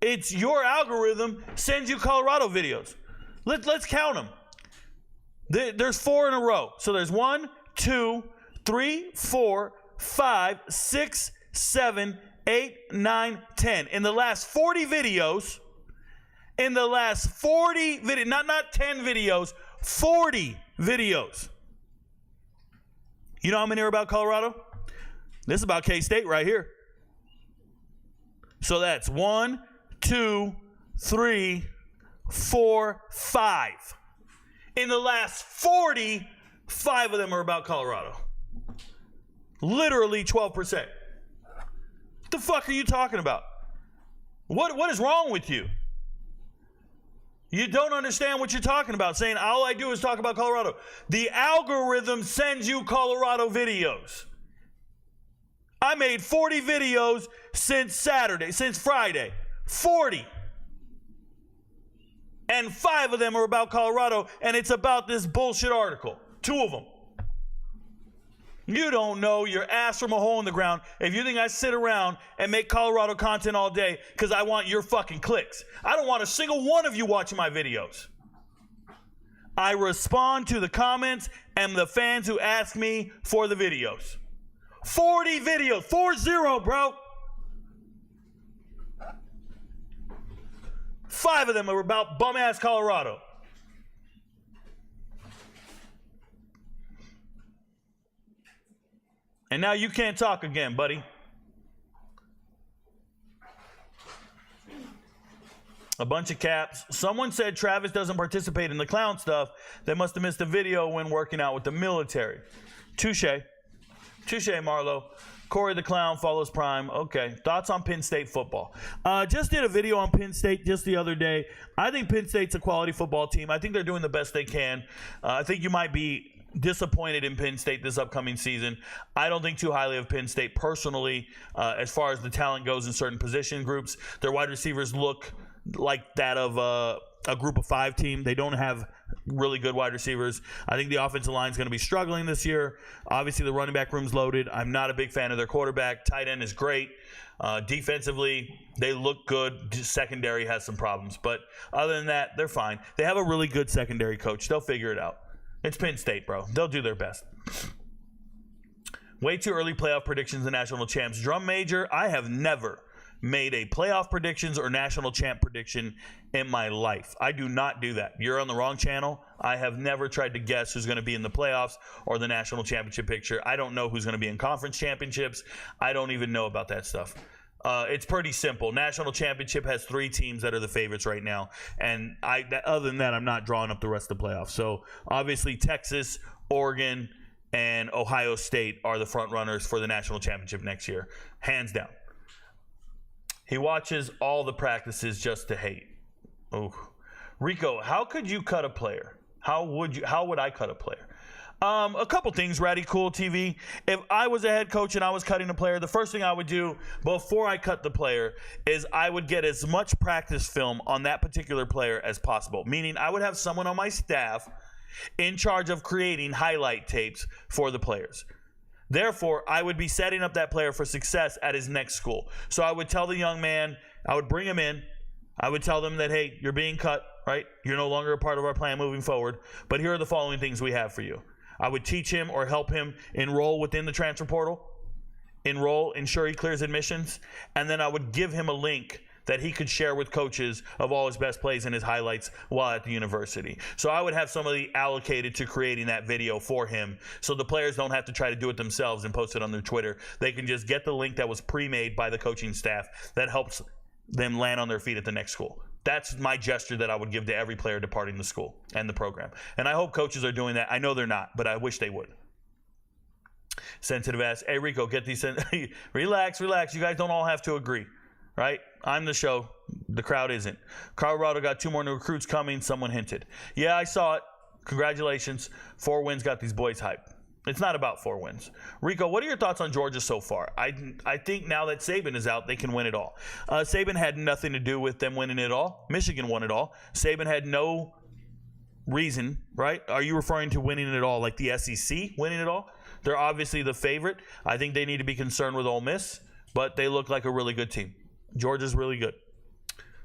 It's your algorithm sends you Colorado videos. Let's count them. There's 4 in a row. So there's 1, 2, 3, 4, 5, 6, 7, 8, 9, 10. In the last 40 videos, not 10 videos, 40 videos. You know how many are about Colorado? This is about K-State right here. So that's 1, 2, 3, 4, 5. In the last 40, 5 of them are about Colorado. Literally 12%. What the fuck are you talking about? What is wrong with you? You don't understand what you're talking about, saying all I do is talk about Colorado. The algorithm sends you Colorado videos. I made 40 videos since Friday. 40. And 5 of them are about Colorado, and it's about this bullshit article. 2 of them. You don't know your ass from a hole in the ground if you think I sit around and make Colorado content all day because I want your fucking clicks. I don't want a single one of you watching my videos. I respond to the comments and the fans who ask me for the videos. 40 videos. 40, bro. 5 of them are about bum-ass Colorado. And now you can't talk again, buddy. A bunch of caps. Someone said Travis doesn't participate in the clown stuff. They must have missed a video when working out with the military. Touche. Touche, Marlo. Corey the Clown follows Prime. Okay. Thoughts on Penn State football? Just did a video on Penn State just the other day. I think Penn State's a quality football team. I think they're doing the best they can. I think you might be disappointed in Penn State this upcoming season. I don't think too highly of Penn State personally as far as the talent goes in certain position groups. Their wide receivers look like that of a group of 5 team. They don't have really good wide receivers. I think the offensive line is going to be struggling this year. Obviously, the running back room's loaded. I'm not a big fan of their quarterback. Tight end is great. Defensively, they look good. Secondary has some problems. But other than that, they're fine. They have a really good secondary coach. They'll figure it out. It's Penn State, bro. They'll do their best. Way too early playoff predictions and national champs. Drum Major, I have never made a playoff predictions or national champ prediction in my life. I do not do that. You're on the wrong channel. I have never tried to guess who's going to be in the playoffs or the national championship picture. I don't know who's going to be in conference championships. I don't even know about that stuff. It's pretty simple. National championship has 3 teams that are the favorites right now. And other than that, I'm not drawing up the rest of the playoffs. So obviously Texas, Oregon, and Ohio State are the front runners for the national championship next year. Hands down. He watches all the practices just to hate. Oh, Rico, how could you cut a player? How would I cut a player? A couple things, Ratty Cool TV. If I was a head coach and I was cutting a player, the first thing I would do before I cut the player is I would get as much practice film on that particular player as possible. Meaning I would have someone on my staff in charge of creating highlight tapes for the players. Therefore, I would be setting up that player for success at his next school. So I would tell the young man, I would bring him in. I would tell them that, hey, you're being cut, right? You're no longer a part of our plan moving forward. But here are the following things we have for you. I would teach him or help him enroll within the transfer portal, ensure he clears admissions, and then I would give him a link that he could share with coaches of all his best plays and his highlights while at the university. So I would have somebody allocated to creating that video for him so the players don't have to try to do it themselves and post it on their Twitter. They can just get the link that was pre-made by the coaching staff that helps them land on their feet at the next school. That's my gesture that I would give to every player departing the school and the program. And I hope coaches are doing that. I know they're not, but I wish they would. Sensitive ass. Hey, Rico, get these. Relax. You guys don't all have to agree, right? I'm the show. The crowd isn't. Colorado got 2 more new recruits coming. Someone hinted. Yeah, I saw it. Congratulations. 4 wins got these boys hyped. It's not about 4 wins. Rico, what are your thoughts on Georgia so far? I think now that Saban is out, they can win it all. Saban had nothing to do with them winning it all. Michigan won it all. Saban had no reason, right? Are you referring to winning it all like the SEC winning it all? They're obviously the favorite. I think they need to be concerned with Ole Miss, but they look like a really good team. Georgia's really good.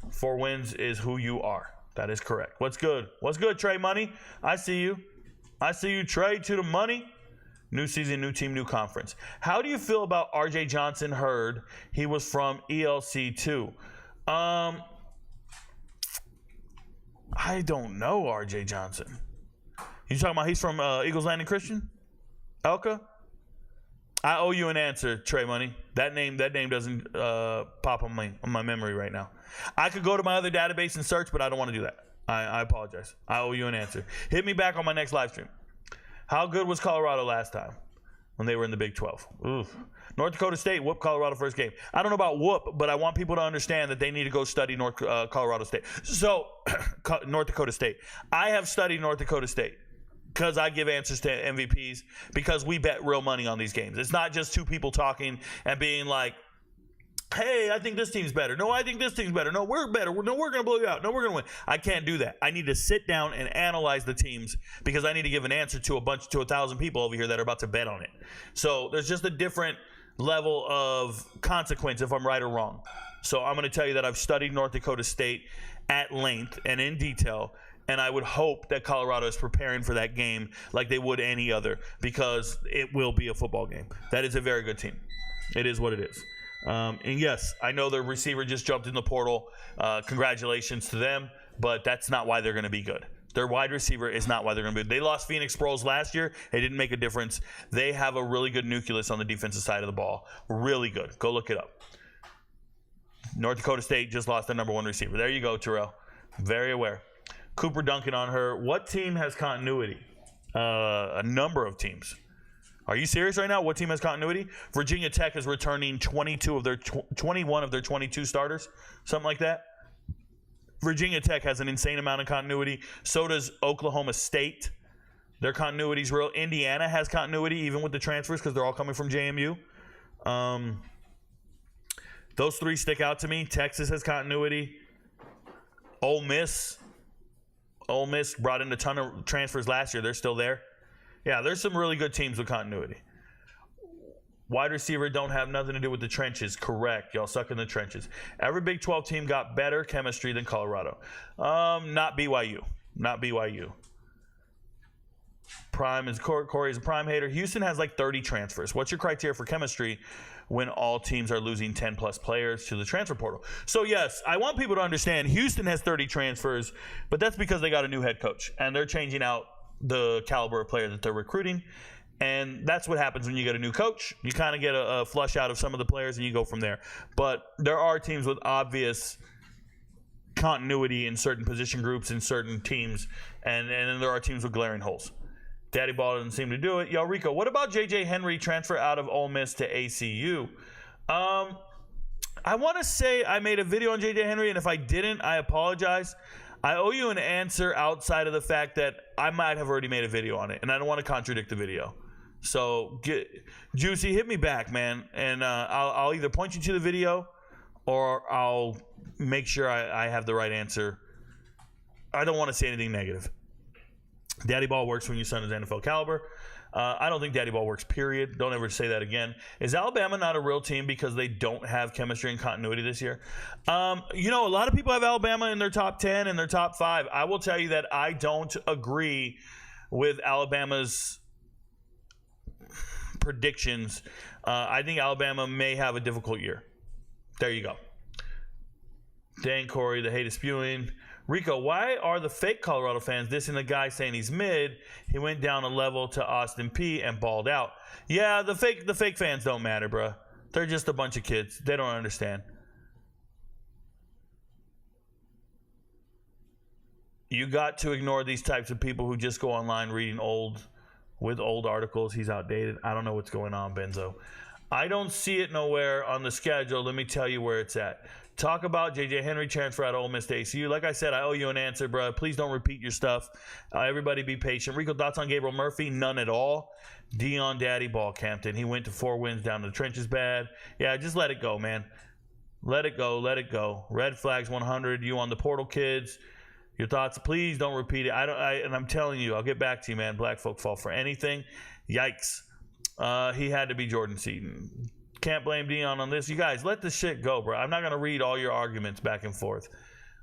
4 wins is who you are. That is correct. What's good? What's good, Trey Money? I see you. Trey, to the money. New season, new team, new conference. How do you feel about RJ Johnson? Heard he was from ELC too. I don't know RJ Johnson. You talking about he's from Eagles Landing Christian? Elka? I owe you an answer, Trey Money. That name doesn't pop on my memory right now. I could go to my other database and search, but I don't want to do that. I apologize. I owe you an answer. Hit me back on my next live stream. How good was Colorado last time when they were in the Big 12? Oof. North Dakota State whooped Colorado first game. I don't know about whoop, but I want people to understand that they need to go study Colorado State. So, North Dakota State. I have studied North Dakota State. because I give answers to MVPs, because we bet real money on these games. It's not just two people talking and being like, hey, I think this team's better. No, I think this team's better. No, we're better. No, we're going to blow you out. No, we're going to win. I can't do that. I need to sit down and analyze the teams because I need to give an answer to 1,000 people over here that are about to bet on it. So there's just a different level of consequence if I'm right or wrong. So I'm going to tell you that I've studied North Dakota State at length and in detail, and I would hope that Colorado is preparing for that game like they would any other, because it will be a football game. That is a very good team. It is what it is. And yes, I know their receiver just jumped in the portal. Congratulations to them, but that's not why they're going to be good. Their wide receiver is not why they're going to be good. They lost Phoenix Sproles last year. It didn't make a difference. They have a really good nucleus on the defensive side of the ball. Really good. Go look it up. North Dakota State just lost their number one receiver. There you go, Terrell. Very aware. Cooper Duncan on her. What team has continuity? A number of teams. Are you serious right now? What team has continuity? Virginia Tech is returning 21 of their 22 starters, something like that. Virginia Tech has an insane amount of continuity. So does Oklahoma State. Their continuity is real. Indiana has continuity, even with the transfers, because they're all coming from JMU. Those three stick out to me. Texas has continuity. Ole Miss brought in a ton of transfers last year. They're still there. Yeah, there's some really good teams with continuity. Wide receiver don't have nothing to do with the trenches. Correct. Y'all suck in the trenches. Every Big 12 team got better chemistry than Colorado. Not BYU. Not BYU. Corey is a prime hater. Houston has like 30 transfers. What's your criteria for chemistry when all teams are losing 10-plus players to the transfer portal? So, yes, I want people to understand Houston has 30 transfers, but that's because they got a new head coach, and they're changing out the caliber of player that they're recruiting. And that's what happens when you get a new coach. You kind of get a flush out of some of the players and you go from there. But there are teams with obvious continuity in certain position groups in certain teams, and then there are teams with glaring holes. Daddy Ball doesn't seem to do it. Yo, Rico, what about J.J. Henry transfer out of Ole Miss to ACU? I want to say I made a video on J.J. Henry, and if I didn't, I apologize. I owe you an answer outside of the fact that I might have already made a video on it, and I don't want to contradict the video. So, Juicy, hit me back, man, and I'll either point you to the video or I'll make sure I have the right answer. I don't want to say anything negative. Daddy Ball works when your son is NFL caliber. I don't think Daddy Ball works, period. Don't ever say that again. Is Alabama not a real team because they don't have chemistry and continuity this year? A lot of people have Alabama in their top 10 and their top 5. I will tell you that I don't agree with Alabama's predictions. I think Alabama may have a difficult year. There you go. Dang, Corey, the hate is spewing. Rico, why are the fake Colorado fans dissing the guy saying he's mid? He went down a level to Austin P and balled out. Yeah, the fake fans don't matter, bro. They're just a bunch of kids. They don't understand. You got to ignore these types of people who just go online reading old articles. He's outdated. I don't know what's going on, Benzo. I don't see it nowhere on the schedule. Let me tell you where it's at. Talk about J.J. Henry transfer out of Ole Miss to ACU. Like I said, I owe you an answer, bro. Please don't repeat your stuff. Everybody be patient. Rico, thoughts on Gabriel Murphy? None at all. Dion Daddy Ball Campton. He went to 4 wins down to the trenches bad. Yeah, just let it go, man. Let it go. Let it go. Red flags 100. You on the portal, kids. Your thoughts, please don't repeat it. And I'm telling you, I'll get back to you, man. Black folk fall for anything. Yikes. He had to be Jordan Seaton. Can't blame Dion on this. You guys, let this shit go, bro. I'm not going to read all your arguments back and forth.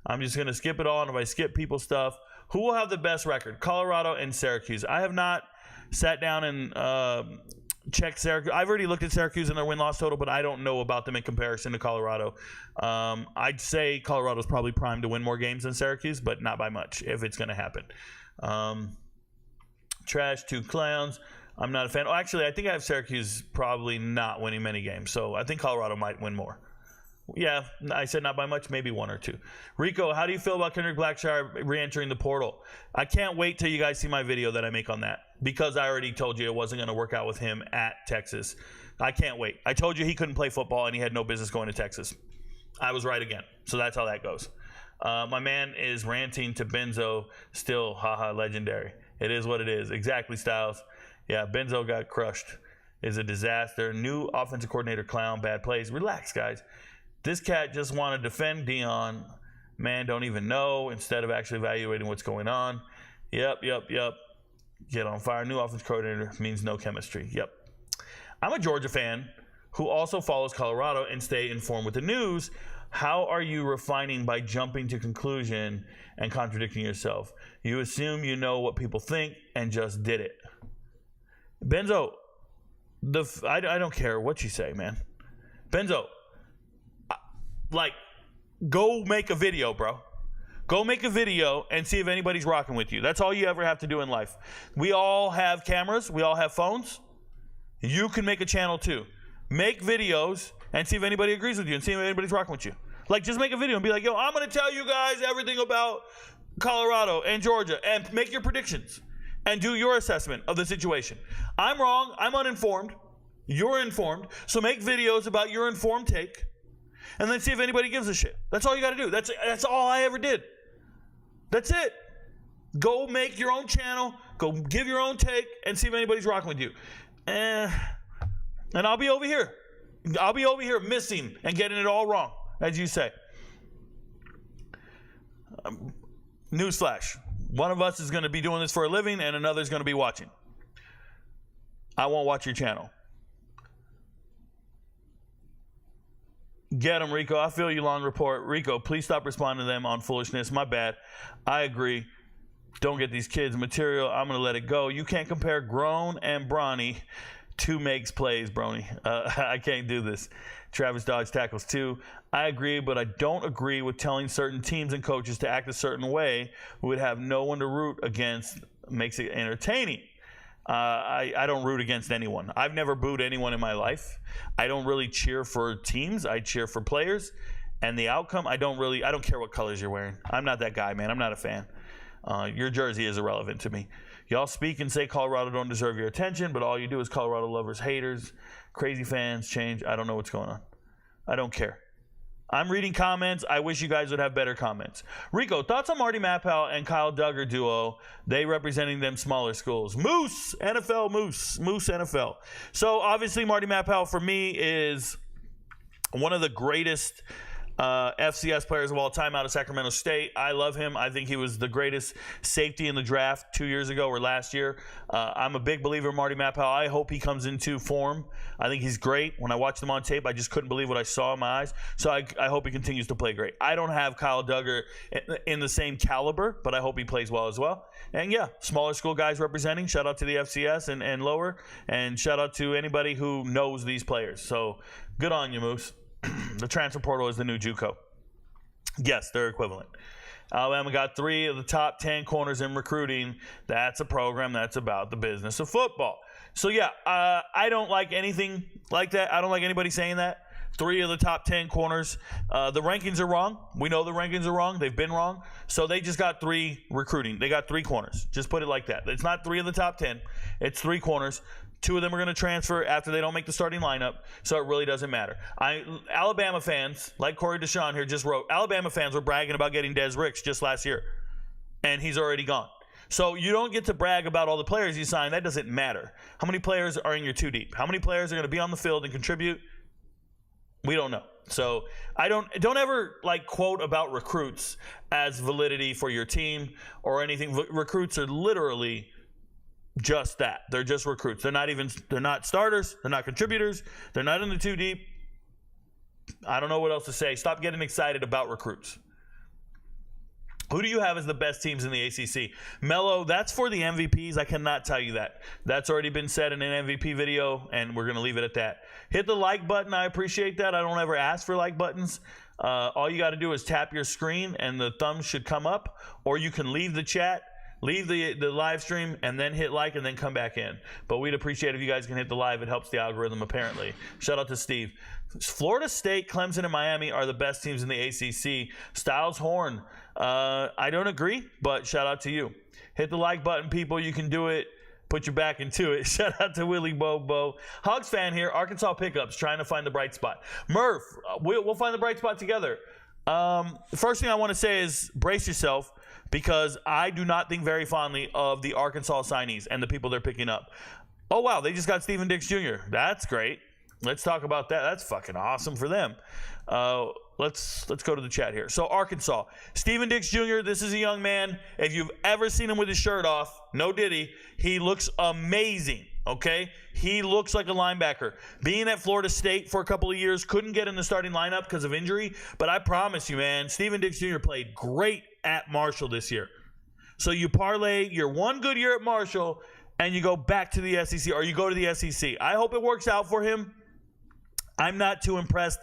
I'm just going to skip it all. And if I skip people's stuff, who will have the best record? Colorado and Syracuse. I have not sat down and checked Syracuse. I've already looked at Syracuse and their win-loss total, but I don't know about them in comparison to Colorado. I'd say Colorado's probably primed to win more games than Syracuse, but not by much if it's going to happen. Trash, 2 clowns. I'm not a fan. Oh, actually, I think I have Syracuse probably not winning many games. So I think Colorado might win more. Yeah, I said not by much, maybe 1 or 2. Rico, how do you feel about Kendrick Blackshire re-entering the portal? I can't wait till you guys see my video that I make on that, because I already told you it wasn't going to work out with him at Texas. I can't wait. I told you he couldn't play football and he had no business going to Texas. I was right again. So that's how that goes. My man is ranting to Benzo still. Haha, legendary. It is what it is. Exactly, Styles. Yeah, Benzo got crushed. Is a disaster. New offensive coordinator clown, bad plays. Relax, guys. This cat just want to defend Dion. Man, don't even know instead of actually evaluating what's going on. Yep. Get on fire. New offensive coordinator means no chemistry. Yep. I'm a Georgia fan who also follows Colorado and stay informed with the news. How are you refining by jumping to conclusion and contradicting yourself? You assume you know what people think and just did it. Benzo, I don't care what you say, man. Benzo, go make a video, bro. Go make a video and see if anybody's rocking with you. That's all you ever have to do in life. We all have cameras. We all have phones. You can make a channel too. Make videos and see if anybody agrees with you and see if anybody's rocking with you. Just make a video and be like, yo, I'm going to tell you guys everything about Colorado and Georgia and make your predictions and do your assessment of the situation. I'm wrong. I'm uninformed. You're informed. So make videos about your informed take and then see if anybody gives a shit. That's all you got to do. That's all I ever did. That's it. Go make your own channel. Go give your own take and see if anybody's rocking with you. And I'll be over here. I'll be over here missing and getting it all wrong, as you say. Newsflash. One of us is going to be doing this for a living and another is going to be watching. I won't watch your channel. Get them, Rico. I feel you, long report. Rico, please stop responding to them on foolishness. My bad. I agree. Don't get these kids material. I'm going to let it go. You can't compare grown and brawny. 2 makes plays, Brony. I can't do this. Travis Dodge tackles 2. I agree, but I don't agree with telling certain teams and coaches to act a certain way who would have no one to root against. Makes it entertaining. I don't root against anyone. I've never booed anyone in my life. I don't really cheer for teams. I cheer for players. And the outcome, I don't care what colors you're wearing. I'm not that guy, man. I'm not a fan. Your jersey is irrelevant to me. Y'all speak and say Colorado don't deserve your attention, but all you do is Colorado lovers, haters, crazy fans, change. I don't know what's going on. I don't care. I'm reading comments. I wish you guys would have better comments. Rico, thoughts on Marty Mappel and Kyle Duggar duo? They representing them smaller schools. Moose, NFL, Moose NFL. So obviously Marty Mappel for me is one of the greatest FCS players of all time out of Sacramento State. I love him. I think he was the greatest safety in the draft 2 years ago or last year. I'm a big believer in Marty Mappel. I hope he comes into form. I think he's great. When I watched him on tape, I just couldn't believe what I saw in my eyes. So I hope he continues to play great. I don't have Kyle Duggar in the same caliber, but I hope he plays well as well. And yeah, smaller school guys representing. Shout out to the FCS and lower. And shout out to anybody who knows these players. So good on you, Moose. The transfer portal is the new JUCO. Yes, they're equivalent. Alabama got 3 of the top 10 corners in recruiting. That's a program that's about the business of football. So, yeah, I don't like anything like that. I don't like anybody saying that. 3 of the top 10 corners. The rankings are wrong. We know the rankings are wrong. They've been wrong. So they just got 3 recruiting. They got 3 corners. Just put it like that. It's not 3 of the top 10. It's 3 corners. 2 of them are going to transfer after they don't make the starting lineup, so it really doesn't matter. Alabama fans, like Corey Deshawn here just wrote, Alabama fans were bragging about getting Des Ricks just last year, and he's already gone. So you don't get to brag about all the players you signed. That doesn't matter. How many players are in your 2 deep? How many players are going to be on the field and contribute? We don't know. So I don't ever quote about recruits as validity for your team or anything. Recruits are literally just that. They're just recruits. They're not starters. They're not contributors. They're not in the 2 deep. I don't know what else to say. Stop getting excited about recruits. Who do you have as the best teams in the ACC? Mello, that's for the MVPs. I cannot tell you that. That's already been said in an MVP video, and we're going to leave it at that. Hit the like button. I appreciate that. I don't ever ask for like buttons. All you got to do is tap your screen, and the thumbs should come up, or you can leave the chat. Leave the live stream and then hit like and then come back in. But we'd appreciate if you guys can hit the live. It helps the algorithm, apparently. Shout out to Steve. Florida State, Clemson, and Miami are the best teams in the ACC. Styles Horn, I don't agree, but shout out to you. Hit the like button, people. You can do it. Put your back into it. Shout out to Willie Bobo. Hogs fan here. Arkansas pickups, trying to find the bright spot. Murph, we'll find the bright spot together. First thing I want to say is brace yourself. because I do not think very fondly of the Arkansas signees and the people they're picking up. Oh, wow, they just got Steven Dix Jr. That's great. Let's talk about that. That's fucking awesome for them. Let's go to the chat here. So Arkansas, Steven Dix Jr., this is a young man. If you've ever seen him with his shirt off, no diddy, he looks amazing, okay? He looks like a linebacker. Being at Florida State for a couple of years, couldn't get in the starting lineup because of injury, but I promise you, man, Steven Dix Jr. played great at Marshall this year. So you parlay your one good year at Marshall and you go back to the SEC, or you go to the SEC. I hope it works out for him. I'm not too impressed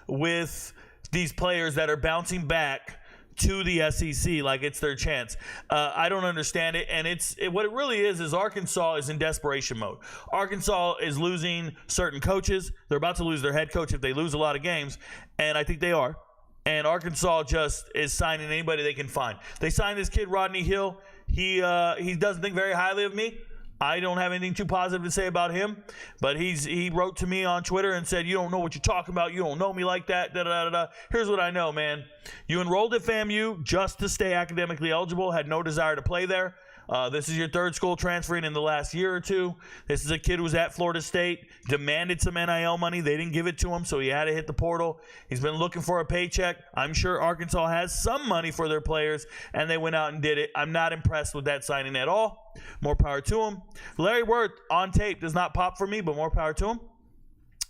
with these players that are bouncing back to the SEC like it's their chance. I don't understand it, and what it really is Arkansas is in desperation mode. Arkansas is losing certain coaches. They're about to lose their head coach if they lose a lot of games, and I think they are. And Arkansas just is signing anybody they can find. They signed this kid, Rodney Hill. He doesn't think very highly of me. I don't have anything too positive to say about him, but he wrote to me on Twitter and said, "You don't know what you're talking about. You don't know me like that." Da, da, da, da. Here's what I know, man. You enrolled at FAMU just to stay academically eligible, had no desire to play there. This is your third school transferring in the last year or two. This is a kid who was at Florida State, demanded some NIL money. They didn't give it to him, so he had to hit the portal. He's been looking for a paycheck. I'm sure Arkansas has some money for their players, and they went out and did it. I'm not impressed with that signing at all. More power to him. Larry Wirth on tape does not pop for me, but more power to him.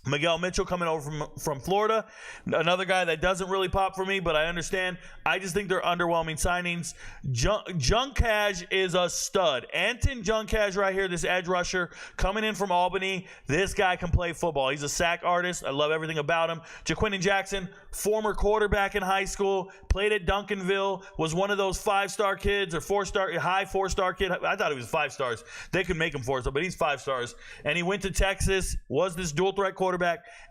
Miguel Mitchell coming over from Florida. Another guy that doesn't really pop for me, but I understand. I just think they're underwhelming signings. Juncash is a stud. Anton Juncash right here, this edge rusher, coming in from Albany. This guy can play football. He's a sack artist. I love everything about him. Jaquindon Jackson, former quarterback in high school, played at Duncanville, was one of those 5-star kids or 4-star, high 4-star kid. I thought he was 5 stars. They could make him 4-star, but he's 5 stars. And he went to Texas, was this dual threat quarterback.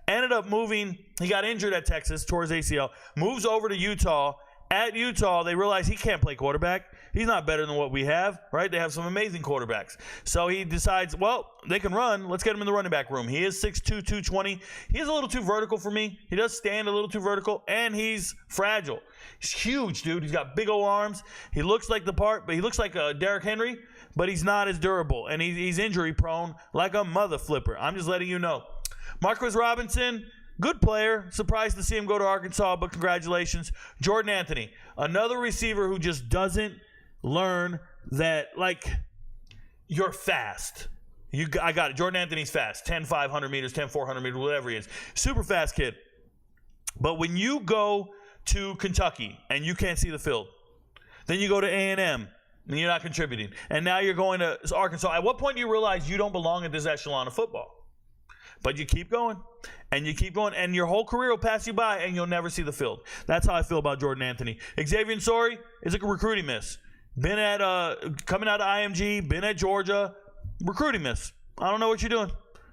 Ended up moving. He got injured at Texas, tore his ACL. Moves over to Utah. At Utah, they realize he can't play quarterback. He's not better than what we have, right? They have some amazing quarterbacks. So he decides, well, they can run. Let's get him in the running back room. He is 6'2", 220. He is a little too vertical for me. He does stand a little too vertical, and he's fragile. He's huge, dude. He's got big old arms. He looks like the part, but he looks like Derrick Henry, but he's not as durable, and he's injury prone like a mother flipper. I'm just letting you know. Marquis Robinson, good player. Surprised to see him go to Arkansas, but congratulations. Jordan Anthony, another receiver who just doesn't learn that, like, you're fast. I got it. Jordan Anthony's fast. 10,500 meters, 10,400 meters, whatever he is. Super fast kid. But when you go to Kentucky and you can't see the field, then you go to A&M and you're not contributing. And now you're going to Arkansas. At what point do you realize you don't belong at this echelon of football? But you keep going, and you keep going, and your whole career will pass you by, and you'll never see the field. That's how I feel about Jordan Anthony. Xavier Sori is a recruiting miss. Been at coming out of IMG, been at Georgia, recruiting miss. I don't know what you're doing.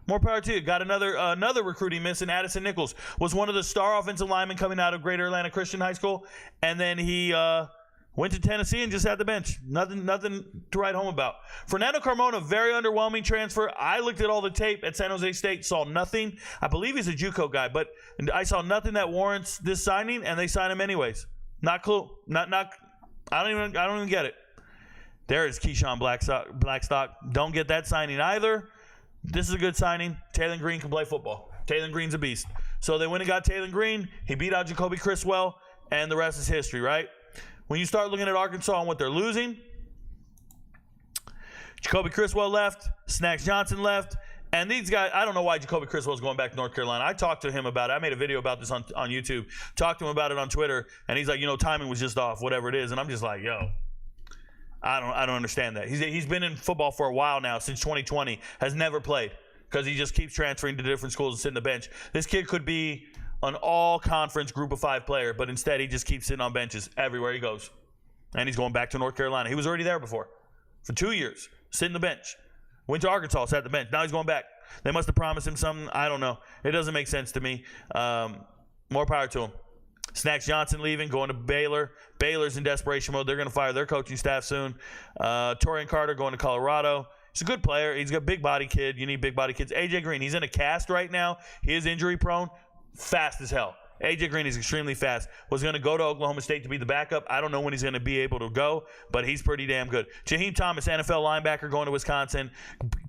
More power to you. Got another recruiting miss in Addison Nichols. Was one of the star offensive linemen coming out of Greater Atlanta Christian High School, and then he went to Tennessee and just had the bench. Nothing to write home about. Fernando Carmona, very underwhelming transfer. I looked at all the tape at San Jose State, saw nothing. I believe he's a JUCO guy, but I saw nothing that warrants this signing, and they signed him anyways. Not cool. Not. I don't even get it. There is Keyshawn Blackstock. Don't get that signing either. This is a good signing. Taylor Green can play football. Taylor Green's a beast. So they went and got Taylor Green. He beat out Jacoby Criswell, and the rest is history, right? When you start looking at Arkansas and what they're losing, Jacoby Criswell left, Snacks Johnson left, and these guys, I don't know why Jacoby Criswell is going back to North Carolina. I talked to him about it. I made a video about this on YouTube. Talked to him about it on Twitter, and he's like, timing was just off, whatever it is. And I'm just like, yo, I don't understand that. He's been in football for a while now, since 2020, has never played because he just keeps transferring to different schools and sitting on the bench. This kid could be an all-conference group of 5 player, but instead he just keeps sitting on benches everywhere he goes. And he's going back to North Carolina. He was already there before for 2 years, sitting the bench. Went to Arkansas, sat the bench. Now he's going back. They must have promised him something. I don't know. It doesn't make sense to me. More power to him. Snacks Johnson leaving, going to Baylor. Baylor's in desperation mode. They're going to fire their coaching staff soon. Torian Carter going to Colorado. He's a good player. He's a big body kid. You need big body kids. AJ Green, he's in a cast right now. He is injury prone. Fast as hell. AJ Green is extremely fast. Was going to go to Oklahoma State to be the backup. I don't know when he's going to be able to go, but he's pretty damn good. Jaheim Thomas, NFL linebacker, going to Wisconsin,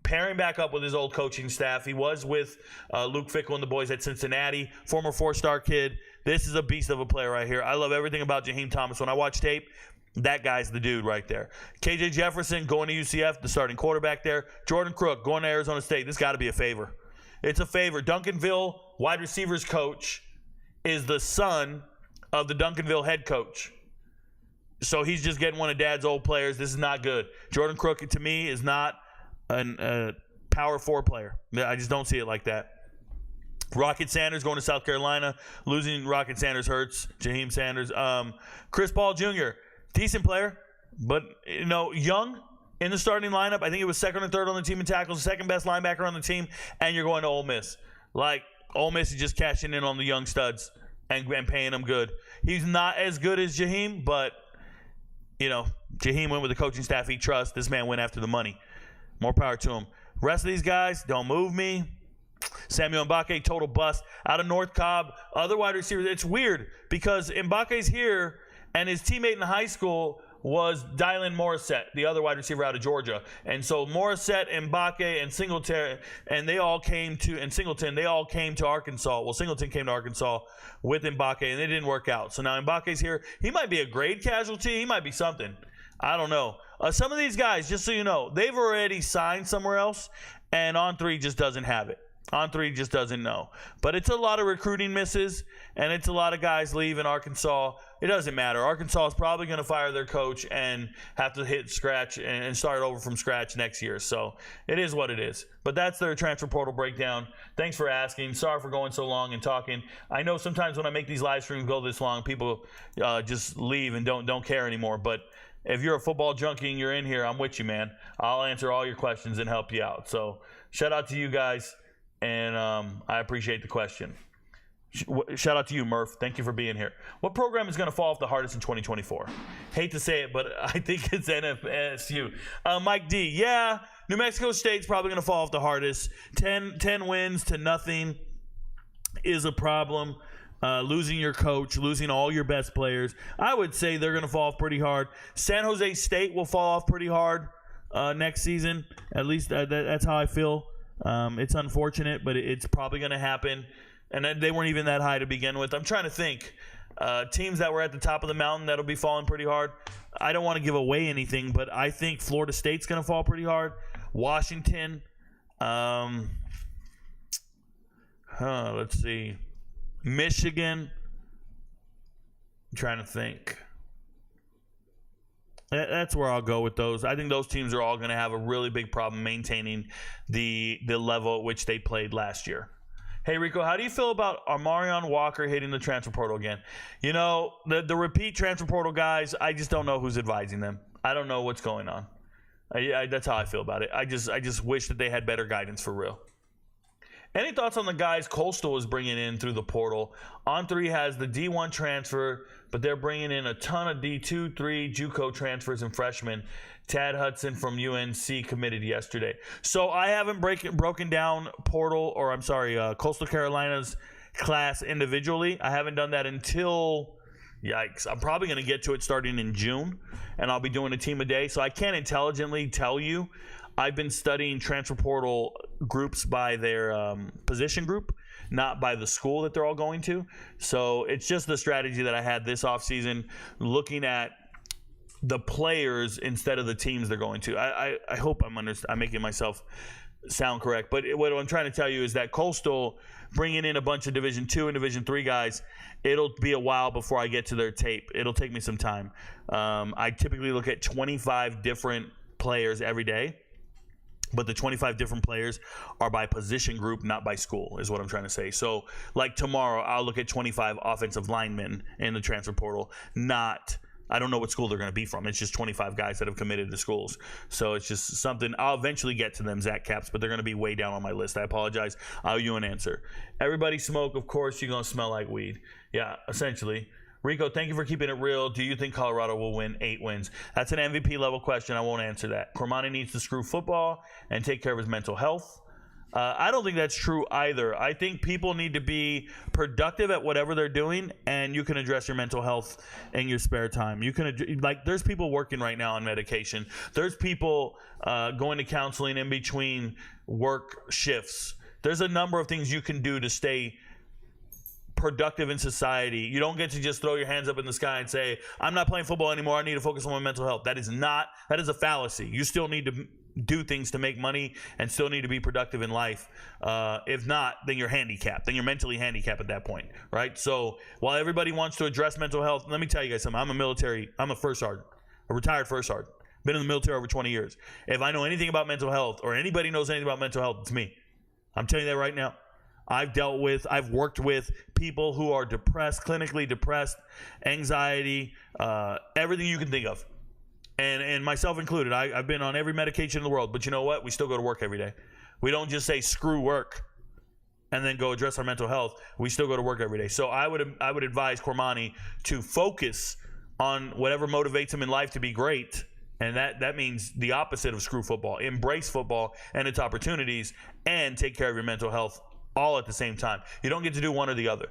pairing back up with his old coaching staff. He was with Luke Fickell and the boys at Cincinnati, former 4-star kid. This is a beast of a player right here. I love everything about Jaheim Thomas. When I watch tape, that guy's the dude right there. KJ Jefferson going to UCF, the starting quarterback there. Jordan Crook going to Arizona State. This got to be a favor. It's a favor. Duncanville wide receivers coach is the son of the Duncanville head coach. So he's just getting one of Dad's old players. This is not good. Jordan Crook, to me, is not a power 4 player. I just don't see it like that. Rocket Sanders going to South Carolina. Losing Rocket Sanders hurts. Jaheim Sanders. Chris Paul Jr., decent player, but, young in the starting lineup. I think it was second or third on the team in tackles, second best linebacker on the team, and you're going to Ole Miss. Like, Ole Miss is just cashing in on the young studs and paying them good. He's not as good as Jaheim, but, Jaheim went with the coaching staff he trusts. This man went after the money. More power to him. Rest of these guys, don't move me. Samuel Mbake, total bust. Out of North Cobb, other wide receivers. It's weird because Mbake's here, and his teammate in high school was Dylan Morissette, the other wide receiver out of Georgia. And so Morissette, Mbake, and Singleton, they all came to Arkansas. Well, Singleton came to Arkansas with Mbake, and it didn't work out. So now Mbake's here. He might be a grade casualty. He might be something. I don't know. Some of these guys, just so you know, they've already signed somewhere else, and On3 just doesn't have it. On3 just doesn't know. But it's a lot of recruiting misses, and it's a lot of guys leaving Arkansas. It doesn't matter. Arkansas is probably going to fire their coach and have to hit scratch and start over from scratch next year. So it is what it is. But that's their transfer portal breakdown. Thanks for asking. Sorry for going so long and talking. I know sometimes when I make these live streams go this long, people just leave and don't care anymore. But if you're a football junkie and you're in here, I'm with you, man. I'll answer all your questions and help you out. So shout out to you guys. And I appreciate the question. Shout out to you, Murph. Thank you for being here. What program is going to fall off the hardest in 2024? Hate to say it, but I think it's NFSU. Mike D. Yeah, New Mexico State's probably going to fall off the hardest. 10 wins to nothing is a problem. Losing your coach, losing all your best players. I would say they're going to fall off pretty hard. San Jose State will fall off pretty hard next season. At least that's how I feel. It's unfortunate, but it's probably going to happen. And they weren't even that high to begin with. I'm trying to think. Teams that were at the top of the mountain that'll be falling pretty hard. I don't want to give away anything, but I think Florida State's going to fall pretty hard. Washington. Let's see. Michigan. I'm trying to think. That's where I'll go with those. I think those teams are all going to have a really big problem maintaining the level at which they played last year. Hey, Rico, how do you feel about Armarion Walker hitting the transfer portal again? The repeat transfer portal guys, I just don't know who's advising them. I don't know what's going on. That's how I feel about it. I just wish that they had better guidance for real. Any thoughts on the guys Coastal is bringing in through the portal? On3 has the D1 transfer, but they're bringing in a ton of D2, 3 JUCO transfers and freshmen. Tad Hudson from UNC committed yesterday. So I haven't broken down Coastal Carolina's class individually. I haven't done that until, yikes, I'm probably going to get to it starting in June, and I'll be doing a team a day. So I can't intelligently tell you. I've been studying transfer portal groups by their position group, not by the school that they're all going to. So it's just the strategy that I had this offseason, looking at the players instead of the teams they're going to. I hope I'm making myself sound correct. But what I'm trying to tell you is that Coastal bringing in a bunch of Division II and Division III guys, it'll be a while before I get to their tape. It'll take me some time. I typically look at 25 different players every day. But the 25 different players are by position group, not by school, is what I'm trying to say. So, like tomorrow, I'll look at 25 offensive linemen in the transfer portal. I don't know what school they're going to be from. It's just 25 guys that have committed to schools. So it's just something. I'll eventually get to them, Zach Caps, but they're going to be way down on my list. I apologize. I'll owe you an answer. Everybody smoke. Of course, you're going to smell like weed. Yeah, essentially. Rico, thank you for keeping it real. Do you think Colorado will win 8 wins? That's an MVP level question. I won't answer that. Cormani needs to screw football and take care of his mental health. I don't think that's true either. I think people need to be productive at whatever they're doing, and you can address your mental health in your spare time. You can, like, there's people working right now on medication. There's people going to counseling in between work shifts. There's a number of things you can do to stay productive in society. You don't get to just throw your hands up in the sky and say, I'm not playing football anymore, I need to focus on my mental health. That is a fallacy. You still need to do things to make money and still need to be productive in life. If not, then you're handicapped. Then you're mentally handicapped at that point, right? So while everybody wants to address mental health, let me tell you guys something. I'm a first sergeant, a retired first sergeant. Been in the military over 20 years. If I know anything about mental health, or anybody knows anything about mental health, it's me. I'm telling you that right now. I've worked with people who are depressed, clinically depressed, anxiety, everything you can think of. And myself included. I've been on every medication in the world, but you know what? We still go to work every day. We don't just say screw work and then go address our mental health. We still go to work every day. So I would advise Cormani to focus on whatever motivates him in life to be great. And that means the opposite of screw football. Embrace football and its opportunities, and take care of your mental health all at the same time. You don't get to do one or the other.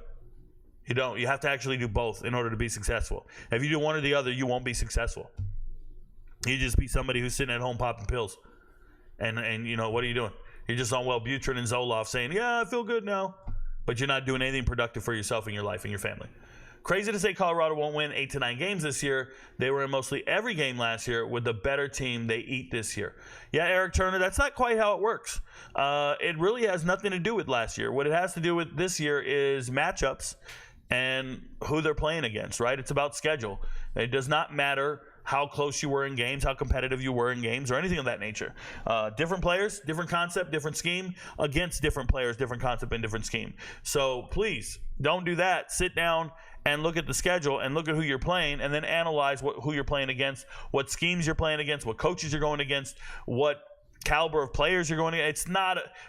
You don't. You have to actually do both in order to be successful. If you do one or the other, you won't be successful. You just be somebody who's sitting at home popping pills. And you know, what are you doing? You're just on Wellbutrin and Zoloft saying, yeah, I feel good now. But you're not doing anything productive for yourself and your life and your family. Crazy to say Colorado won't win 8 to 9 games this year. They were in mostly every game last year with the better team they eat this year. Yeah, Eric Turner, that's not quite how it works. It really has nothing to do with last year. What it has to do with this year is matchups and who they're playing against, right? It's about schedule. It does not matter how close you were in games, how competitive you were in games, or anything of that nature. Different players, different concept, different scheme, against different players, different concept, and different scheme. So please, don't do that. Sit down and look at the schedule and look at who you're playing, and then analyze who you're playing against, what schemes you're playing against, what coaches you're going against, what caliber of players you're going against.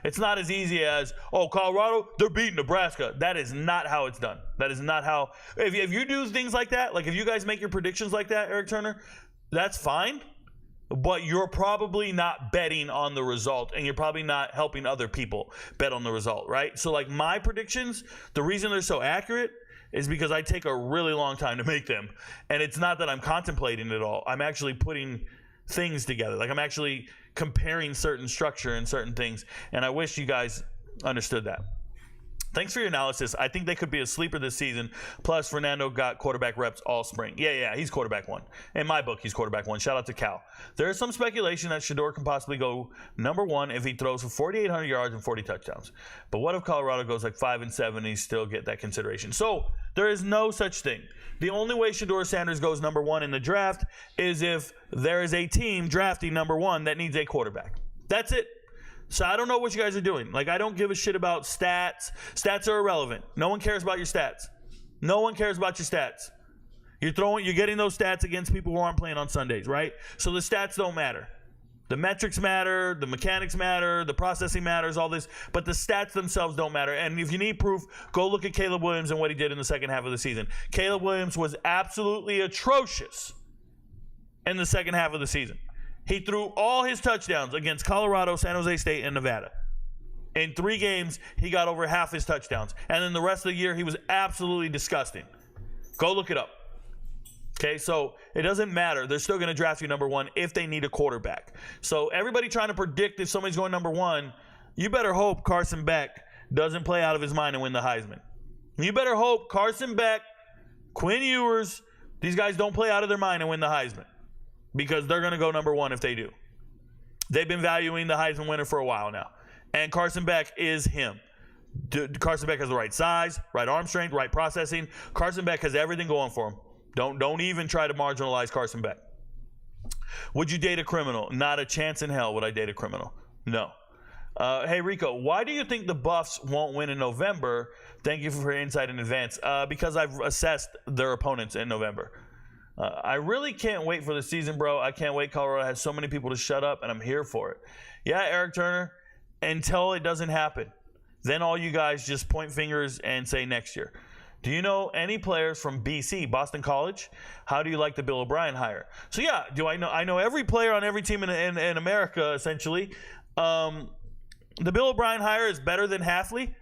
It's not as easy as, oh, Colorado, they're beating Nebraska. That is not how it's done. That is not how. If you do things like that, like if you guys make your predictions like that, Eric Turner, that's fine. But you're probably not betting on the result, and you're probably not helping other people bet on the result, right? So like my predictions, the reason they're so accurate is because I take a really long time to make them. And it's not that I'm contemplating it all. I'm actually putting things together. Like I'm actually comparing certain structure and certain things. And I wish you guys understood that. Thanks for your analysis. I think they could be a sleeper this season. Plus, Fernando got quarterback reps all spring. Yeah, he's quarterback one. In my book, he's quarterback one. Shout out to Cal. There is some speculation that Shedeur can possibly go number one if he throws for 4,800 yards and 40 touchdowns. But what if Colorado goes like 5-7 and he still get that consideration? So there is no such thing. The only way Shedeur Sanders goes number one in the draft is if there is a team drafting number one that needs a quarterback. That's it. So I don't know what you guys are doing. Like, I don't give a shit about stats. Stats are irrelevant. No one cares about your stats. No one cares about your stats. You're getting those stats against people who aren't playing on Sundays, right? So the stats don't matter. The metrics matter, the mechanics matter, the processing matters, all this, but the stats themselves don't matter. And if you need proof, go look at Caleb Williams and what he did in the second half of the season. Caleb Williams was absolutely atrocious in the second half of the season. He threw all his touchdowns against Colorado, San Jose State, and Nevada. In 3 games, he got over half his touchdowns. And then the rest of the year, he was absolutely disgusting. Go look it up. Okay, so it doesn't matter. They're still going to draft you number one if they need a quarterback. So everybody trying to predict if somebody's going number one, you better hope Carson Beck doesn't play out of his mind and win the Heisman. You better hope Carson Beck, Quinn Ewers, these guys don't play out of their mind and win the Heisman. Because they're going to go number one if they do. They've been valuing the Heisman winner for a while now. And Carson Beck is him. Carson Beck has the right size, right arm strength, right processing. Carson Beck has everything going for him. Don't even try to marginalize Carson Beck. Would you date a criminal? Not a chance in hell would I date a criminal. No. Hey, Rico, why do you think the Buffs won't win in November? Thank you for your insight in advance. Because I've assessed their opponents in November. I really can't wait for the season, bro. I can't wait. Colorado has so many people to shut up, and I'm here for it. Yeah, Eric Turner, until it doesn't happen. Then all you guys just point fingers and say next year. Do you know any players from BC, Boston College? How do you like the Bill O'Brien hire? So, yeah, do I know every player on every team in America, essentially. the Bill O'Brien hire is better than Hafley.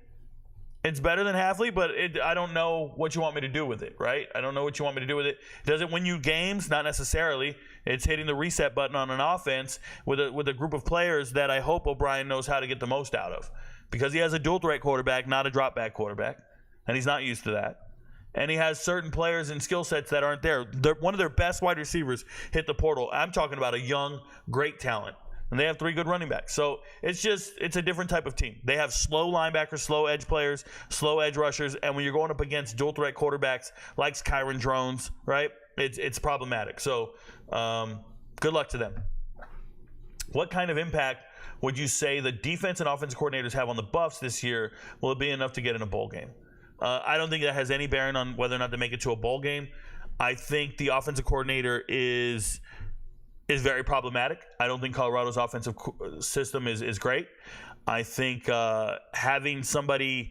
It's better than Hafley, but I don't know what you want me to do with it, right? I don't know what you want me to do with it. Does it win you games? Not necessarily. It's hitting the reset button on an offense with a group of players that I hope O'Brien knows how to get the most out of, because he has a dual threat quarterback, not a drop back quarterback, and he's not used to that. And he has certain players and skill sets that aren't there. One of their best wide receivers hit the portal. I'm talking about a young, great talent. And they have 3 good running backs. So it's a different type of team. They have slow linebackers, slow edge players, slow edge rushers. And when you're going up against dual threat quarterbacks like Kyron Drones, right, it's problematic. So good luck to them. What kind of impact would you say the defense and offensive coordinators have on the Buffs this year? Will it be enough to get in a bowl game? I don't think that has any bearing on whether or not they make it to a bowl game. I think the offensive coordinator is very problematic. I don't think Colorado's offensive system is great. I think having somebody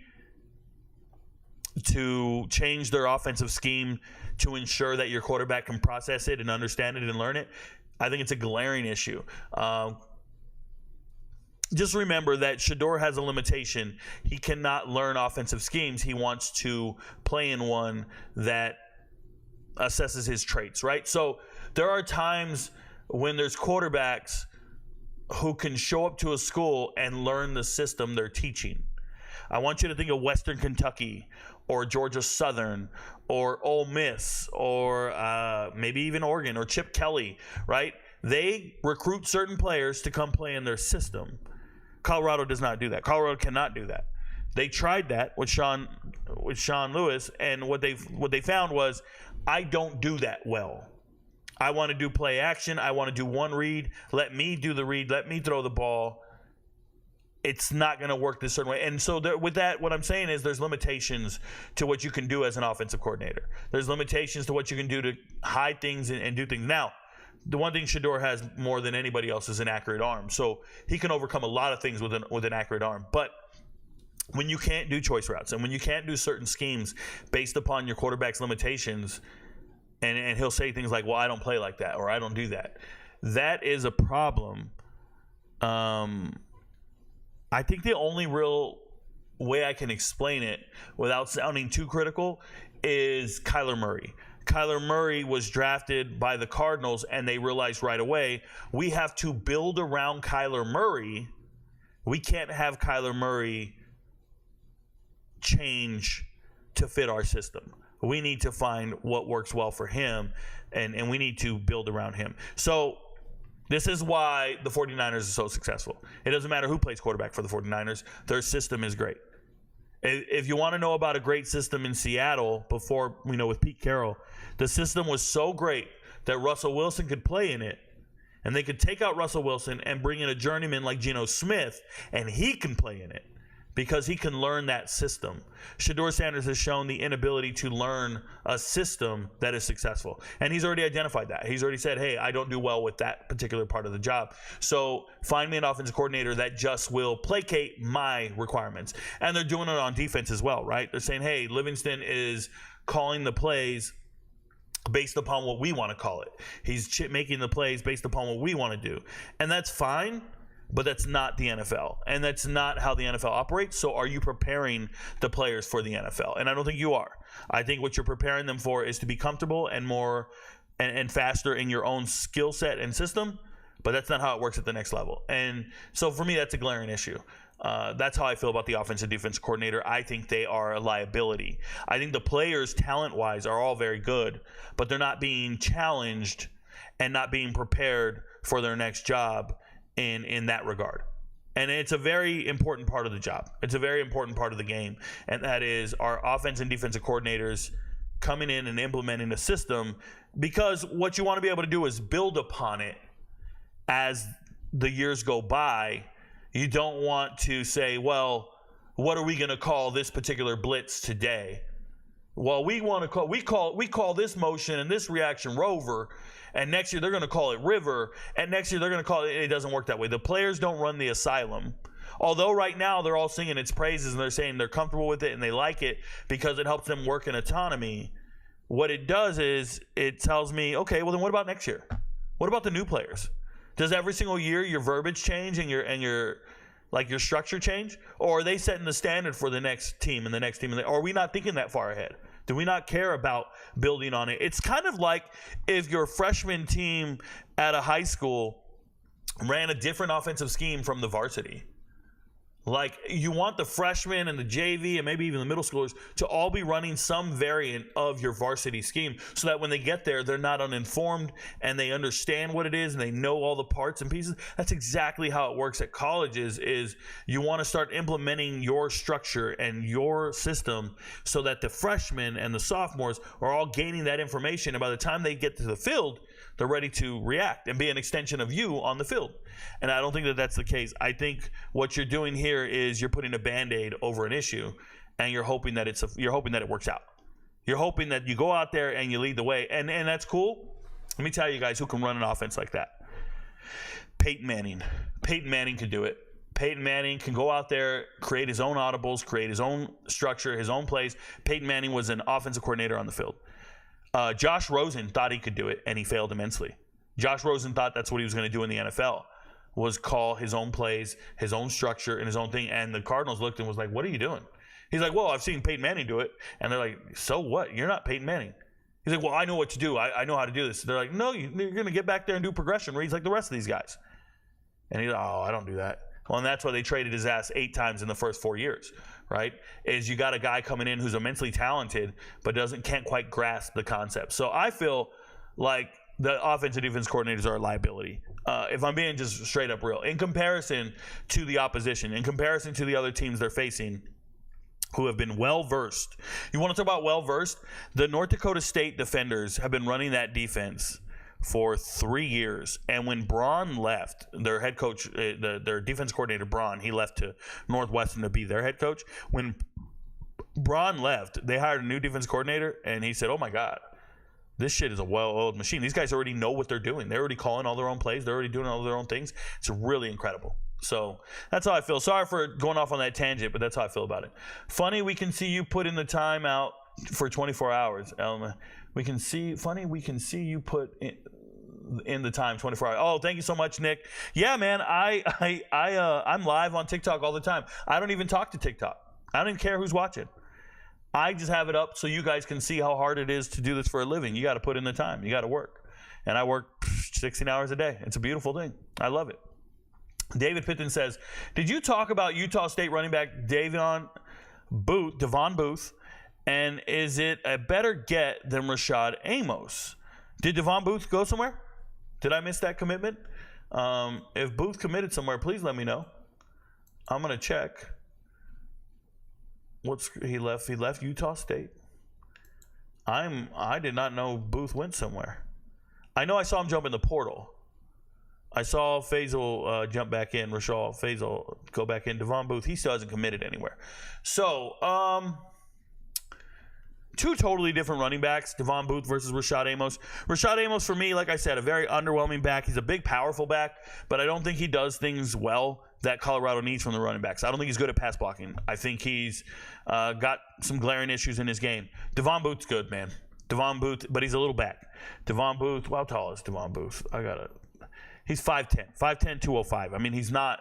to change their offensive scheme to ensure that your quarterback can process it and understand it and learn it, I think it's a glaring issue. Just remember that Shedeur has a limitation. He cannot learn offensive schemes. He wants to play in one that assesses his traits, right? So there are times when there's quarterbacks who can show up to a school and learn the system they're teaching. I want you to think of Western Kentucky or Georgia Southern or Ole Miss or maybe even Oregon or Chip Kelly, right? They recruit certain players to come play in their system. Colorado does not do that. Colorado cannot do that. They tried that with Sean Lewis, and what they found was, I don't do that well. I want to do play action. I want to do one read. Let me do the read. Let me throw the ball. It's not going to work this certain way. And so with that, what I'm saying is there's limitations to what you can do as an offensive coordinator. There's limitations to what you can do to hide things and do things. Now, the one thing Shedeur has more than anybody else is an accurate arm. So he can overcome a lot of things with an accurate arm. But when you can't do choice routes and when you can't do certain schemes based upon your quarterback's limitations, and he'll say things like, well, I don't play like that, or I don't do that. That is a problem. I think the only real way I can explain it without sounding too critical is Kyler Murray. Kyler Murray was drafted by the Cardinals, and they realized right away, we have to build around Kyler Murray. We can't have Kyler Murray change to fit our system. We need to find what works well for him, and we need to build around him. So this is why the 49ers are so successful. It doesn't matter who plays quarterback for the 49ers. Their system is great. If you want to know about a great system in Seattle before, with Pete Carroll, the system was so great that Russell Wilson could play in it, and they could take out Russell Wilson and bring in a journeyman like Geno Smith, and he can play in it because he can learn that system. Shedeur Sanders has shown the inability to learn a system that is successful, and he's already identified that. He's already said, hey, I don't do well with that particular part of the job. So find me an offensive coordinator that just will placate my requirements. And they're doing it on defense as well, right? They're saying, hey, Livingston is calling the plays based upon what we want to call it. He's making the plays based upon what we want to do. And that's fine, but that's not the NFL. And that's not how the NFL operates. So are you preparing the players for the NFL? And I don't think you are. I think what you're preparing them for is to be comfortable and more and faster in your own skill set and system. But that's not how it works at the next level. And so for me, that's a glaring issue. That's how I feel about the offensive defensive coordinator. I think they are a liability. I think the players, talent-wise, are all very good, but they're not being challenged and not being prepared for their next job in that regard. And it's a very important part of the job. It's a very important part of the game, and that is our offense and defensive coordinators coming in and implementing a system, because what you want to be able to do is build upon it as the years go by. You don't want to say, well, what are we going to call this particular blitz today? Well, we call this motion and this reaction rover, and next year they're going to call it river, and next year they're going to call it. It doesn't work that way. The players don't run the asylum. Although right now they're all singing its praises and they're saying they're comfortable with it and they like it because it helps them work in autonomy. What it does is it tells me, okay, well then what about next year? What about the new players? Does every single year your verbiage change and your Like your structure change? Or are they setting the standard for the next team and the next team? Or are we not thinking that far ahead? Do we not care about building on it? It's kind of like if your freshman team at a high school ran a different offensive scheme from the varsity. Like, you want the freshmen and the JV and maybe even the middle schoolers to all be running some variant of your varsity scheme so that when they get there, they're not uninformed and they understand what it is and they know all the parts and pieces. That's exactly how it works at colleges. Is you want to start implementing your structure and your system so that the freshmen and the sophomores are all gaining that information, and by the time they get to the field, they're ready to react and be an extension of you on the field. And I don't think that that's the case. I think what you're doing here is you're putting a Band-Aid over an issue, and you're hoping that it works out. You're hoping that you go out there and you lead the way, and that's cool. Let me tell you guys who can run an offense like that. Peyton Manning. Peyton Manning could do it. Peyton Manning can go out there, create his own audibles, create his own structure, his own plays. Peyton Manning was an offensive coordinator on the field. Josh Rosen thought he could do it, and he failed immensely. Josh Rosen thought that's what he was going to do in the NFL, was call his own plays, his own structure, and his own thing. And the Cardinals looked and was like, what are you doing? He's like, well, I've seen Peyton Manning do it. And they're like, so what? You're not Peyton Manning. He's like, well, I know what to do. I know how to do this. They're like, no, you're going to get back there and do progression reads like the rest of these guys. And he's like, oh, I don't do that. Well, and that's why they traded his ass 8 times in the first 4 years, right? Is you got a guy coming in who's immensely talented but can't quite grasp the concept. So I feel like the offensive defense coordinators are a liability. If I'm being just straight up real, in comparison to the opposition, in comparison to the other teams they're facing, who have been well-versed. You want to talk about well-versed? The North Dakota State defenders have been running that defense for 3 years. And when Braun left, their head coach, their defense coordinator, Braun, he left to Northwestern to be their head coach. When Braun left, they hired a new defense coordinator, and he said, oh, my God, this shit is a well-oiled machine. These guys already know what they're doing. They're already calling all their own plays. They're already doing all their own things. It's really incredible. So that's how I feel. Sorry for going off on that tangent, but that's how I feel about it. Funny, we can see you put in the time out for 24 hours, Elma. We can see you put in the time 24 hours. Oh, thank you so much, Nick. Yeah, man, I'm live on TikTok all the time. I don't even talk to TikTok. I don't even care who's watching. I just have it up so you guys can see how hard it is to do this for a living. You got to put in the time. You got to work. And I work 16 hours a day. It's a beautiful thing. I love it. David Pitton says, did you talk about Utah State running back Devon Booth? And is it a better get than Rashad Amos? Did Devon Booth go somewhere? Did I miss that commitment? If Booth committed somewhere, please let me know. I'm going to check. He left Utah State. I did not know Booth went somewhere. I know I saw him jump in the portal. I saw Faisal jump back in. Rashad Faisal go back in. Devon Booth, he still hasn't committed anywhere. So, 2 totally different running backs, Devon Booth versus Rashad Amos. Rashad Amos, for me, like I said, a very underwhelming back. He's a big, powerful back, but I don't think he does things well that Colorado needs from the running backs. I don't think he's good at pass blocking. I think he's got some glaring issues in his game. Devon Booth's good, man. Devon Booth, but he's a little back. Devon Booth, how tall is Devon Booth? He's 5'10", 205. I mean, he's not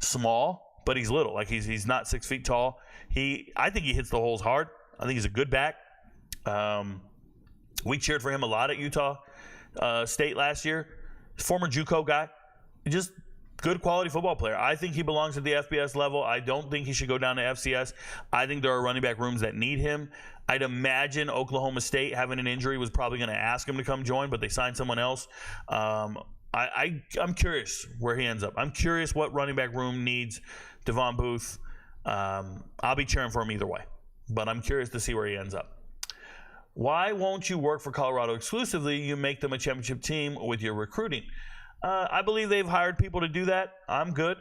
small, but he's little. Like, he's not 6 feet tall. I think he hits the holes hard. I think he's a good back. We cheered for him a lot at Utah State last year. Former JUCO guy, just good quality football player. I think he belongs at the FBS level. I don't think he should go down to FCS. I think there are running back rooms that need him. I'd imagine Oklahoma State, having an injury, was probably going to ask him to come join, but they signed someone else. I'm curious where he ends up. I'm curious what running back room needs Devon Booth. I'll be cheering for him either way, but I'm curious to see where he ends up. Why won't you work for Colorado exclusively? You make them a championship team with your recruiting. I believe they've hired people to do that. I'm good.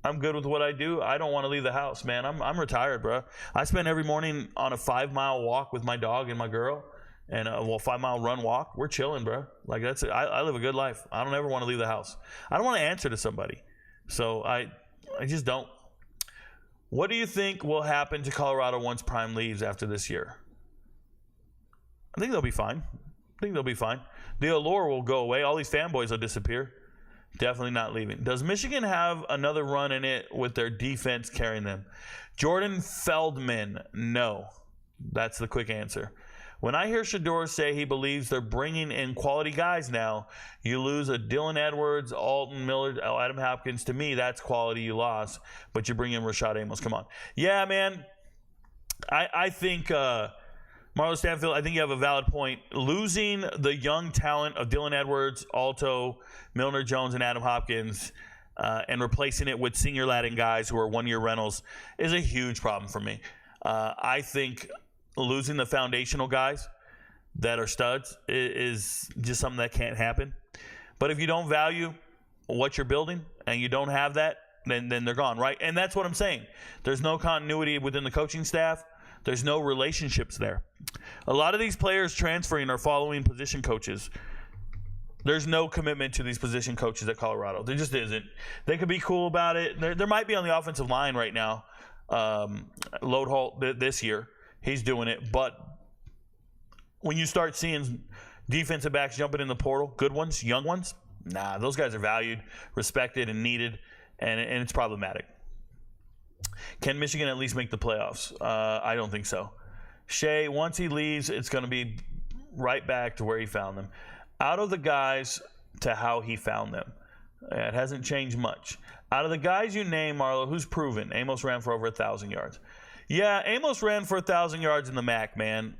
I'm good with what I do. I don't want to leave the house, man. I'm retired, bro. I spend every morning on a 5-mile walk with my dog and my girl, and a 5-mile run walk. We're chilling, bro. Like, that's it. I live a good life. I don't ever want to leave the house. I don't want to answer to somebody, so I just don't. What do you think will happen to Colorado once Prime leaves after this year? I think they'll be fine. The allure will go away. All these fanboys will disappear. Definitely not leaving. Does Michigan have another run in it with their defense carrying them? Jordan Feldman, no. That's the quick answer. When I hear Shedeur say he believes they're bringing in quality guys now, you lose a Dylan Edwards, Alton Miller, Adam Hopkins. To me, that's quality you lost, but you bring in Rashad Amos. Come on. Yeah, man. I think Marlo Stanfield, I think you have a valid point. Losing the young talent of Dylan Edwards, Alto, Milner Jones, and Adam Hopkins and replacing it with senior Latin guys who are one-year rentals is a huge problem for me. I think losing the foundational guys that are studs is just something that can't happen. But if you don't value what you're building and you don't have that, then they're gone, right? And that's what I'm saying. There's no continuity within the coaching staff. There's no relationships there. A lot of these players transferring are following position coaches. There's no commitment to these position coaches at Colorado. There just isn't. They could be cool about it. There might be on the offensive line right now. Loadholt this year. He's doing it. But when you start seeing defensive backs jumping in the portal, good ones, young ones, nah, those guys are valued, respected, and needed, and it's problematic. Can Michigan at least make the playoffs? I don't think so. Shea, once he leaves, it's going to be right back to where he found them. Out of the guys to how he found them. It hasn't changed much. Out of the guys you name, Marlo, who's proven? Amos ran for over 1,000 yards. Yeah, Amos ran for 1,000 yards in the MAC, man.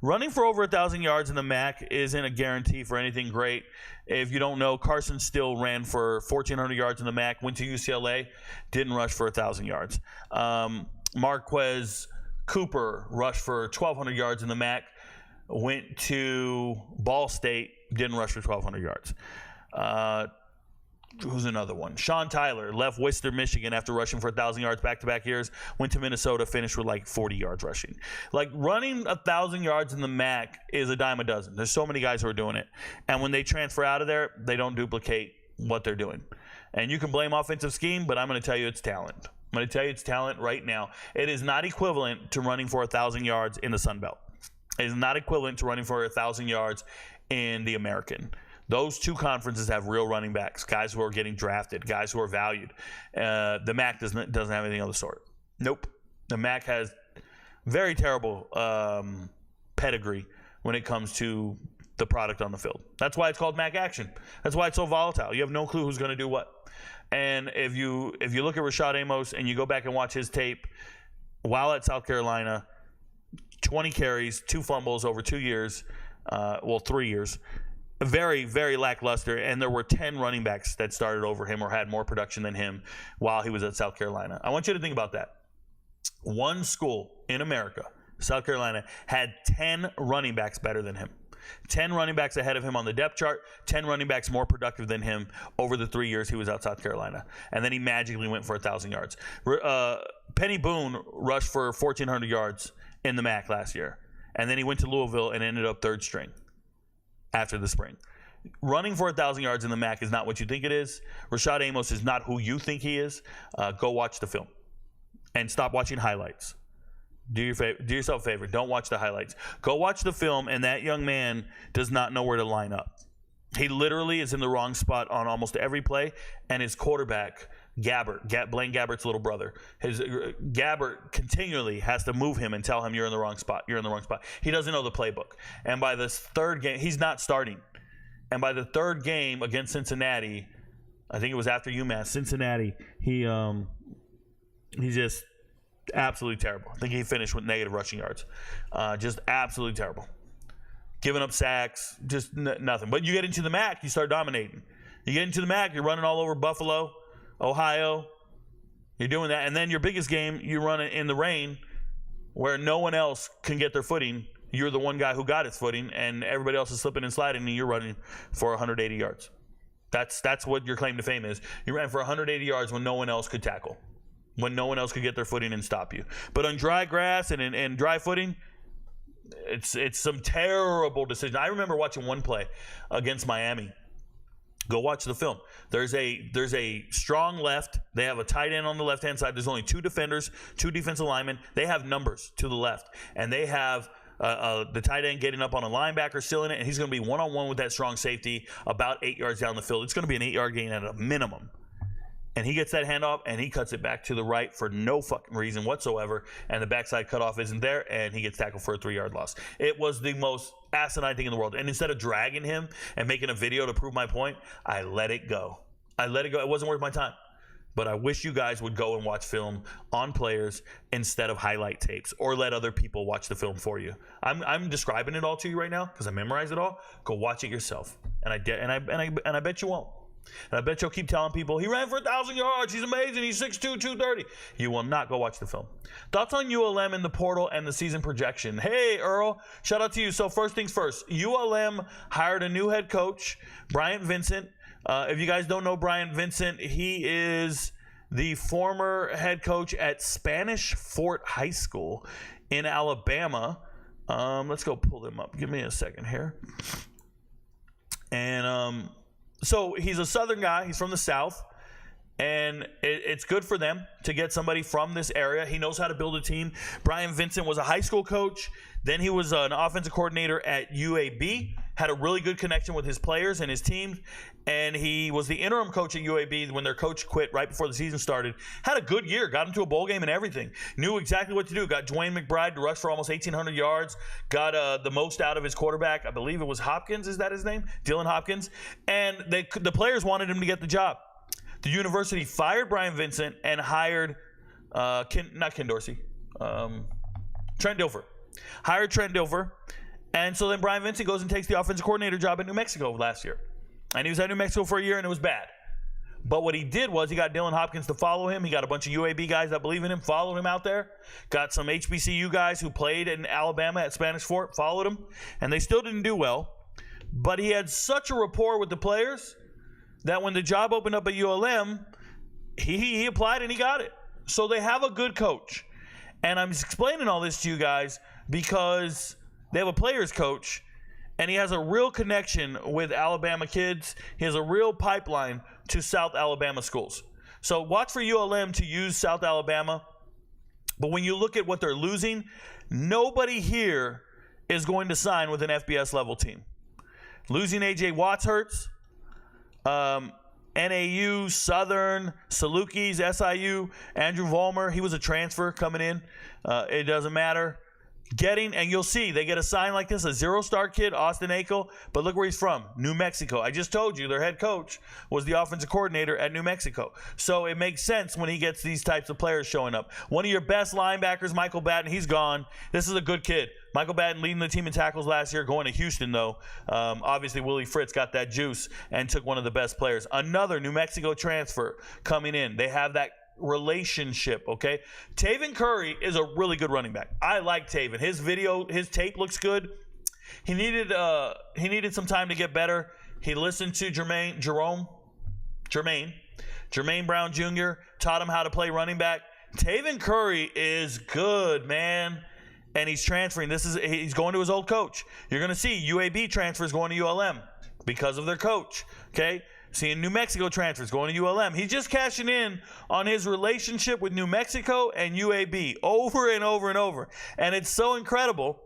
Running for over 1,000 yards in the MAC isn't a guarantee for anything great. If you don't know, Carson Still ran for 1,400 yards in the MAC, went to UCLA, didn't rush for 1,000 yards. Marquez Cooper rushed for 1,200 yards in the MAC, went to Ball State, didn't rush for 1,200 yards. Who's another one? Sean Tyler left Worcester, Michigan after rushing for 1,000 yards back-to-back years, went to Minnesota, finished with like 40 yards rushing. Like running 1,000 yards in the MAC is a dime a dozen. There's so many guys who are doing it. And when they transfer out of there, they don't duplicate what they're doing. And you can blame offensive scheme, but I'm going to tell you it's talent. I'm going to tell you it's talent right now. It is not equivalent to running for 1,000 yards in the Sun Belt. It is not equivalent to running for 1,000 yards in the American. Those two conferences have real running backs, guys who are getting drafted, guys who are valued. The MAC doesn't have anything of the sort. Nope. The MAC has very terrible pedigree when it comes to the product on the field. That's why it's called MAC action. That's why it's so volatile. You have no clue who's going to do what. And if you look at Rashad Amos and you go back and watch his tape while at South Carolina, 20 carries, 2 fumbles over 2 years, 3 years. Very, very lackluster, and there were 10 running backs that started over him or had more production than him while he was at South Carolina. I want you to think about that. One school in America, South Carolina, had 10 running backs better than him. 10 running backs ahead of him on the depth chart, 10 running backs more productive than him over the 3 years he was at South Carolina. And then he magically went for 1,000 yards. Penny Boone rushed for 1,400 yards in the MAC last year. And then he went to Louisville and ended up third string after the spring. Running for 1,000 yards in the MAC is not what you think it is. Rashad Amos is not who you think he is. Go watch the film and stop watching highlights. Do yourself a favor. Don't watch the highlights. Go watch the film, and that young man does not know where to line up. He literally is in the wrong spot on almost every play, and his quarterback, Blaine Gabbert's little brother, Gabbert continually has to move him and tell him you're in the wrong spot. You're in the wrong spot. He doesn't know the playbook. And by this third game, he's not starting. And by the third game against Cincinnati, I think it was after UMass, Cincinnati, he's just absolutely terrible. I think he finished with negative rushing yards. Just absolutely terrible. Giving up sacks, just nothing. But you get into the MAC, you start dominating. You get into the MAC, you're running all over Buffalo, Ohio. You're doing that. And then your biggest game, you run it in the rain where no one else can get their footing. You're the one guy who got his footing, and everybody else is slipping and sliding, and you're running for 180 yards. That's what your claim to fame is. You ran for 180 yards when no one else could tackle, when no one else could get their footing and stop you. But on dry grass and dry footing, it's some terrible decision. I remember watching one play against Miami. Go watch the film. There's a strong left. They have a tight end on the left-hand side. There's only 2 defenders, 2 defensive linemen. They have numbers to the left. And they have the tight end getting up on a linebacker, stealing it, and he's going to be one-on-one with that strong safety about 8 yards down the field. It's going to be an 8-yard gain at a minimum. And he gets that handoff, and he cuts it back to the right for no fucking reason whatsoever, and the backside cutoff isn't there, and he gets tackled for a 3-yard loss. It was the most asinine thing in the world. And instead of dragging him and making a video to prove my point, I let it go. It wasn't worth my time. But I wish you guys would go and watch film on players instead of highlight tapes, or let other people watch the film for you. I'm describing it all to you right now because I memorized it all. Go watch it yourself, and I bet you won't. And I bet you'll keep telling people, he ran for 1,000 yards, he's amazing, he's 6'2", 230. You will not go watch the film. Thoughts on ULM in the portal and the season projection? Hey, Earl, shout out to you. So first things first, ULM hired a new head coach, Bryant Vincent. If you guys don't know Bryant Vincent, he is the former head coach at Spanish Fort High School in Alabama. Let's go pull them up. Give me a second here. And so he's a Southern guy. He's from the South, and it's good for them to get somebody from this area. He knows how to build a team. Brian Vincent was a high school coach. Then he was an offensive coordinator at UAB, had a really good connection with his players and his team, and he was the interim coach at UAB when their coach quit right before the season started. Had a good year, got him to a bowl game and everything. Knew exactly what to do. Got Dwayne McBride to rush for almost 1,800 yards. Got the most out of his quarterback. I believe it was Hopkins. Is that his name? Dylan Hopkins. And the players wanted him to get the job. The university fired Brian Vincent and hired Trent Dilfer. Hired Trent Dilfer. And so then Brian Vincent goes and takes the offensive coordinator job in New Mexico last year. And he was at New Mexico for a year, and it was bad. But what he did was he got Dylan Hopkins to follow him. He got a bunch of UAB guys that believe in him, followed him out there. Got some HBCU guys who played in Alabama at Spanish Fort, followed him. And they still didn't do well. But he had such a rapport with the players that when the job opened up at ULM, he applied and he got it. So they have a good coach. And I'm explaining all this to you guys because they have a players coach, and he has a real connection with Alabama kids. He has a real pipeline to South Alabama schools. So watch for ULM to use South Alabama. But when you look at what they're losing, nobody here is going to sign with an FBS level team. Losing A.J. Watts hurts. NAU, Southern, Salukis, SIU, Andrew Vollmer, he was a transfer coming in. It doesn't matter. And you'll see, they get a sign like this, a zero-star kid, Austin Akel, but look where he's from, New Mexico. I just told you their head coach was the offensive coordinator at New Mexico. So it makes sense when he gets these types of players showing up. One of your best linebackers, Michael Batten, he's gone. This is a good kid. Michael Batten leading the team in tackles last year, going to Houston, though. Obviously, Willie Fritz got that juice and took one of the best players. Another New Mexico transfer coming in. They have that relationship, okay? Taven Curry is a really good running back. I like Taven. His tape looks good. He needed some time to get better. He listened to Jermaine Brown Jr., taught him how to play running back. Taven Curry is good, man. And he's transferring. He's going to his old coach. You're going to see UAB transfers going to ULM because of their coach, okay? Seeing New Mexico transfers going to ULM. He's just cashing in on his relationship with New Mexico and UAB over and over and over. And it's so incredible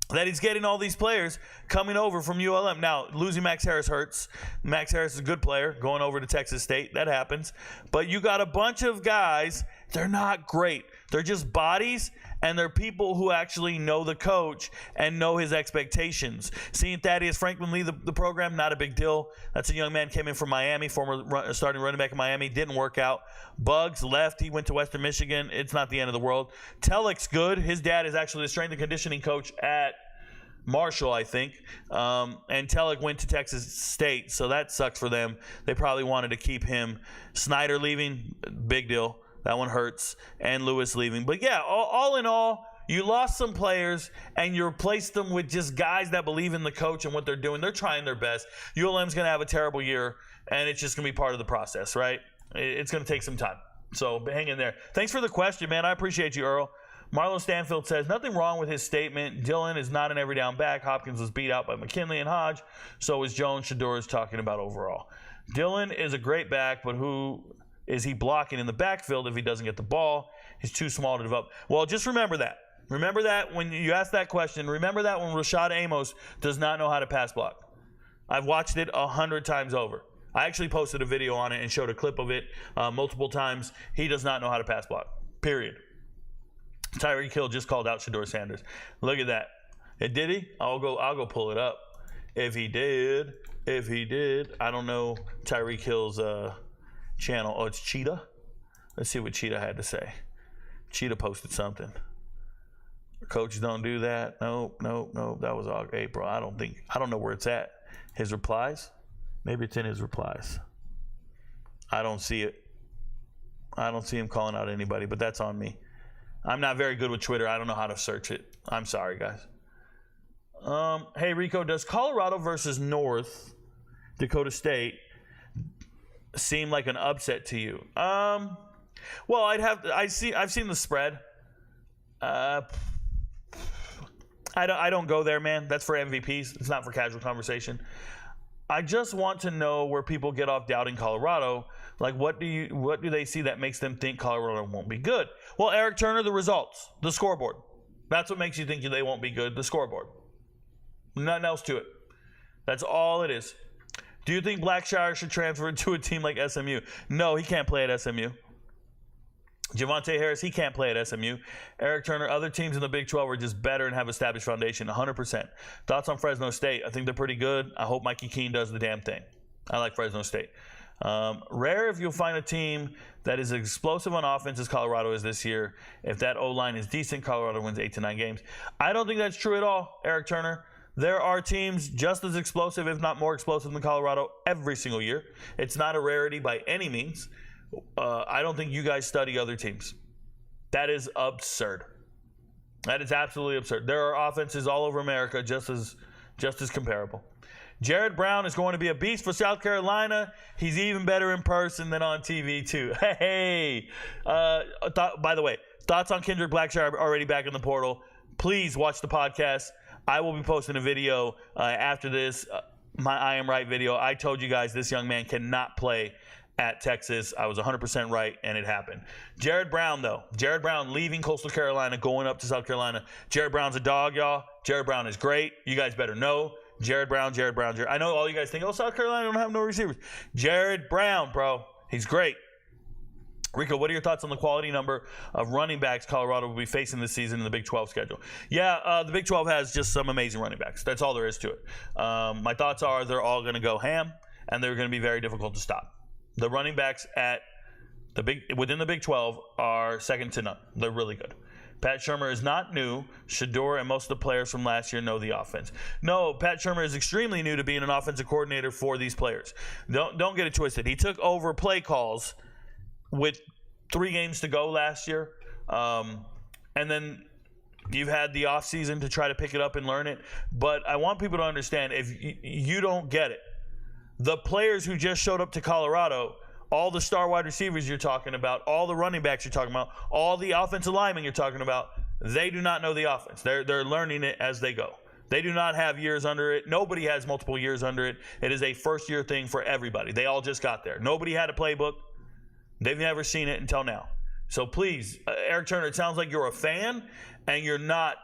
that he's getting all these players coming over from ULM. Now, losing Max Harris hurts. Max Harris is a good player going over to Texas State. That happens. But you got a bunch of guys, they're not great. They're just bodies, and they're people who actually know the coach and know his expectations. Seeing Thaddeus Franklin lead the program, not a big deal. That's a young man, came in from Miami, former starting running back in Miami. Didn't work out. Bugs left. He went to Western Michigan. It's not the end of the world. Telek's good. His dad is actually the strength and conditioning coach at Marshall, I think. And Telek went to Texas State, so that sucks for them. They probably wanted to keep him. Snyder leaving, big deal. That one hurts. And Lewis leaving. But yeah, all in all, you lost some players and you replaced them with just guys that believe in the coach and what they're doing. They're trying their best. ULM's going to have a terrible year, and it's just going to be part of the process, right? It's going to take some time. So hang in there. Thanks for the question, man. I appreciate you, Earl. Marlon Stanfield says, nothing wrong with his statement. Dylan is not an every down back. Hopkins was beat out by McKinley and Hodge. So is Jones. Shador is talking about overall. Dylan is a great back, but who is he blocking in the backfield if he doesn't get the ball? He's too small to develop. Well, just remember that. Remember that when you asked that question. Remember that when Rashad Amos does not know how to pass block. I've watched it 100 times over. I actually posted a video on it and showed a clip of it multiple times. He does not know how to pass block. Period. Tyreek Hill just called out Shedeur Sanders. Look at that. Did he? I'll go pull it up. If he did, I don't know Tyreek Hill's channel. Oh, it's Cheetah. Let's see what Cheetah had to say. Cheetah posted something. Coaches don't do that. No. That was April. I don't know where it's at. His replies? Maybe it's in his replies. I don't see it. I don't see him calling out anybody, but that's on me. I'm not very good with Twitter. I don't know how to search it. I'm sorry, guys. Hey, Rico, does Colorado versus North Dakota State seem like an upset to you? Well, I've seen the spread. I don't go there, man. That's for MVPs. It's not for casual conversation. I just want to know where people get off doubting Colorado. Like, what do they see that makes them think Colorado won't be good? Well, Eric Turner, the results, the scoreboard. That's what makes you think they won't be good, the scoreboard. Nothing else to it. That's all it is. Do you think Blackshire should transfer to a team like SMU? No, he can't play at SMU. Javonte Harris, he can't play at SMU. Eric Turner, other teams in the Big 12 are just better and have established foundation, 100%. Thoughts on Fresno State? I think they're pretty good. I hope Mikey Keene does the damn thing. I like Fresno State. Rare if you'll find a team that is as explosive on offense as Colorado is this year. If that O-line is decent, Colorado wins 8 to 9 games. I don't think that's true at all, Eric Turner. There are teams just as explosive, if not more explosive than Colorado every single year. It's not a rarity by any means. I don't think you guys study other teams. That is absurd. That is absolutely absurd. There are offenses all over America just as comparable. Jared Brown is going to be a beast for South Carolina. He's even better in person than on TV too. Hey, by the way, thoughts on Kendrick Blackshire are already back in the portal. Please watch the podcast. I will be posting a video after this, my I Am Right video. I told you guys this young man cannot play at Texas. I was 100% right, and it happened. Jared Brown, though. Jared Brown leaving Coastal Carolina, going up to South Carolina. Jared Brown's a dog, y'all. Jared Brown is great. You guys better know. Jared Brown. I know all you guys think, oh, South Carolina don't have no receivers. Jared Brown, bro. He's great. Rico, what are your thoughts on the quality number of running backs Colorado will be facing this season in the Big 12 schedule? Yeah, the Big 12 has just some amazing running backs. That's all there is to it. My thoughts are they're all going to go ham, and they're going to be very difficult to stop. The running backs within the Big 12 are second to none. They're really good. Pat Shurmur is not new. Shedeur and most of the players from last year know the offense. No, Pat Shurmur is extremely new to being an offensive coordinator for these players. Don't get it twisted. He took over play calls with 3 games to go last year. And then you've had the offseason to try to pick it up and learn it. But I want people to understand, if you don't get it, the players who just showed up to Colorado, all the star wide receivers you're talking about, all the running backs you're talking about, all the offensive linemen you're talking about, they do not know the offense. They're learning it as they go. They do not have years under it. Nobody has multiple years under it. It is a first-year thing for everybody. They all just got there. Nobody had a playbook. They've never seen it until now. So please, Eric Turner, it sounds like you're a fan and you're not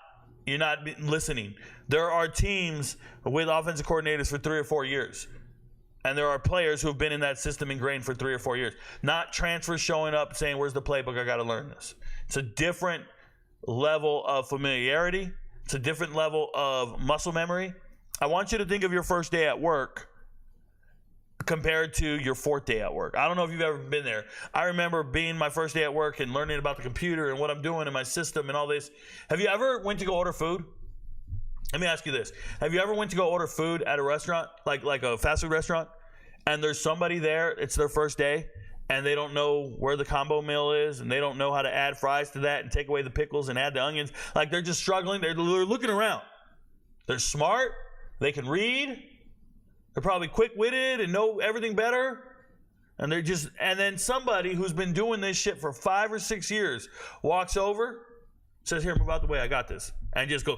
listening. There are teams with offensive coordinators for 3 or 4 years. And there are players who have been in that system ingrained for 3 or 4 years. Not transfers showing up saying, where's the playbook? I got to learn this. It's a different level of familiarity. It's a different level of muscle memory. I want you to think of your first day at work compared to your 4th day at work. I don't know if you've ever been there. I remember being my first day at work and learning about the computer and what I'm doing in my system and all this. Have you ever went to go order food? Let me ask you this. Have you ever went to go order food at a restaurant, like a fast food restaurant, and there's somebody there, it's their first day, and they don't know where the combo meal is, and they don't know how to add fries to that and take away the pickles and add the onions? Like, they're just struggling. They're looking around. They're smart. They can read. They're probably quick-witted and know everything better. And then somebody who's been doing this shit for 5 or 6 years walks over, says, here, move out the way, I got this. And just go,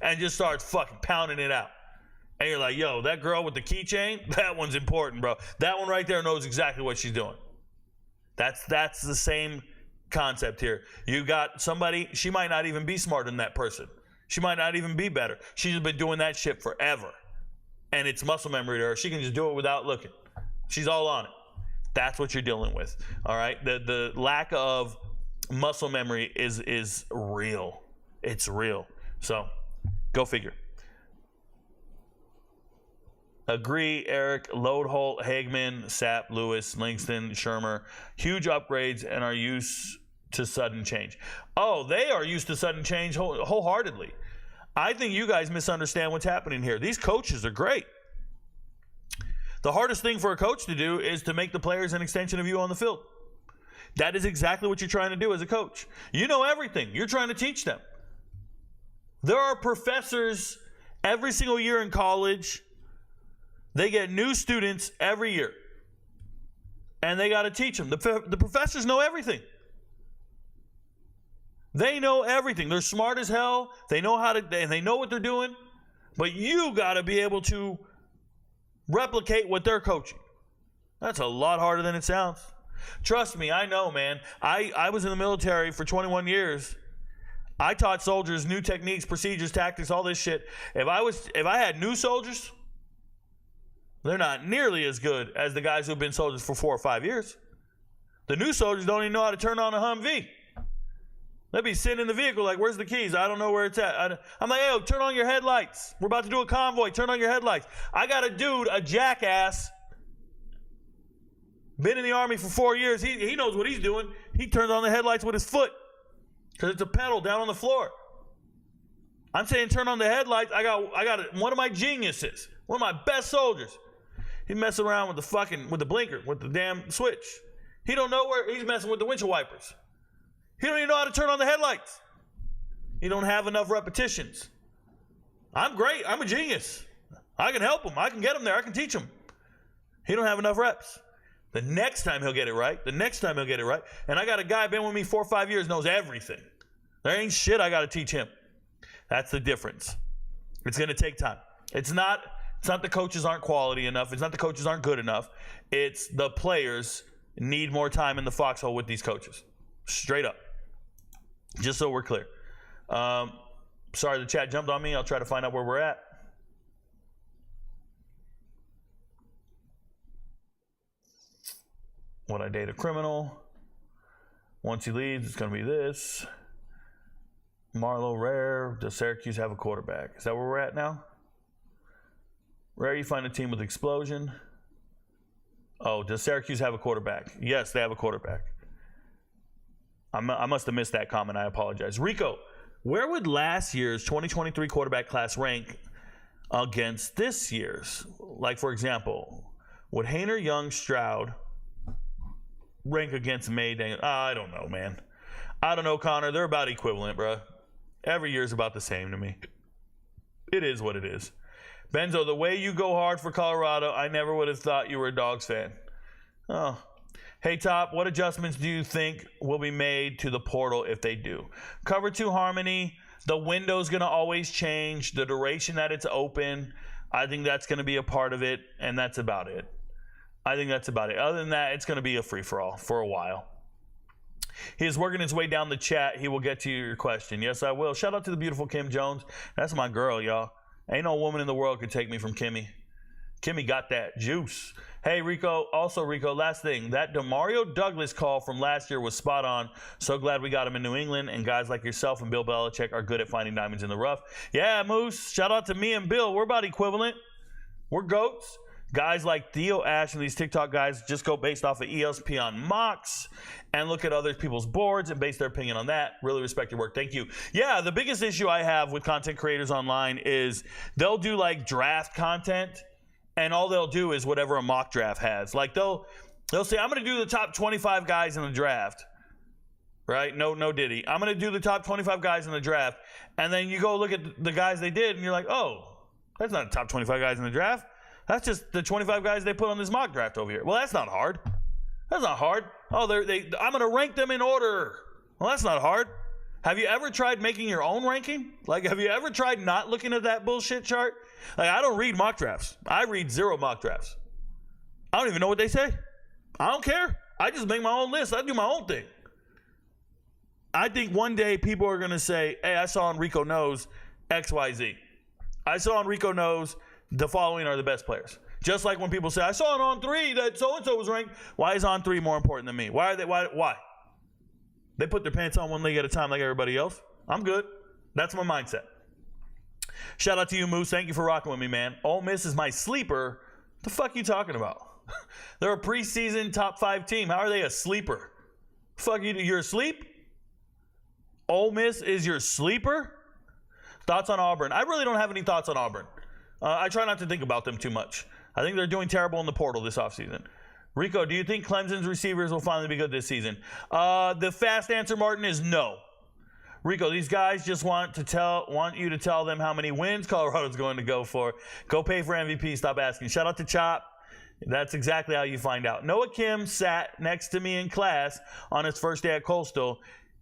and just starts fucking pounding it out. And you're like, yo, that girl with the keychain, that one's important, bro. That one right there knows exactly what she's doing. That's the same concept here. You got somebody, she might not even be smarter than that person. She might not even be better. She's just been doing that shit forever. And it's muscle memory to her. She can just do it without looking. She's all on it. That's what you're dealing with. All right. The lack of muscle memory is real. It's real. So go figure. Agree, Eric. Load-Holt, Hagman, Sapp, Lewis, Langston, Shermer. Huge upgrades and are used to sudden change. Oh, they are used to sudden change wholeheartedly. I think you guys misunderstand what's happening here. These coaches are great. The hardest thing for a coach to do is to make the players an extension of you on the field. That is exactly what you're trying to do as a coach. You know everything. You're trying to teach them. There are professors every single year in college. They get new students every year. And they got to teach them. The professors know everything. They know everything. They're smart as hell. They know how to, and they know what they're doing. But you got to be able to replicate what they're coaching. That's a lot harder than it sounds. Trust me, I know, man. I was in the military for 21 years. I taught soldiers new techniques, procedures, tactics, all this shit. If I had new soldiers, they're not nearly as good as the guys who've been soldiers for 4 or 5 years. The new soldiers don't even know how to turn on a Humvee. They'd be sitting in the vehicle like, where's the keys? I don't know where it's at. I'm like, hey, turn on your headlights. We're about to do a convoy. Turn on your headlights. I got a dude, a jackass, been in the Army for 4 years. He knows what he's doing. He turns on the headlights with his foot because it's a pedal down on the floor. I'm saying turn on the headlights. I got one of my geniuses, one of my best soldiers. He's messing around with the blinker, with the damn switch. He don't know where he's messing with the windshield wipers. He don't even know how to turn on the headlights. He don't have enough repetitions. I'm great. I'm a genius. I can help him. I can get him there. I can teach him. He don't have enough reps. The next time he'll get it right. And I got a guy been with me 4 or 5 years, knows everything. There ain't shit I got to teach him. That's the difference. It's going to take time. It's not the coaches aren't quality enough. It's not the coaches aren't good enough. It's the players need more time in the foxhole with these coaches. Straight up. Just so we're clear. Sorry, the chat jumped on me. I'll try to find out where we're at. Would I date a criminal? Once he leaves, it's going to be this. Marlo Rare. Does Syracuse have a quarterback? Is that where we're at now? Rare, you find a team with explosion. Oh, does Syracuse have a quarterback? Yes, they have a quarterback. I must have missed that comment. I apologize. Rico, where would last year's 2023 quarterback class rank against this year's? Like, for example, would Haener, Young, Stroud rank against May? I don't know, man. I don't know, Connor. They're about equivalent, bro. Every year is about the same to me. It is what it is. Benzo, the way you go hard for Colorado, I never would have thought you were a Dogs fan. Oh. Hey, Top, what adjustments do you think will be made to the portal if they do? Cover 2 harmony, the window's going to always change, the duration that it's open, I think that's going to be a part of it, and that's about it. Other than that, it's going to be a free-for-all for a while. He is working his way down the chat. He will get to your question. Yes, I will. Shout out to the beautiful Kim Jones. That's my girl, y'all. Ain't no woman in the world could take me from Kimmy. Kimmy got that juice. Hey, Rico. Also, Rico, last thing. That DeMario Douglas call from last year was spot on. So glad we got him in New England. And guys like yourself and Bill Belichick are good at finding diamonds in the rough. Yeah, Moose. Shout out to me and Bill. We're about equivalent. We're GOATs. Guys like Theo Ash and these TikTok guys just go based off of ESPN mocks and look at other people's boards and base their opinion on that. Really respect your work. Thank you. Yeah, the biggest issue I have with content creators online is they'll do like draft content and all they'll do is whatever a mock draft has. Like they'll say, I'm going to do the top 25 guys in the draft. Right? No Diddy. I'm going to do the top 25 guys in the draft. And then you go look at the guys they did and you're like, oh, that's not the top 25 guys in the draft. That's just the 25 guys they put on this mock draft over here. Well, that's not hard. That's not hard. Oh, I'm going to rank them in order. Well, that's not hard. Have you ever tried making your own ranking? Like, have you ever tried not looking at that bullshit chart? Like, I don't read mock drafts. I read 0 mock drafts. I don't even know what they say. I don't care. I just make my own list. I do my own thing. I think one day people are going to say, hey, I saw on Rico Knows XYZ. I saw on Rico Knows the following are the best players. Just like when people say, I saw it on 3 that so-and-so was ranked. Why is on 3 more important than me? Why? They put their pants on one leg at a time like everybody else. I'm good. That's my mindset. Shout out to you, Moose. Thank you for rocking with me, man. Ole Miss is my sleeper. What the fuck are you talking about? They're a preseason top 5 team. How are they a sleeper? Fuck you, you're asleep? Ole Miss is your sleeper? Thoughts on Auburn? I really don't have any thoughts on Auburn. I try not to think about them too much. I think they're doing terrible in the portal this offseason. Rico, do you think Clemson's receivers will finally be good this season? The fast answer, Martin, is no. Rico, these guys just want you to tell them how many wins Colorado's going to go for. Go pay for MVP. Stop asking. Shout out to Chop. That's exactly how you find out. Noah Kim sat next to me in class on his first day at Coastal.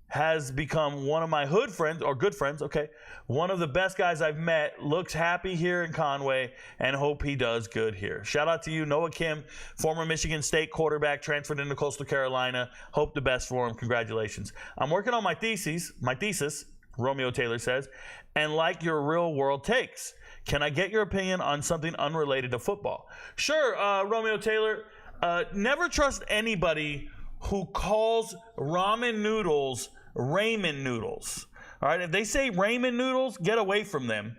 Has become one of my hood friends, or good friends, okay. One of the best guys I've met. Looks happy here in Conway and hope he does good here. Shout out to you, Noah Kim, former Michigan State quarterback, transferred into Coastal Carolina. Hope the best for him. Congratulations. I'm working on my thesis, Romeo Taylor says, and like your real world takes. Can I get your opinion on something unrelated to football? Sure, Romeo Taylor. Never trust anybody who calls ramen noodles ramen noodles. All right, if they say ramen noodles, get away from them.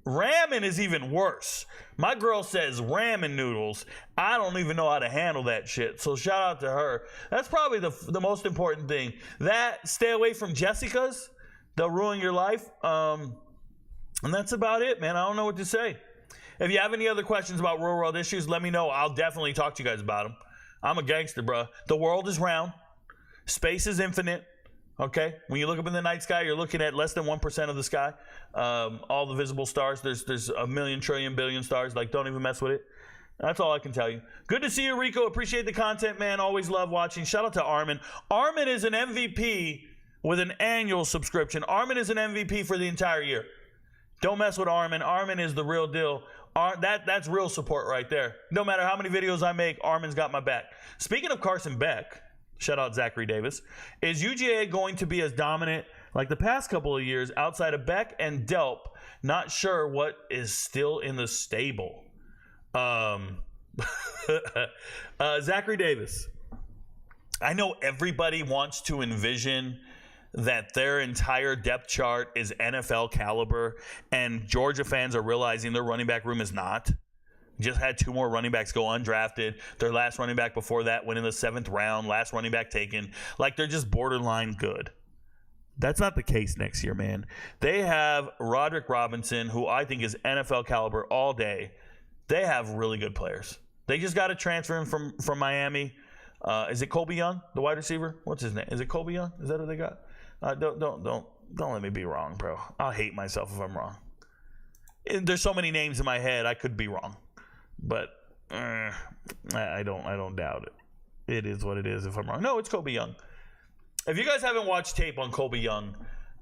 Ramen is even worse. My girl says ramen noodles. I don't even know how to handle that shit. So shout out to her. That's probably the most important thing. That, stay away from Jessica's. They'll ruin your life. And that's about it, man. I don't know what to say. If you have any other questions about real world issues, let me know. I'll definitely talk to you guys about them. I'm a gangster, bro. The world is round. Space is infinite. Okay? When you look up in the night sky, you're looking at less than 1% of the sky. All the visible stars. There's a million, trillion, billion stars. Like, don't even mess with it. That's all I can tell you. Good to see you, Rico. Appreciate the content, man. Always love watching. Shout out to Armin. Armin is an MVP with an annual subscription. Armin is an MVP for the entire year. Don't mess with Armin. Armin is the real deal. That's real support right there. No matter how many videos I make, Armin's got my back. Speaking of Carson Beck, shout out Zachary Davis, is UGA going to be as dominant like the past couple of years outside of Beck and Delp? Not sure what is still in the stable. Zachary Davis. I know everybody wants to envision that their entire depth chart is NFL caliber, and Georgia fans are realizing their running back room is not. Just had 2 more running backs go undrafted. Their last running back before that went in the 7th round. Last running back taken. Like, they're just borderline good. That's not the case next year, man. They have Roderick Robinson, who I think is NFL caliber all day. They have really good players. They just got to transfer him from Miami. Is it Colby Young, the wide receiver? What's his name? Is it Colby Young? Is that who they got? Don't let me be wrong, bro. I'll hate myself if I'm wrong. There's so many names in my head, I could be wrong, but I don't doubt it. It is what it is. If I'm wrong, no, it's Colby Young. If you guys haven't watched tape on Colby Young,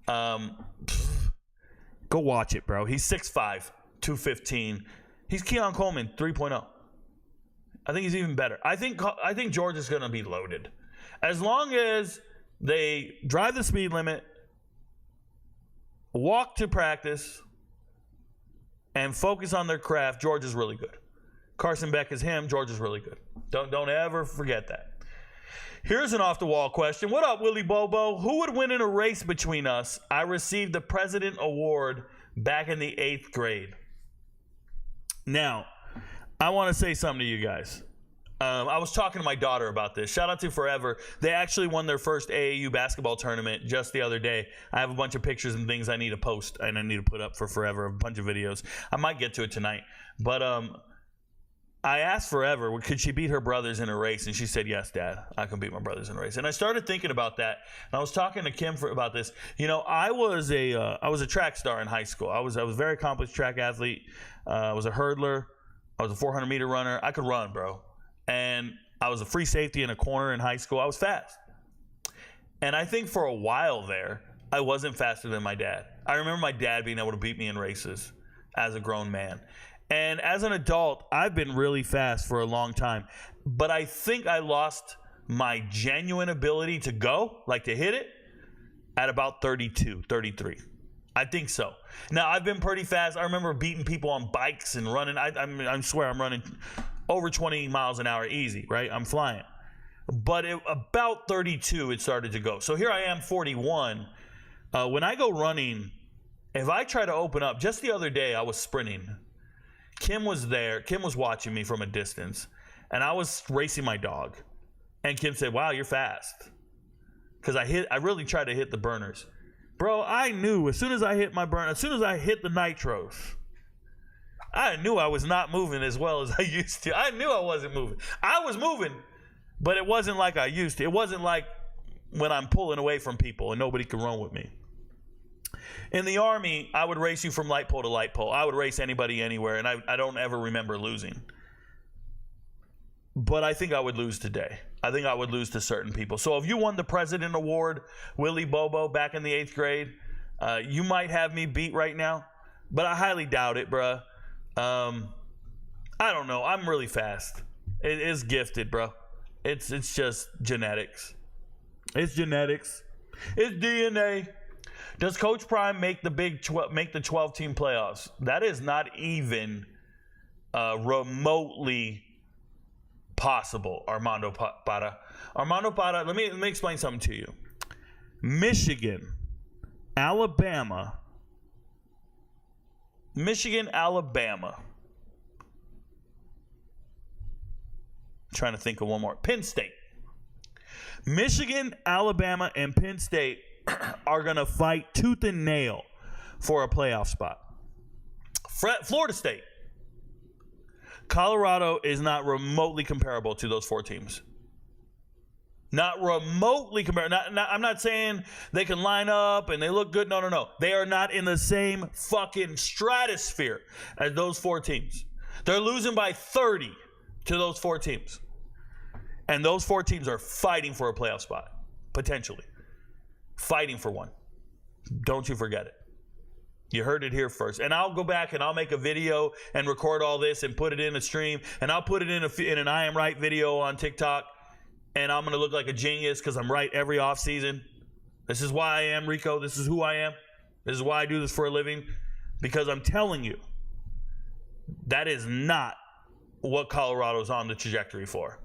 go watch it, bro. He's 6'5", 215. He's Keon Coleman 3.0. I think he's even better. I think Georgia's going to be loaded as long as they drive the speed limit, walk to practice, and focus on their craft. Georgia's really good. Carson Beck is him. Georgia's really good. Don't ever forget that. Here's an off-the-wall question. What up, Willie Bobo? Who would win in a race between us? I received the President Award back in the 8th grade. Now, I want to say something to you guys. I was talking to my daughter about this. Shout out to Forever. They actually won their first AAU basketball tournament just the other day. I have a bunch of pictures and things I need to post and I need to put up for Forever, a bunch of videos. I might get to it tonight. But I asked Forever, could she beat her brothers in a race? And she said, yes, Dad, I can beat my brothers in a race. And I started thinking about that. And I was talking to Kim about this. You know, I was a track star in high school. I was a very accomplished track athlete. I was a hurdler. I was a 400-meter runner. I could run, bro. And I was a free safety in a corner in high school. I was fast. And I think for a while there, I wasn't faster than my dad. I remember my dad being able to beat me in races as a grown man. And as an adult, I've been really fast for a long time. But I think I lost my genuine ability to go, like to hit it, at about 32, 33. I think so. Now, I've been pretty fast. I remember beating people on bikes and running. I swear I'm running over 20 miles an hour easy, right? I'm flying. But about 32, it started to go. So here I am, 41. When I go running, if I try to open up, just the other day I was sprinting. Kim was there. Kim was watching me from a distance. And I was racing my dog. And Kim said, wow, you're fast. Because I really tried to hit the burners. Bro, I knew as soon as I hit my burn, as soon as I hit the nitros, I knew I was not moving as well as I used to. I knew I wasn't moving. I was moving, but it wasn't like I used to. It wasn't like when I'm pulling away from people and nobody can run with me. In the Army, I would race you from light pole to light pole. I would race anybody anywhere, and I don't ever remember losing. But I think I would lose today. I think I would lose to certain people. So if you won the President Award, Willie Bobo, back in the 8th grade, you might have me beat right now. But I highly doubt it, bruh. I don't know. I'm really fast. It is gifted, bro. It's just genetics. It's genetics. It's DNA. Does Coach Prime make the 12-team playoffs? That is not even remotely possible, Armando Para. Armando Para, let me explain something to you. Michigan, Alabama. Trying to think of one more. Penn State. Michigan, Alabama, and Penn State are going to fight tooth and nail for a playoff spot. Florida State. Colorado is not remotely comparable to those 4 teams. Not remotely comparable. I'm not saying they can line up and they look good. No. They are not in the same fucking stratosphere as those 4 teams. They're losing by 30 to those 4 teams. And those 4 teams are fighting for a playoff spot, potentially. Fighting for one. Don't you forget it. You heard it here first. And I'll go back and I'll make a video and record all this and put it in a stream. And I'll put it in an I Am Right video on TikTok. And I'm going to look like a genius because I'm right every offseason. This is why I am Rico. This is who I am. This is why I do this for a living. Because I'm telling you, that is not what Colorado's on the trajectory for.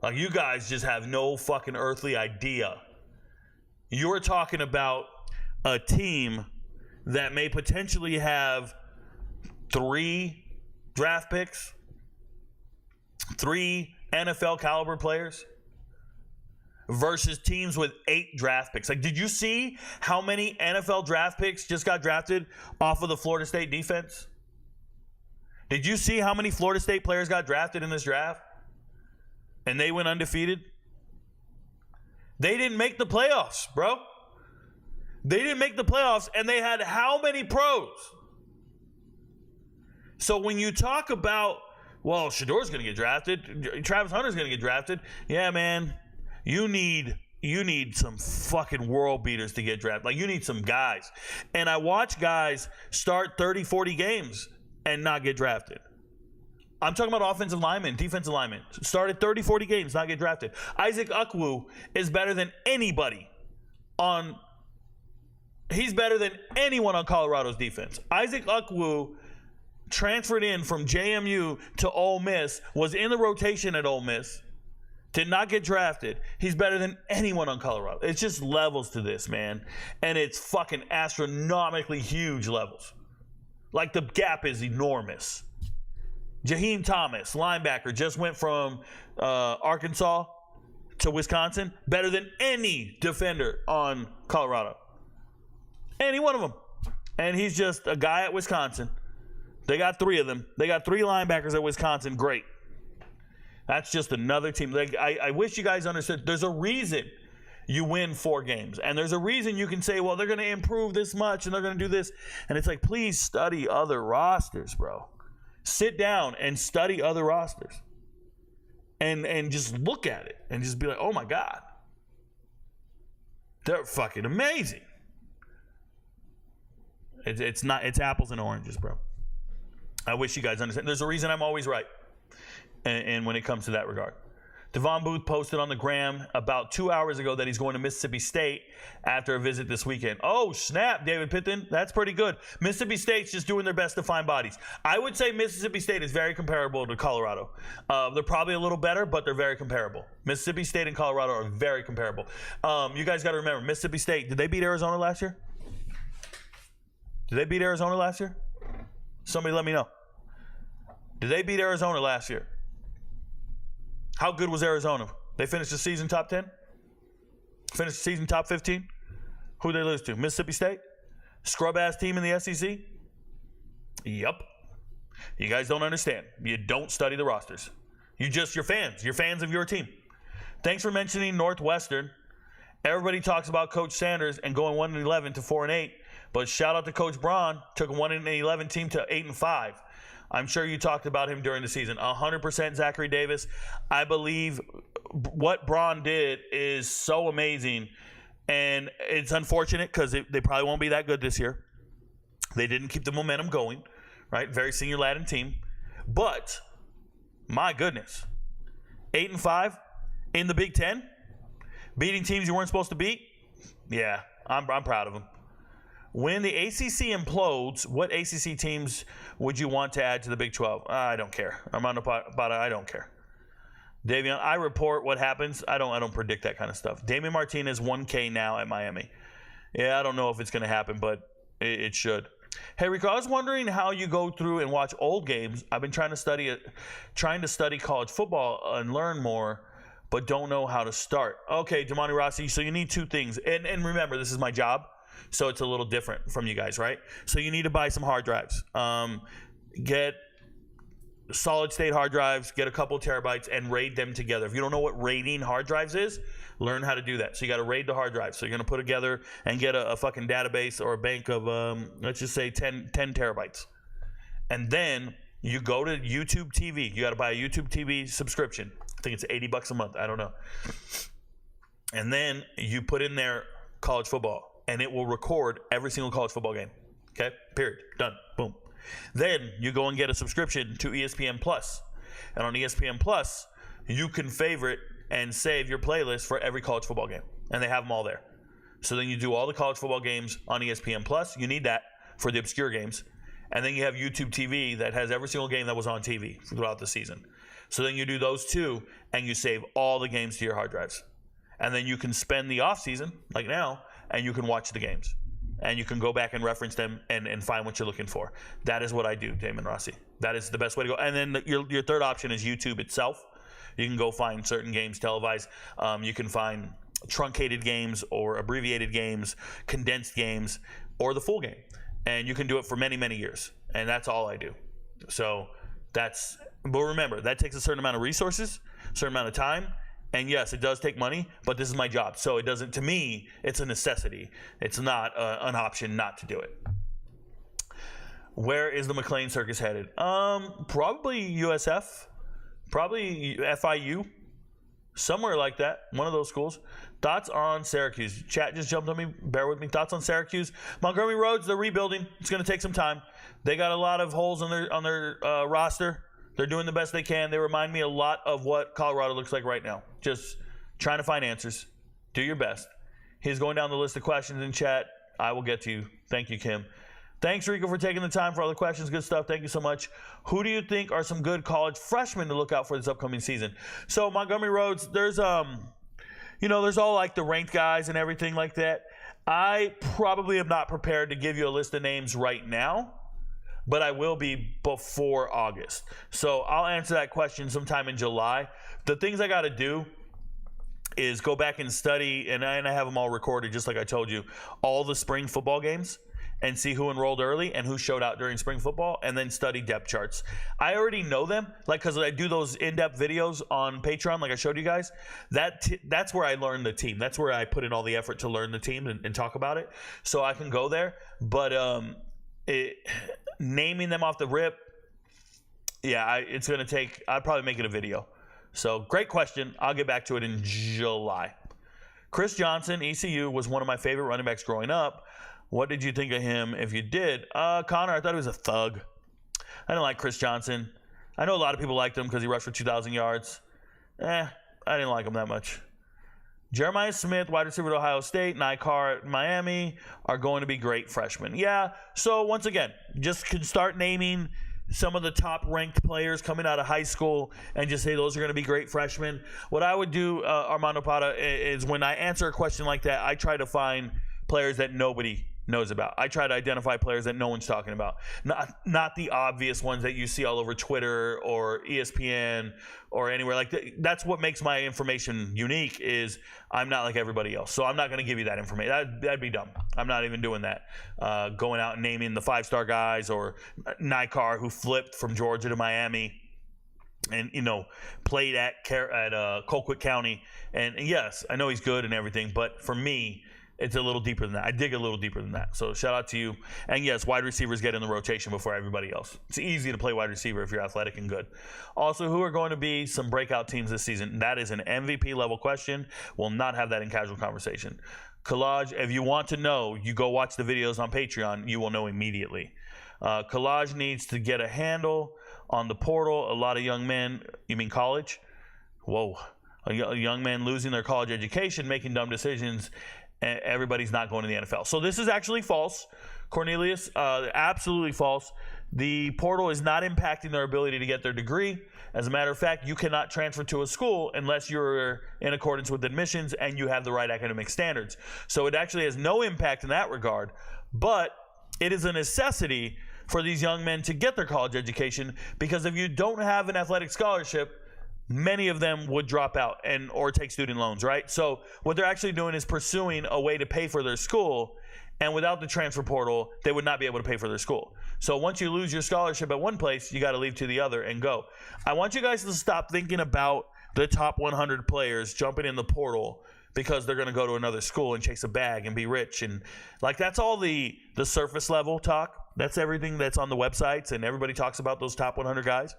Like, you guys just have no fucking earthly idea. You're talking about a team that may potentially have 3 draft picks, 3 NFL caliber players, versus teams with 8 draft picks. Like, did you see how many NFL draft picks just got drafted off of the Florida State defense? Did you see how many Florida State players got drafted in this draft? And they went undefeated? They didn't make the playoffs, bro. They didn't make the playoffs, and they had how many pros? So when you talk about, well, Shador's going to get drafted, Travis Hunter's going to get drafted, yeah, man, you need some fucking world beaters to get drafted. Like, you need some guys. And I watch guys start 30, 40 games and not get drafted. I'm talking about offensive linemen, defensive linemen. Started 30, 40 games, not get drafted. Isaac Ukwu is better than anybody he's better than anyone on Colorado's defense. Isaac Ukwu transferred in from JMU to Ole Miss, was in the rotation at Ole Miss, did not get drafted. He's better than anyone on Colorado. It's just levels to this, man. And it's fucking astronomically huge levels. Like, the gap is enormous. Jaheim Thomas, linebacker, just went from Arkansas to Wisconsin. Better than any defender on Colorado. Any one of them. And he's just a guy at Wisconsin. They got 3 of them. They got 3 linebackers at Wisconsin. Great. That's just another team. Like, I wish you guys understood. There's a reason you win 4 games. And there's a reason you can say, well, they're going to improve this much and they're going to do this. And it's like, please study other rosters, bro. Sit down and study other rosters. And just look at it and just be like, oh my God. They're fucking amazing. It's apples and oranges, bro. I wish you guys understand. There's a reason I'm always right. And when it comes to that regard. Devon Booth posted on the gram about 2 hours ago that he's going to Mississippi State after a visit this weekend. Oh, snap, David Pitton. That's pretty good. Mississippi State's just doing their best to find bodies. I would say Mississippi State is very comparable to Colorado. They're probably a little better, but they're very comparable. Mississippi State and Colorado are very comparable. You guys got to remember, Mississippi State, did they beat Arizona last year? Did they beat Arizona last year? Somebody let me know. Did they beat Arizona last year? How good was Arizona? They finished the season top 10? Finished the season top 15? Who did they lose to? Mississippi State? Scrub-ass team in the SEC? Yup. You guys don't understand. You don't study the rosters. You're fans. You're fans of your team. Thanks for mentioning Northwestern. Everybody talks about Coach Sanders and going 1-11 to 4-8. But shout out to Coach Braun, took a 1-11 team to 8-5. I'm sure you talked about him during the season. 100% Zachary Davis. I believe what Braun did is so amazing, and it's unfortunate because they probably won't be that good this year. They didn't keep the momentum going, right? Very senior laden team. But, my goodness, 8-5 in the Big Ten, beating teams you weren't supposed to beat? Yeah, I'm proud of them. When the ACC implodes, what ACC teams would you want to add to the Big 12? I don't care. I'm on about it. I don't care. Davion, I report what happens. I don't predict that kind of stuff. Damian Martinez, 1K now at Miami. Yeah, I don't know if it's going to happen, but it should. Hey, Rico, I was wondering how you go through and watch old games. I've been trying to study college football and learn more, but don't know how to start. Okay, Damani Rossi, so you need two things. And remember, this is my job. So it's a little different from you guys, right? So you need to buy some hard drives. Get solid state hard drives, get a couple terabytes, and RAID them together. If you don't know what RAIDing hard drives is, learn how to do that. So you got to RAID the hard drives. So you're going to put together and get a fucking database or a bank of, let's just say 10 terabytes. And then you go to YouTube TV. You got to buy a YouTube TV subscription. I think it's $80 a month. I don't know. And then you put in there college football. And it will record every single college football game. Okay? Period. Done. Boom. Then you go and get a subscription to ESPN Plus. And on ESPN Plus, you can favorite and save your playlist for every college football game. And they have them all there. So then you do all the college football games on ESPN Plus. You need that for the obscure games. And then you have YouTube TV that has every single game that was on TV throughout the season. So then you do those two, and you save all the games to your hard drives. And then you can spend the off season, like now, and you can watch the games. And you can go back and reference them and find what you're looking for. That is what I do, Damon Rossi. That is the best way to go. And then your third option is YouTube itself. You can go find certain games televised. You can find truncated games or abbreviated games, condensed games, or the full game. And you can do it for many, many years. And that's all I do. So but remember, that takes a certain amount of resources, a certain amount of time. And yes, it does take money, but this is my job. So to me, it's a necessity. It's not an option not to do it. Where is the McLean Circus headed? Probably USF, probably FIU, somewhere like that. One of those schools. Thoughts on Syracuse? Chat just jumped on me. Bear with me. Thoughts on Syracuse? Montgomery Roads, they're rebuilding. It's going to take some time. They got a lot of holes on their roster. They're doing the best they can. They remind me a lot of what Colorado looks like right now. Just trying to find answers. Do your best. He's going down the list of questions in chat. I will get to you. Thank you, Kim. Thanks, Rico, for taking the time for all the questions. Good stuff. Thank you so much. Who do you think are some good college freshmen to look out for this upcoming season? So Montgomery Roads, there's there's all like the ranked guys and everything like that. I probably am not prepared to give you a list of names right now, but I will be before August. So I'll answer that question sometime in July. The things I got to do is go back and study, and I have them all recorded, just like I told you, all the spring football games and see who enrolled early and who showed out during spring football, and then study depth charts. I already know them, like, because I do those in-depth videos on Patreon, like I showed you guys. That's where I learn the team. That's where I put in all the effort to learn the team and talk about it. So I can go there, but naming them off the rip, it's going to take, I'd probably make it a video. So great question. I'll get back to it in July. Chris Johnson, ECU, was one of my favorite running backs growing up. What did you think of him if you did? Connor, I thought he was a thug. I didn't like Chris Johnson. I know a lot of people liked him because he rushed for 2,000 yards. I I didn't like him that much. Jeremiah Smith, wide receiver at Ohio State, Nikar at Miami are going to be great freshmen. Yeah, so once again, just can start naming some of the top-ranked players coming out of high school and just say those are going to be great freshmen. What I would do, Armando Pata, is when I answer a question like that, I try to find players that nobody knows about. I try to identify players that no one's talking about. Not the obvious ones that you see all over Twitter or ESPN or anywhere like that. That's what makes my information unique, is I'm not like everybody else. So I'm not going to give you that information. That'd be dumb. I'm not even doing that. Going out and naming the 5-star guys, or Nikar, who flipped from Georgia to Miami and, played at Colquitt County. And yes, I know he's good and everything, but for me, it's a little deeper than that. I dig a little deeper than that. So shout out to you. And yes, wide receivers get in the rotation before everybody else. It's easy to play wide receiver if you're athletic and good. Also, who are going to be some breakout teams this season? That is an MVP level question. We'll not have that in casual conversation. Collage, if you want to know, you go watch the videos on Patreon. You will know immediately. Collage needs to get a handle on the portal. A lot of young men, you mean college? Whoa. A young man losing their college education, making dumb decisions. Everybody's not going to the NFL. So this is actually false, Cornelius. Absolutely false. The portal is not impacting their ability to get their degree. As a matter of fact, you cannot transfer to a school unless you're in accordance with admissions and you have the right academic standards. So it actually has no impact in that regard. But it is a necessity for these young men to get their college education, because if you don't have an athletic scholarship, many of them would drop out or take student loans, right? So what they're actually doing is pursuing a way to pay for their school, and without the transfer portal, they would not be able to pay for their school. So once you lose your scholarship at one place, you got to leave to the other and go. I want you guys to stop thinking about the top 100 players jumping in the portal because they're going to go to another school and chase a bag and be rich. And that's all the surface level talk. That's everything that's on the websites, and everybody talks about those top 100 guys.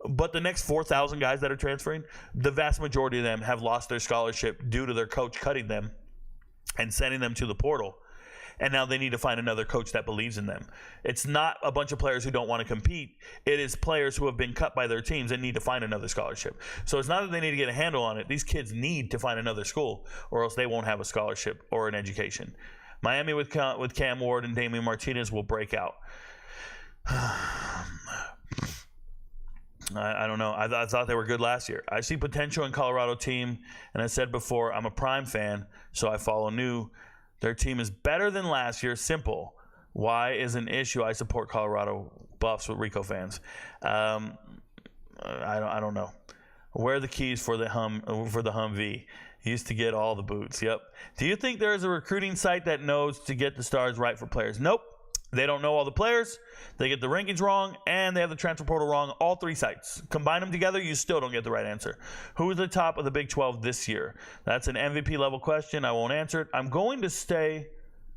But the next 4,000 guys that are transferring, the vast majority of them have lost their scholarship due to their coach cutting them and sending them to the portal. And now they need to find another coach that believes in them. It's not a bunch of players who don't want to compete. It is players who have been cut by their teams and need to find another scholarship. So it's not that they need to get a handle on it. These kids need to find another school, or else they won't have a scholarship or an education. Miami with Cam Ward and Damian Martinez will break out. I don't know. I thought they were good last year. I see potential in Colorado team, and I said before, I'm a Prime fan, so I follow new. Their team is better than last year. Simple. Why is an issue? I support Colorado Buffs with Rico fans. I don't know. Where are the keys for the Humvee? Used to get all the boots. Yep. Do you think there is a recruiting site that knows to get the stars right for players? Nope. They don't know all the players. They get the rankings wrong, and they have the transfer portal wrong. All three sites. Combine them together, you still don't get the right answer. Who is the top of the Big 12 this year? That's an MVP level question. I won't answer it. I'm going to stay.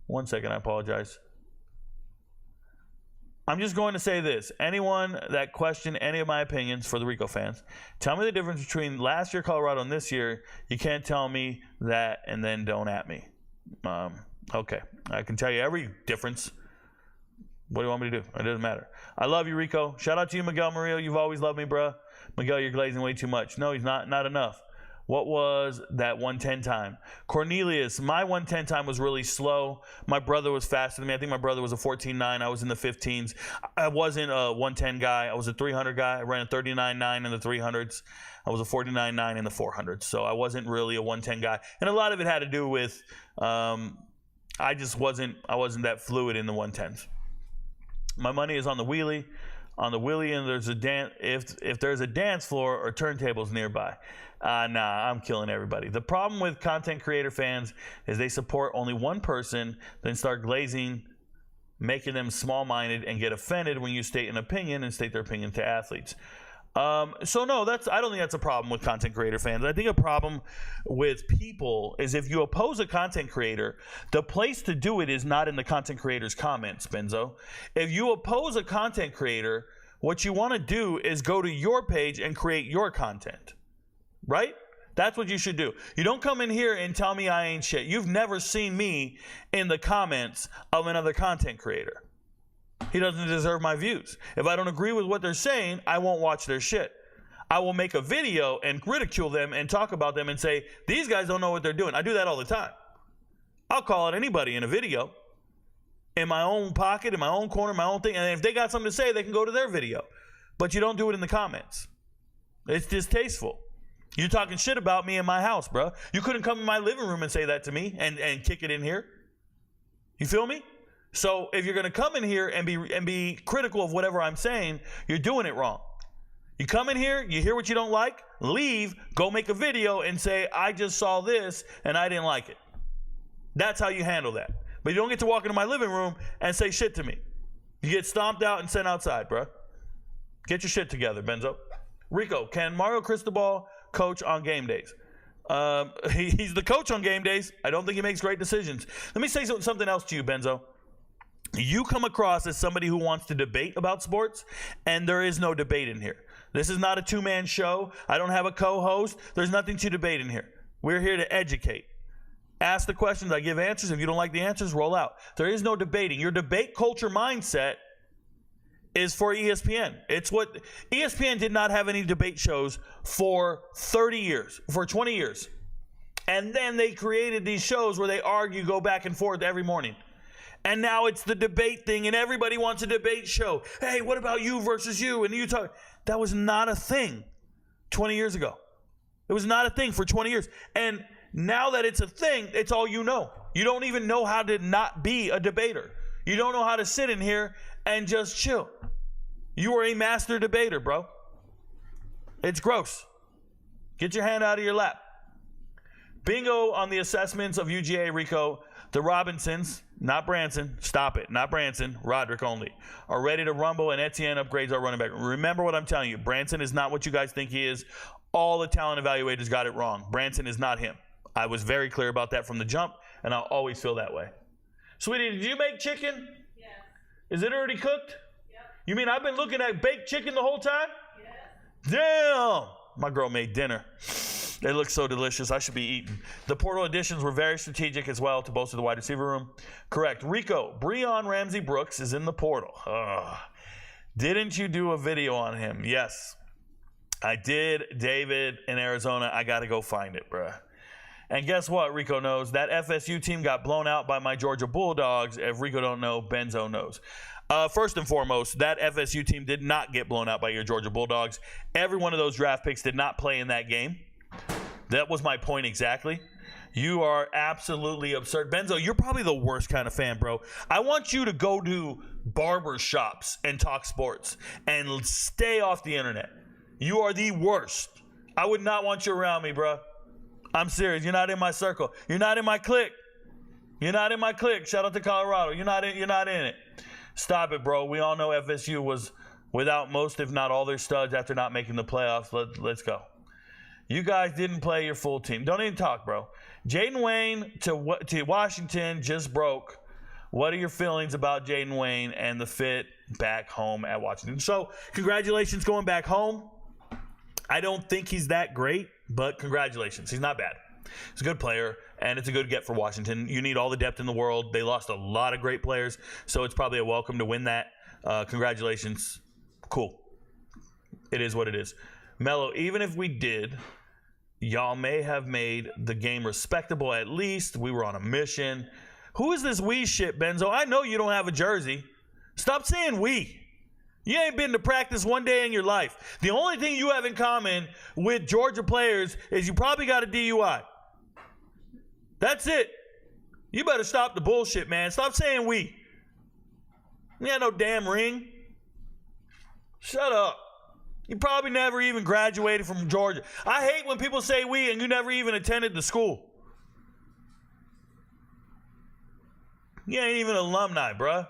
One second, I apologize. I'm just going to say this. Anyone that questioned any of my opinions, for the Rico fans, tell me the difference between last year Colorado and this year. You can't tell me that and then don't at me. Okay. I can tell you every difference. What do you want me to do? It doesn't matter. I love you, Rico. Shout out to you, Miguel Murillo. You've always loved me, bro. Miguel, you're glazing way too much. No, he's not enough. What was that 110 time? Cornelius, my 110 time was really slow. My brother was faster than me. I think my brother was a 14.9. I was in the 15s. I wasn't a 110 guy. I was a 300 guy. I ran a 39.9 in the 300s. I was a 49.9 in the 400s. So I wasn't really a 110 guy. And a lot of it had to do with I wasn't that fluid in the 110s. My money is on the wheelie. On the wheelie, and there's a dance. If there's a dance floor or turntables nearby, nah, I'm killing everybody. The problem with content creator fans is they support only one person, then start glazing, making them small-minded, and get offended when you state an opinion and state their opinion to athletes. So no, I don't think that's a problem with content creator fans. I think a problem with people is if you oppose a content creator, the place to do it is not in the content creator's comments, Benzo. If you oppose a content creator, what you want to do is go to your page and create your content, right? That's what you should do. You don't come in here and tell me I ain't shit. You've never seen me in the comments of another content creator. He doesn't deserve my views. If I don't agree with what they're saying, I won't watch their shit. I will make a video and ridicule them and talk about them and say, these guys don't know what they're doing. I do that all the time. I'll call out anybody in a video in my own pocket, in my own corner, my own thing. And if they got something to say, they can go to their video. But you don't do it in the comments. It's distasteful. You're talking shit about me in my house, bro. You couldn't come in my living room and say that to me and kick it in here. You feel me? So if you're going to come in here and be critical of whatever I'm saying, you're doing it wrong. You come in here, you hear what you don't like, leave, go make a video and say, I just saw this and I didn't like it. That's how you handle that. But you don't get to walk into my living room and say shit to me. You get stomped out and sent outside, bro. Get your shit together, Benzo. Rico, can Mario Cristobal coach on game days? He's the coach on game days. I don't think he makes great decisions. Let me say something else to you, Benzo. You come across as somebody who wants to debate about sports, and there is no debate in here. This is not a two-man show. I don't have a co-host. There's nothing to debate in here. We're here to educate. Ask the questions. I give answers. If you don't like the answers, roll out. There is no debating. Your debate culture mindset is for ESPN. It's what ESPN did not have any debate shows for 30 years, for 20 years. And then they created these shows where they argue, go back and forth every morning. And now it's the debate thing, and everybody wants a debate show. Hey, what about you versus you? And you talk. That was not a thing 20 years ago. It was not a thing for 20 years. And now that it's a thing, it's all you know. You don't even know how to not be a debater. You don't know how to sit in here and just chill. You are a master debater, bro. It's gross. Get your hand out of your lap. Bingo on the assessments of UGA, Rico. The Robinsons, not Branson, stop it, not Branson, Roderick only, are ready to rumble, and Etienne upgrades our running back. Remember what I'm telling you. Branson is not what you guys think he is. All the talent evaluators got it wrong. Branson is not him. I was very clear about that from the jump, and I'll always feel that way. Sweetie, did you make chicken? Yes. Is it already cooked? Yep. You mean I've been looking at baked chicken the whole time? Yes. Damn! My girl made dinner. They look so delicious. I should be eating. The portal additions were very strategic as well to bolster the wide receiver room. Correct. Rico, Breon Ramsey Brooks is in the portal. Didn't you do a video on him? Yes. I did, David, in Arizona. I got to go find it, bruh. And guess what, Rico knows? That FSU team got blown out by my Georgia Bulldogs. If Rico don't know, Benzo knows. First and foremost, that FSU team did not get blown out by your Georgia Bulldogs. Every one of those draft picks did not play in that game. That was my point exactly. You are absolutely absurd. Benzo, you're probably the worst kind of fan, bro. I want you to go to barber shops and talk sports and stay off the internet. You are the worst. I would not want you around me, bro. I'm serious. You're not in my circle. You're not in my clique. You're not in my clique. Shout out to Colorado. You're not in it. Stop it, bro. We all know FSU was without most, if not all, their studs after not making the playoffs. Let's go. You guys didn't play your full team. Don't even talk, bro. Jaden Wayne to Washington just broke. What are your feelings about Jaden Wayne and the fit back home at Washington? So, congratulations going back home. I don't think he's that great, but congratulations. He's not bad. He's a good player, and it's a good get for Washington. You need all the depth in the world. They lost a lot of great players, so it's probably a welcome to win that. Congratulations. Cool. It is what it is. Mello, even if we did, y'all may have made the game respectable at least. We were on a mission. Who is this we shit, Benzo? I know you don't have a jersey. Stop saying we. You ain't been to practice one day in your life. The only thing you have in common with Georgia players is you probably got a DUI. That's it. You better stop the bullshit, man. Stop saying we. You got no damn ring. Shut up. You probably never even graduated from Georgia. I hate when people say we and you never even attended the school. You ain't even an alumni, bruh.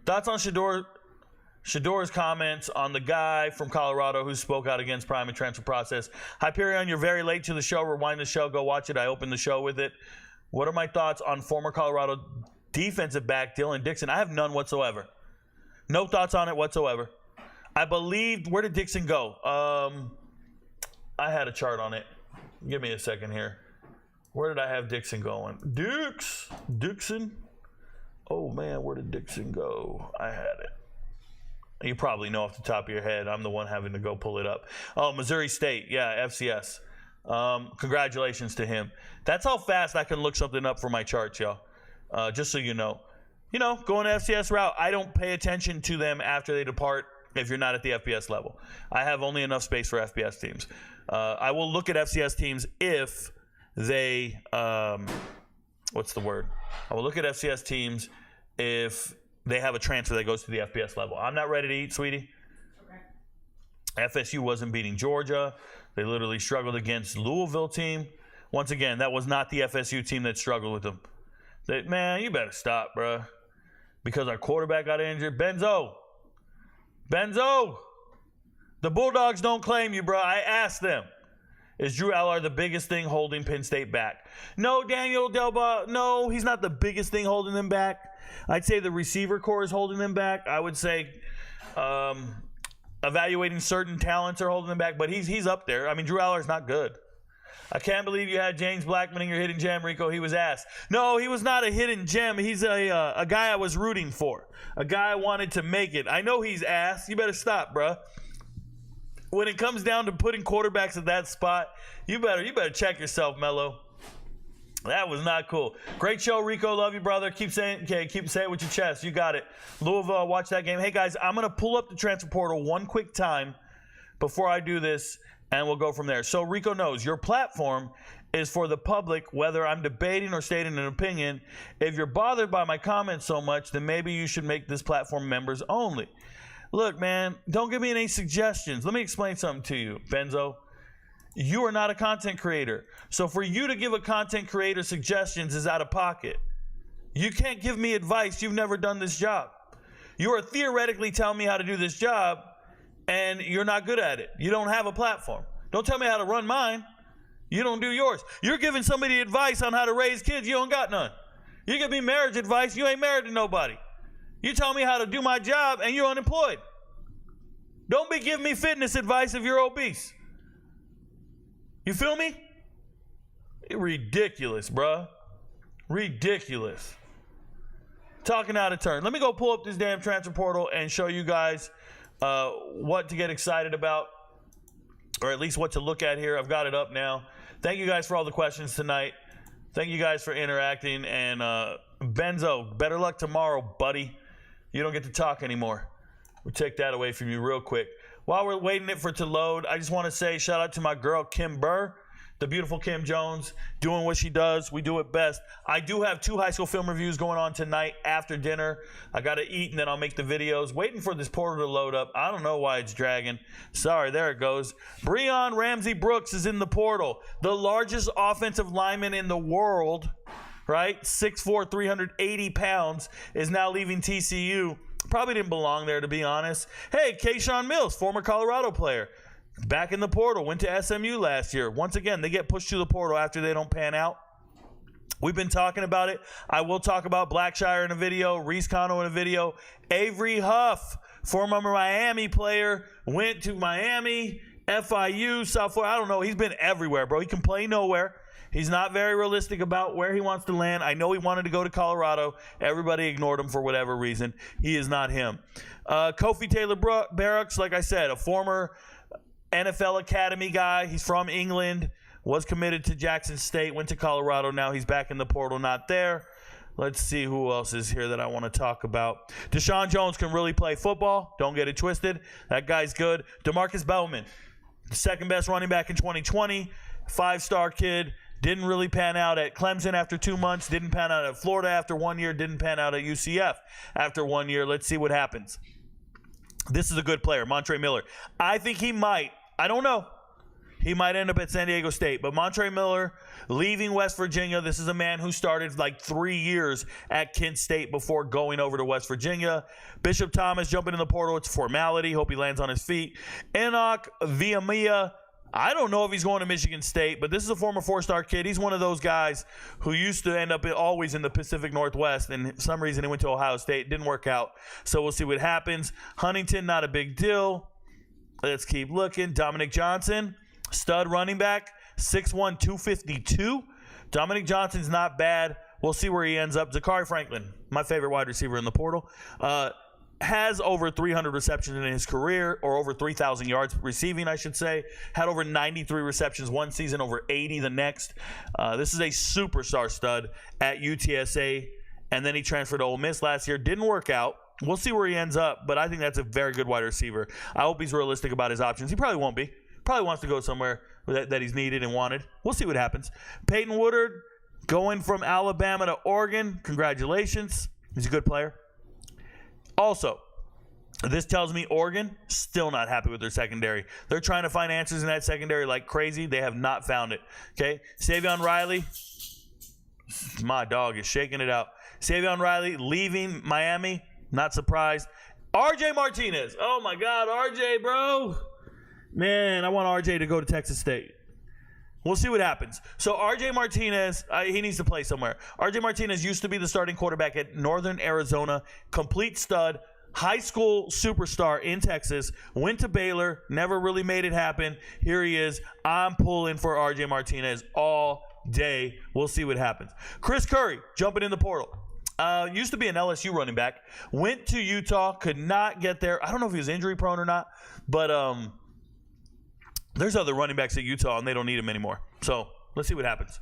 Thoughts on Shador's comments on the guy from Colorado who spoke out against prime and transfer process. Hyperion, you're very late to the show. Rewind the show. Go watch it. I opened the show with it. What are my thoughts on former Colorado defensive back Dylan Dixon? I have none whatsoever. No thoughts on it whatsoever. I believed, where did Dixon go? I had a chart on it. Give me a second here. Where did I have Dixon going? Dixon? Oh, man, where did Dixon go? I had it. You probably know off the top of your head. I'm the one having to go pull it up. Oh, Missouri State. Yeah, FCS. Congratulations to him. That's how fast I can look something up for my charts, y'all. Just so you know. You know, going to FCS route, I don't pay attention to them after they depart if you're not at the FBS level. I have only enough space for FBS teams. I will look at FCS teams if they, what's the word? I will look at FCS teams if they have a transfer that goes to the FBS level. I'm not ready to eat, sweetie. Okay. FSU wasn't beating Georgia. They literally struggled against Louisville team. Once again, that was not the FSU team that struggled with them. Man, you better stop, bro. Because our quarterback got injured. Benzo, the Bulldogs don't claim you, bro. I asked them. Is Drew Allard the biggest thing holding Penn State back? No, Daniel Delba. No, he's not the biggest thing holding them back. I'd say the receiver core is holding them back. I would say evaluating certain talents are holding them back, but he's up there. I mean, Drew Allard's not good. I can't believe you had James Blackman in your hidden gem, Rico. He was ass. No, he was not a hidden gem. He's a guy I was rooting for, a guy I wanted to make it. I know he's ass. You better stop, bruh. When it comes down to putting quarterbacks at that spot, you better check yourself, Mello. That was not cool. Great show, Rico. Love you, brother. Keep saying it with your chest. You got it. Louisville, watch that game. Hey, guys, I'm going to pull up the transfer portal one quick time before I do this, and we'll go from there. So, Rico knows your platform is for the public, whether I'm debating or stating an opinion. If you're bothered by my comments so much, then maybe you should make this platform members only. Look, man, don't give me any suggestions. Let me explain something to you, Benzo. You are not a content creator. So for you to give a content creator suggestions is out of pocket. You can't give me advice. You've never done this job. You are theoretically telling me how to do this job, and you're not good at it. You don't have a platform. Don't tell me how to run mine. You don't do yours. You're giving somebody advice on how to raise kids. You don't got none. You give me marriage advice. You ain't married to nobody. You tell me how to do my job, and you're unemployed. Don't be giving me fitness advice if you're obese. You feel me? Ridiculous, bruh. Ridiculous. Talking out of turn. Let me go pull up this damn transfer portal and show you guys what to get excited about, or at least what to look at here. I've got it up now. Thank you guys for all the questions tonight. Thank you guys for interacting. And Benzo, better luck tomorrow, buddy. You don't get to talk anymore. We'll take that away from you real quick. While we're waiting for it to load, I just want to say shout out to my girl, Kim Burr, the beautiful Kim Jones, doing what she does. We do it best. I do have 2 high school film reviews going on tonight after dinner. I got to eat, and then I'll make the videos. Waiting for this portal to load up. I don't know why it's dragging. Sorry, there it goes. Breon Ramsey Brooks is in the portal. The largest offensive lineman in the world, right? 6'4", 380 pounds, is now leaving TCU. Probably didn't belong there, to be honest. Hey, Keyshawn Mills, former Colorado player, back in the portal, went to SMU last year. Once again, they get pushed to the portal after they don't pan out. We've been talking about it. I will talk about Blackshire in a video, Reese Cano in a video. Avery Huff, former Miami player, went to Miami, FIU, South Florida. I don't know. He's been everywhere, bro. He can play nowhere. He's not very realistic about where he wants to land. I know he wanted to go to Colorado. Everybody ignored him for whatever reason. He is not him. Kofi Taylor-Barrocks, like I said, a former NFL Academy guy. He's from England, was committed to Jackson State, went to Colorado. Now he's back in the portal, not there. Let's see who else is here that I want to talk about. Deshaun Jones can really play football. Don't get it twisted. That guy's good. DeMarcus Bellman, second best running back in 2020, 5-star kid. Didn't really pan out at Clemson after 2 months. Didn't pan out at Florida after 1 year. Didn't pan out at UCF after 1 year. Let's see what happens. This is a good player, Montre Miller. I think he might. I don't know. He might end up at San Diego State. But Montre Miller, leaving West Virginia. This is a man who started like 3 years at Kent State before going over to West Virginia. Bishop Thomas jumping in the portal. It's a formality. Hope he lands on his feet. Enoch Viamia. I don't know if he's going to Michigan State, but this is a former 4-star kid. He's one of those guys who used to end up always in the Pacific Northwest, and for some reason he went to Ohio State. Didn't work out, so we'll see what happens. Huntington, not a big deal. Let's keep looking. Dominic Johnson, stud running back, 6'1", 252. Dominic Johnson's not bad. We'll see where he ends up. Zachary Franklin, my favorite wide receiver in the portal. has over 300 receptions in his career, or over 3,000 yards receiving, I should say. Had over 93 receptions one season, over 80 the next. This is a superstar stud at UTSA, and then he transferred to Ole Miss last year. Didn't work out. We'll see where he ends up, but I think that's a very good wide receiver. I hope he's realistic about his options. He probably won't be. Probably wants to go somewhere that he's needed and wanted. We'll see what happens. Peyton Woodard going from Alabama to Oregon. Congratulations. He's a good player. Also, this tells me Oregon still not happy with their secondary. They're trying to find answers in that secondary like crazy. They have not found it. Okay, Savion Riley, my dog is shaking it out. Savion Riley leaving Miami. Not surprised. RJ Martinez. Oh my God, RJ, bro. Man, I want RJ to go to Texas State. We'll see what happens. So RJ Martinez, he needs to play somewhere. RJ Martinez used to be the starting quarterback at Northern Arizona, complete stud, high school superstar in Texas, went to Baylor, never really made it happen. Here he is. I'm pulling for RJ Martinez all day. We'll see what happens. Chris Curry, jumping in the portal. Used to be an LSU running back, went to Utah, could not get there. I don't know if he was injury prone or not, but there's other running backs at Utah, and they don't need him anymore. So let's see what happens.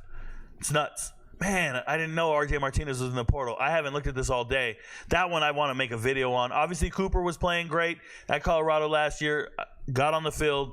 It's nuts. Man, I didn't know RJ Martinez was in the portal. I haven't looked at this all day. That one I want to make a video on. Obviously, Cooper was playing great at Colorado last year. Got on the field.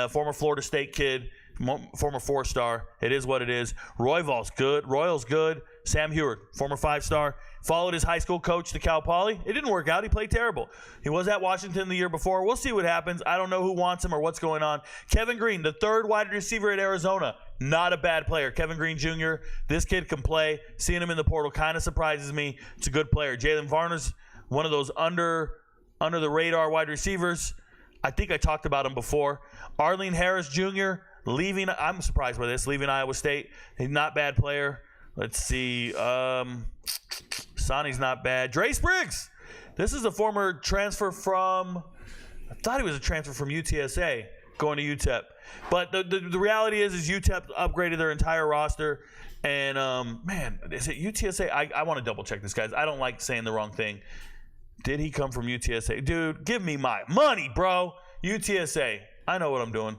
Former Florida State kid. Former 4-star. It is what it is. Royval's good. Royal's good. Sam Heward, former 5-star. Followed his high school coach to Cal Poly. It didn't work out. He played terrible. He was at Washington the year before. We'll see what happens. I don't know who wants him or what's going on. Kevin Green, the third wide receiver at Arizona. Not a bad player. Kevin Green Jr., this kid can play. Seeing him in the portal kind of surprises me. It's a good player. Jalen Varner's one of those under the radar wide receivers. I think I talked about him before. Arlene Harris Jr., leaving. I'm surprised by this. Leaving Iowa State. He's not a bad player. Let's see. Sonny's not bad. Dre Spriggs. This is a former transfer from, I thought he was a transfer from UTSA going to UTEP. But the reality is UTEP upgraded their entire roster. And, man, is it UTSA? I want to double check this, guys. I don't like saying the wrong thing. Did he come from UTSA? Dude, give me my money, bro. UTSA. I know what I'm doing.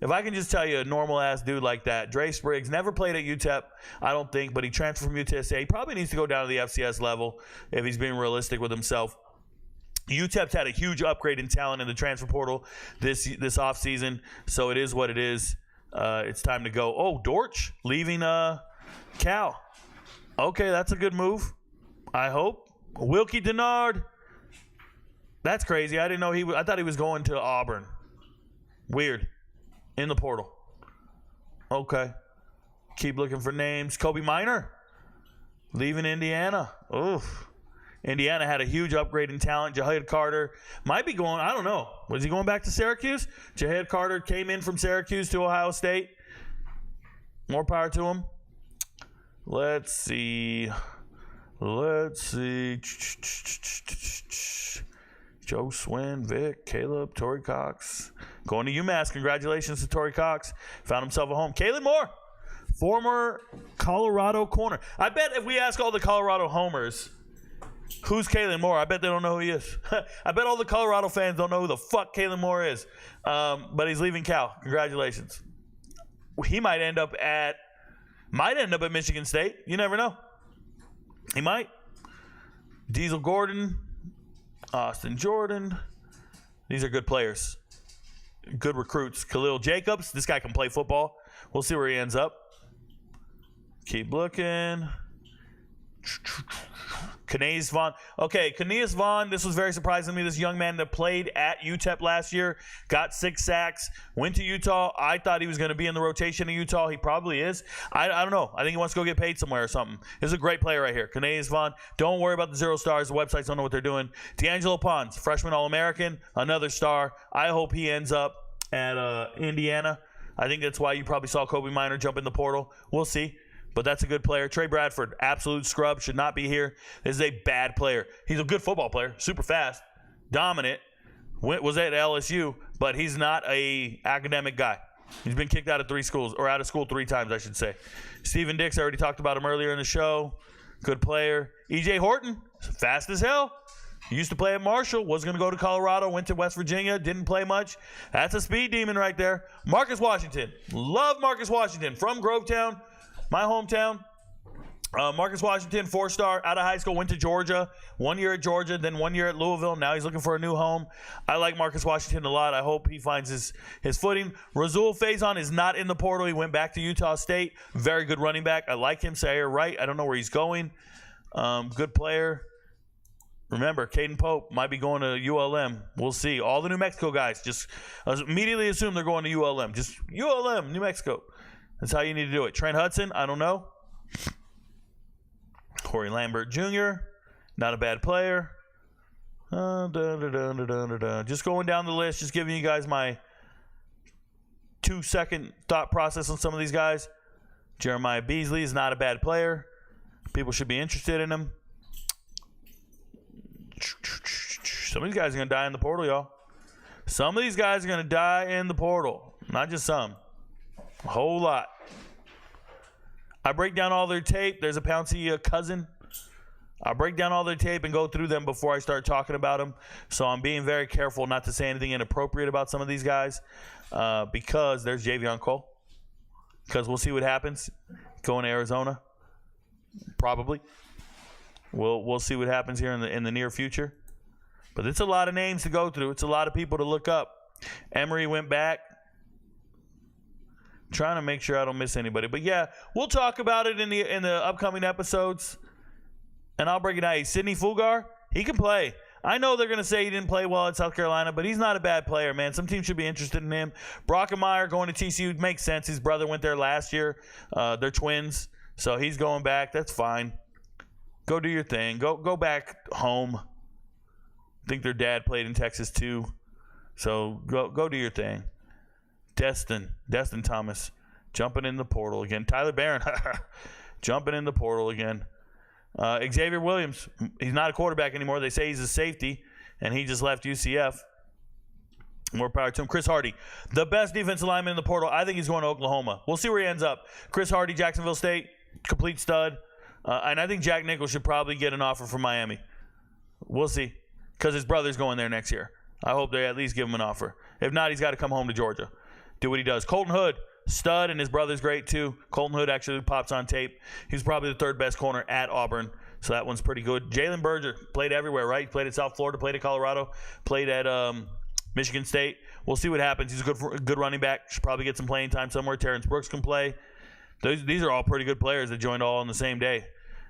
If I can just tell you a normal-ass dude like that, Dre Spriggs never played at UTEP, I don't think, but he transferred from UTSA. He probably needs to go down to the FCS level if he's being realistic with himself. UTEP's had a huge upgrade in talent in the transfer portal this offseason, so it is what it is. It's time to go. Oh, Dortch leaving Cal. Okay, that's a good move, I hope. Wilkie Denard. That's crazy. I didn't know I thought he was going to Auburn. Weird. In the portal. Okay. Keep looking for names. Kobe Minor leaving Indiana. Oof. Indiana had a huge upgrade in talent. Jahed Carter might be going, I don't know. Was he going back to Syracuse? Jahed Carter came in from Syracuse to Ohio State. More power to him. Let's see. Joe Swin, Vic, Caleb, Torrey Cox. Going to UMass. Congratulations to Torrey Cox. Found himself a home. Kalen Moore, former Colorado corner. I bet if we ask all the Colorado homers, who's Kalen Moore, I bet they don't know who he is. I bet all the Colorado fans don't know who the fuck Kalen Moore is. But he's leaving Cal. Congratulations. He might end up at Michigan State. You never know. He might. Diesel Gordon, Austin Jordan. These are good players. Good recruits. Khalil Jacobs. This guy can play football. We'll see where he ends up. Keep looking. Kanaeus Vaughn. Okay, Kanaeus Vaughn, this was very surprising to me. This young man that played at UTEP last year, got 6 sacks, went to Utah. I thought he was going to be in the rotation in Utah. He probably is. I don't know. I think he wants to go get paid somewhere or something. This is a great player right here. Kanaeus Vaughn. Don't worry about the 0 stars. The websites don't know what they're doing. D'Angelo Pons, freshman All-American, another star. I hope he ends up at Indiana. I think that's why you probably saw Kobe Minor jump in the portal. We'll see. But that's a good player. Trey Bradford, absolute scrub, should not be here. This is a bad player. He's a good football player, super fast, dominant. Was at LSU, but he's not a academic guy. He's been kicked out of 3 schools, or out of school 3 times, I should say. Steven Dix, I already talked about him earlier in the show. Good player. E.J. Horton, fast as hell. He used to play at Marshall, was going to go to Colorado, went to West Virginia, didn't play much. That's a speed demon right there. Marcus Washington. Love Marcus Washington from Grovetown, my hometown. Marcus Washington, 4-star, out of high school, went to Georgia. 1 year at Georgia, then 1 year at Louisville. Now he's looking for a new home. I like Marcus Washington a lot. I hope he finds his footing. Rasul Faison is not in the portal. He went back to Utah State. Very good running back. I like him. Sayer Wright. I don't know where he's going. Good player. Remember, Caden Pope might be going to ULM. We'll see. All the New Mexico guys, just immediately assume they're going to ULM. Just ULM, New Mexico. That's how you need to do it. Trent Hudson, I don't know. Corey Lambert Jr., not a bad player. Just going down the list, just giving you guys my 2-second thought process on some of these guys. Jeremiah Beasley is not a bad player. People should be interested in him. Some of these guys are going to die in the portal, y'all. Some of these guys are going to die in the portal. Not just some. A whole lot. I break down all their tape. There's a Pouncey cousin. I break down all their tape and go through them before I start talking about them. So I'm being very careful not to say anything inappropriate about some of these guys because there's Javion Cole. Because we'll see what happens. Going to Arizona. Probably. We'll see what happens here in the near future. But it's a lot of names to go through. It's a lot of people to look up. Emery went back. Trying to make sure I don't miss anybody. But yeah, we'll talk about it in the upcoming episodes. And I'll break it down. Hey, Sidney Fulgar, he can play. I know they're going to say he didn't play well at South Carolina, but he's not a bad player, man. Some teams should be interested in him. Brockemeyer going to TCU makes sense. His brother went there last year. They're twins, so he's going back. That's fine. Go do your thing. Go back home. I think their dad played in Texas too. So go do your thing. Destin Thomas jumping in the portal again. Tyler Barron jumping in the portal again. Xavier Williams, he's not a quarterback anymore. They say he's a safety, and he just left UCF. More power to him. Chris Hardy, the best defensive lineman in the portal. I think he's going to Oklahoma. We'll see where he ends up. Chris Hardy, Jacksonville State, complete stud. And I think Jack Nichols should probably get an offer from Miami. We'll see, because his brother's going there next year. I hope they at least give him an offer. If not, he's got to come home to Georgia. Do what he does. Colton Hood, stud, and his brother's great too. Colton Hood actually pops on tape. He's probably the third best corner at Auburn, so that one's pretty good. Jalen Berger played everywhere, right? He played at South Florida, played at Colorado, played at Michigan State. We'll see what happens. He's a good running back. Should probably get some playing time somewhere. Terrence Brooks can play. These are all pretty good players that joined all on the same day.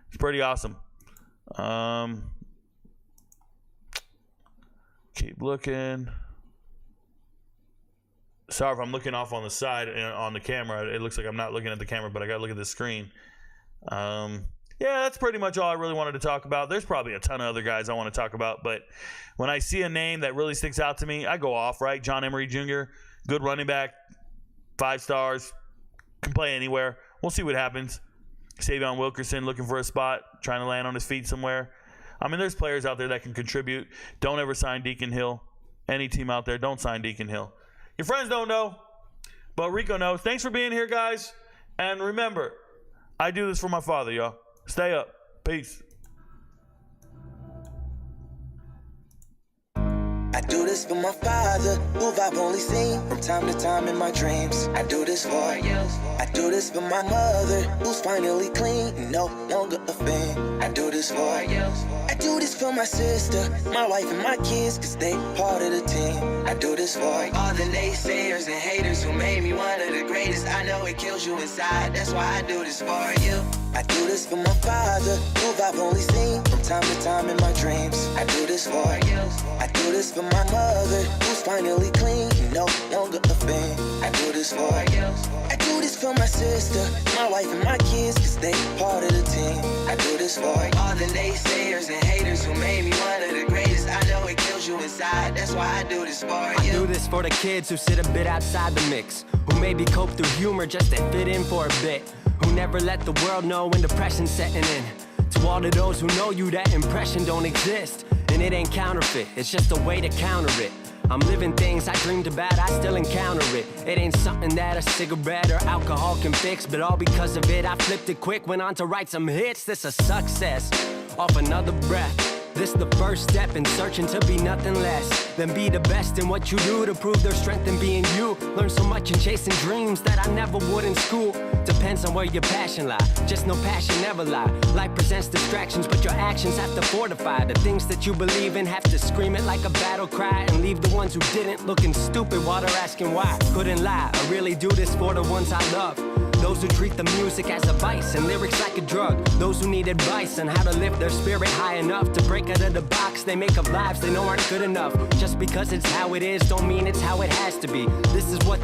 It's pretty awesome. Keep looking. Sorry if I'm looking off on the side on the camera. It looks like I'm not looking at the camera, but I got to look at the screen. Yeah, that's pretty much all I really wanted to talk about. There's probably a ton of other guys I want to talk about, but when I see a name that really sticks out to me, I go off, right? John Emery Jr., good running back, 5 stars, can play anywhere. We'll see what happens. Savion Wilkerson looking for a spot, trying to land on his feet somewhere. I mean, there's players out there that can contribute. Don't ever sign Deacon Hill. Any team out there, don't sign Deacon Hill. Your friends don't know, but Rico knows. Thanks for being here, guys. And remember, I do this for my father, y'all. Stay up. Peace. I do this for my father, who I've only seen from time to time in my dreams. I do this for you. I do this for my mother, who's finally clean and no longer a fan. I do this for you. I do this for my sister, my wife and my kids, cause they part of the team. I do this for all the naysayers and haters who made me one of the greatest. I know it kills you inside, that's why I do this for you. I do this for my father, who I've only seen from time to time in my dreams. I do this for you. I do this for my mother, who's finally clean and no longer a fan. I do this for you. I do this for my sister, my wife and my kids, cause they part of the team. I do this for all the naysayers and haters who made me one of the greatest. I know it kills you inside, that's why I do this for you. I do this for the kids who sit a bit outside the mix, who maybe cope through humor just to fit in for a bit, who never let the world know when depression's setting in. To all of those who know you, that impression don't exist, and it ain't counterfeit, it's just a way to counter it. I'm living things I dreamed about, I still encounter it. It ain't something that a cigarette or alcohol can fix, but all because of it, I flipped it quick, went on to write some hits. This a success, off another breath. This the first step in searching to be nothing less than be the best in what you do to prove their strength in being you. Learn so much in chasing dreams that I never would in school. Depends on where your passion lie. Just know passion never lie. Life presents distractions, but your actions have to fortify the things that you believe in. Have to scream it like a battle cry and leave the ones who didn't looking stupid while they're asking why. Couldn't lie, I really do this for the ones I love. Those who treat the music as a vice and lyrics like a drug. Those who need advice on how to lift their spirit high enough to break out of the box they make of lives they know aren't good enough. Just because it's how it is don't mean it's how it has to be. This is what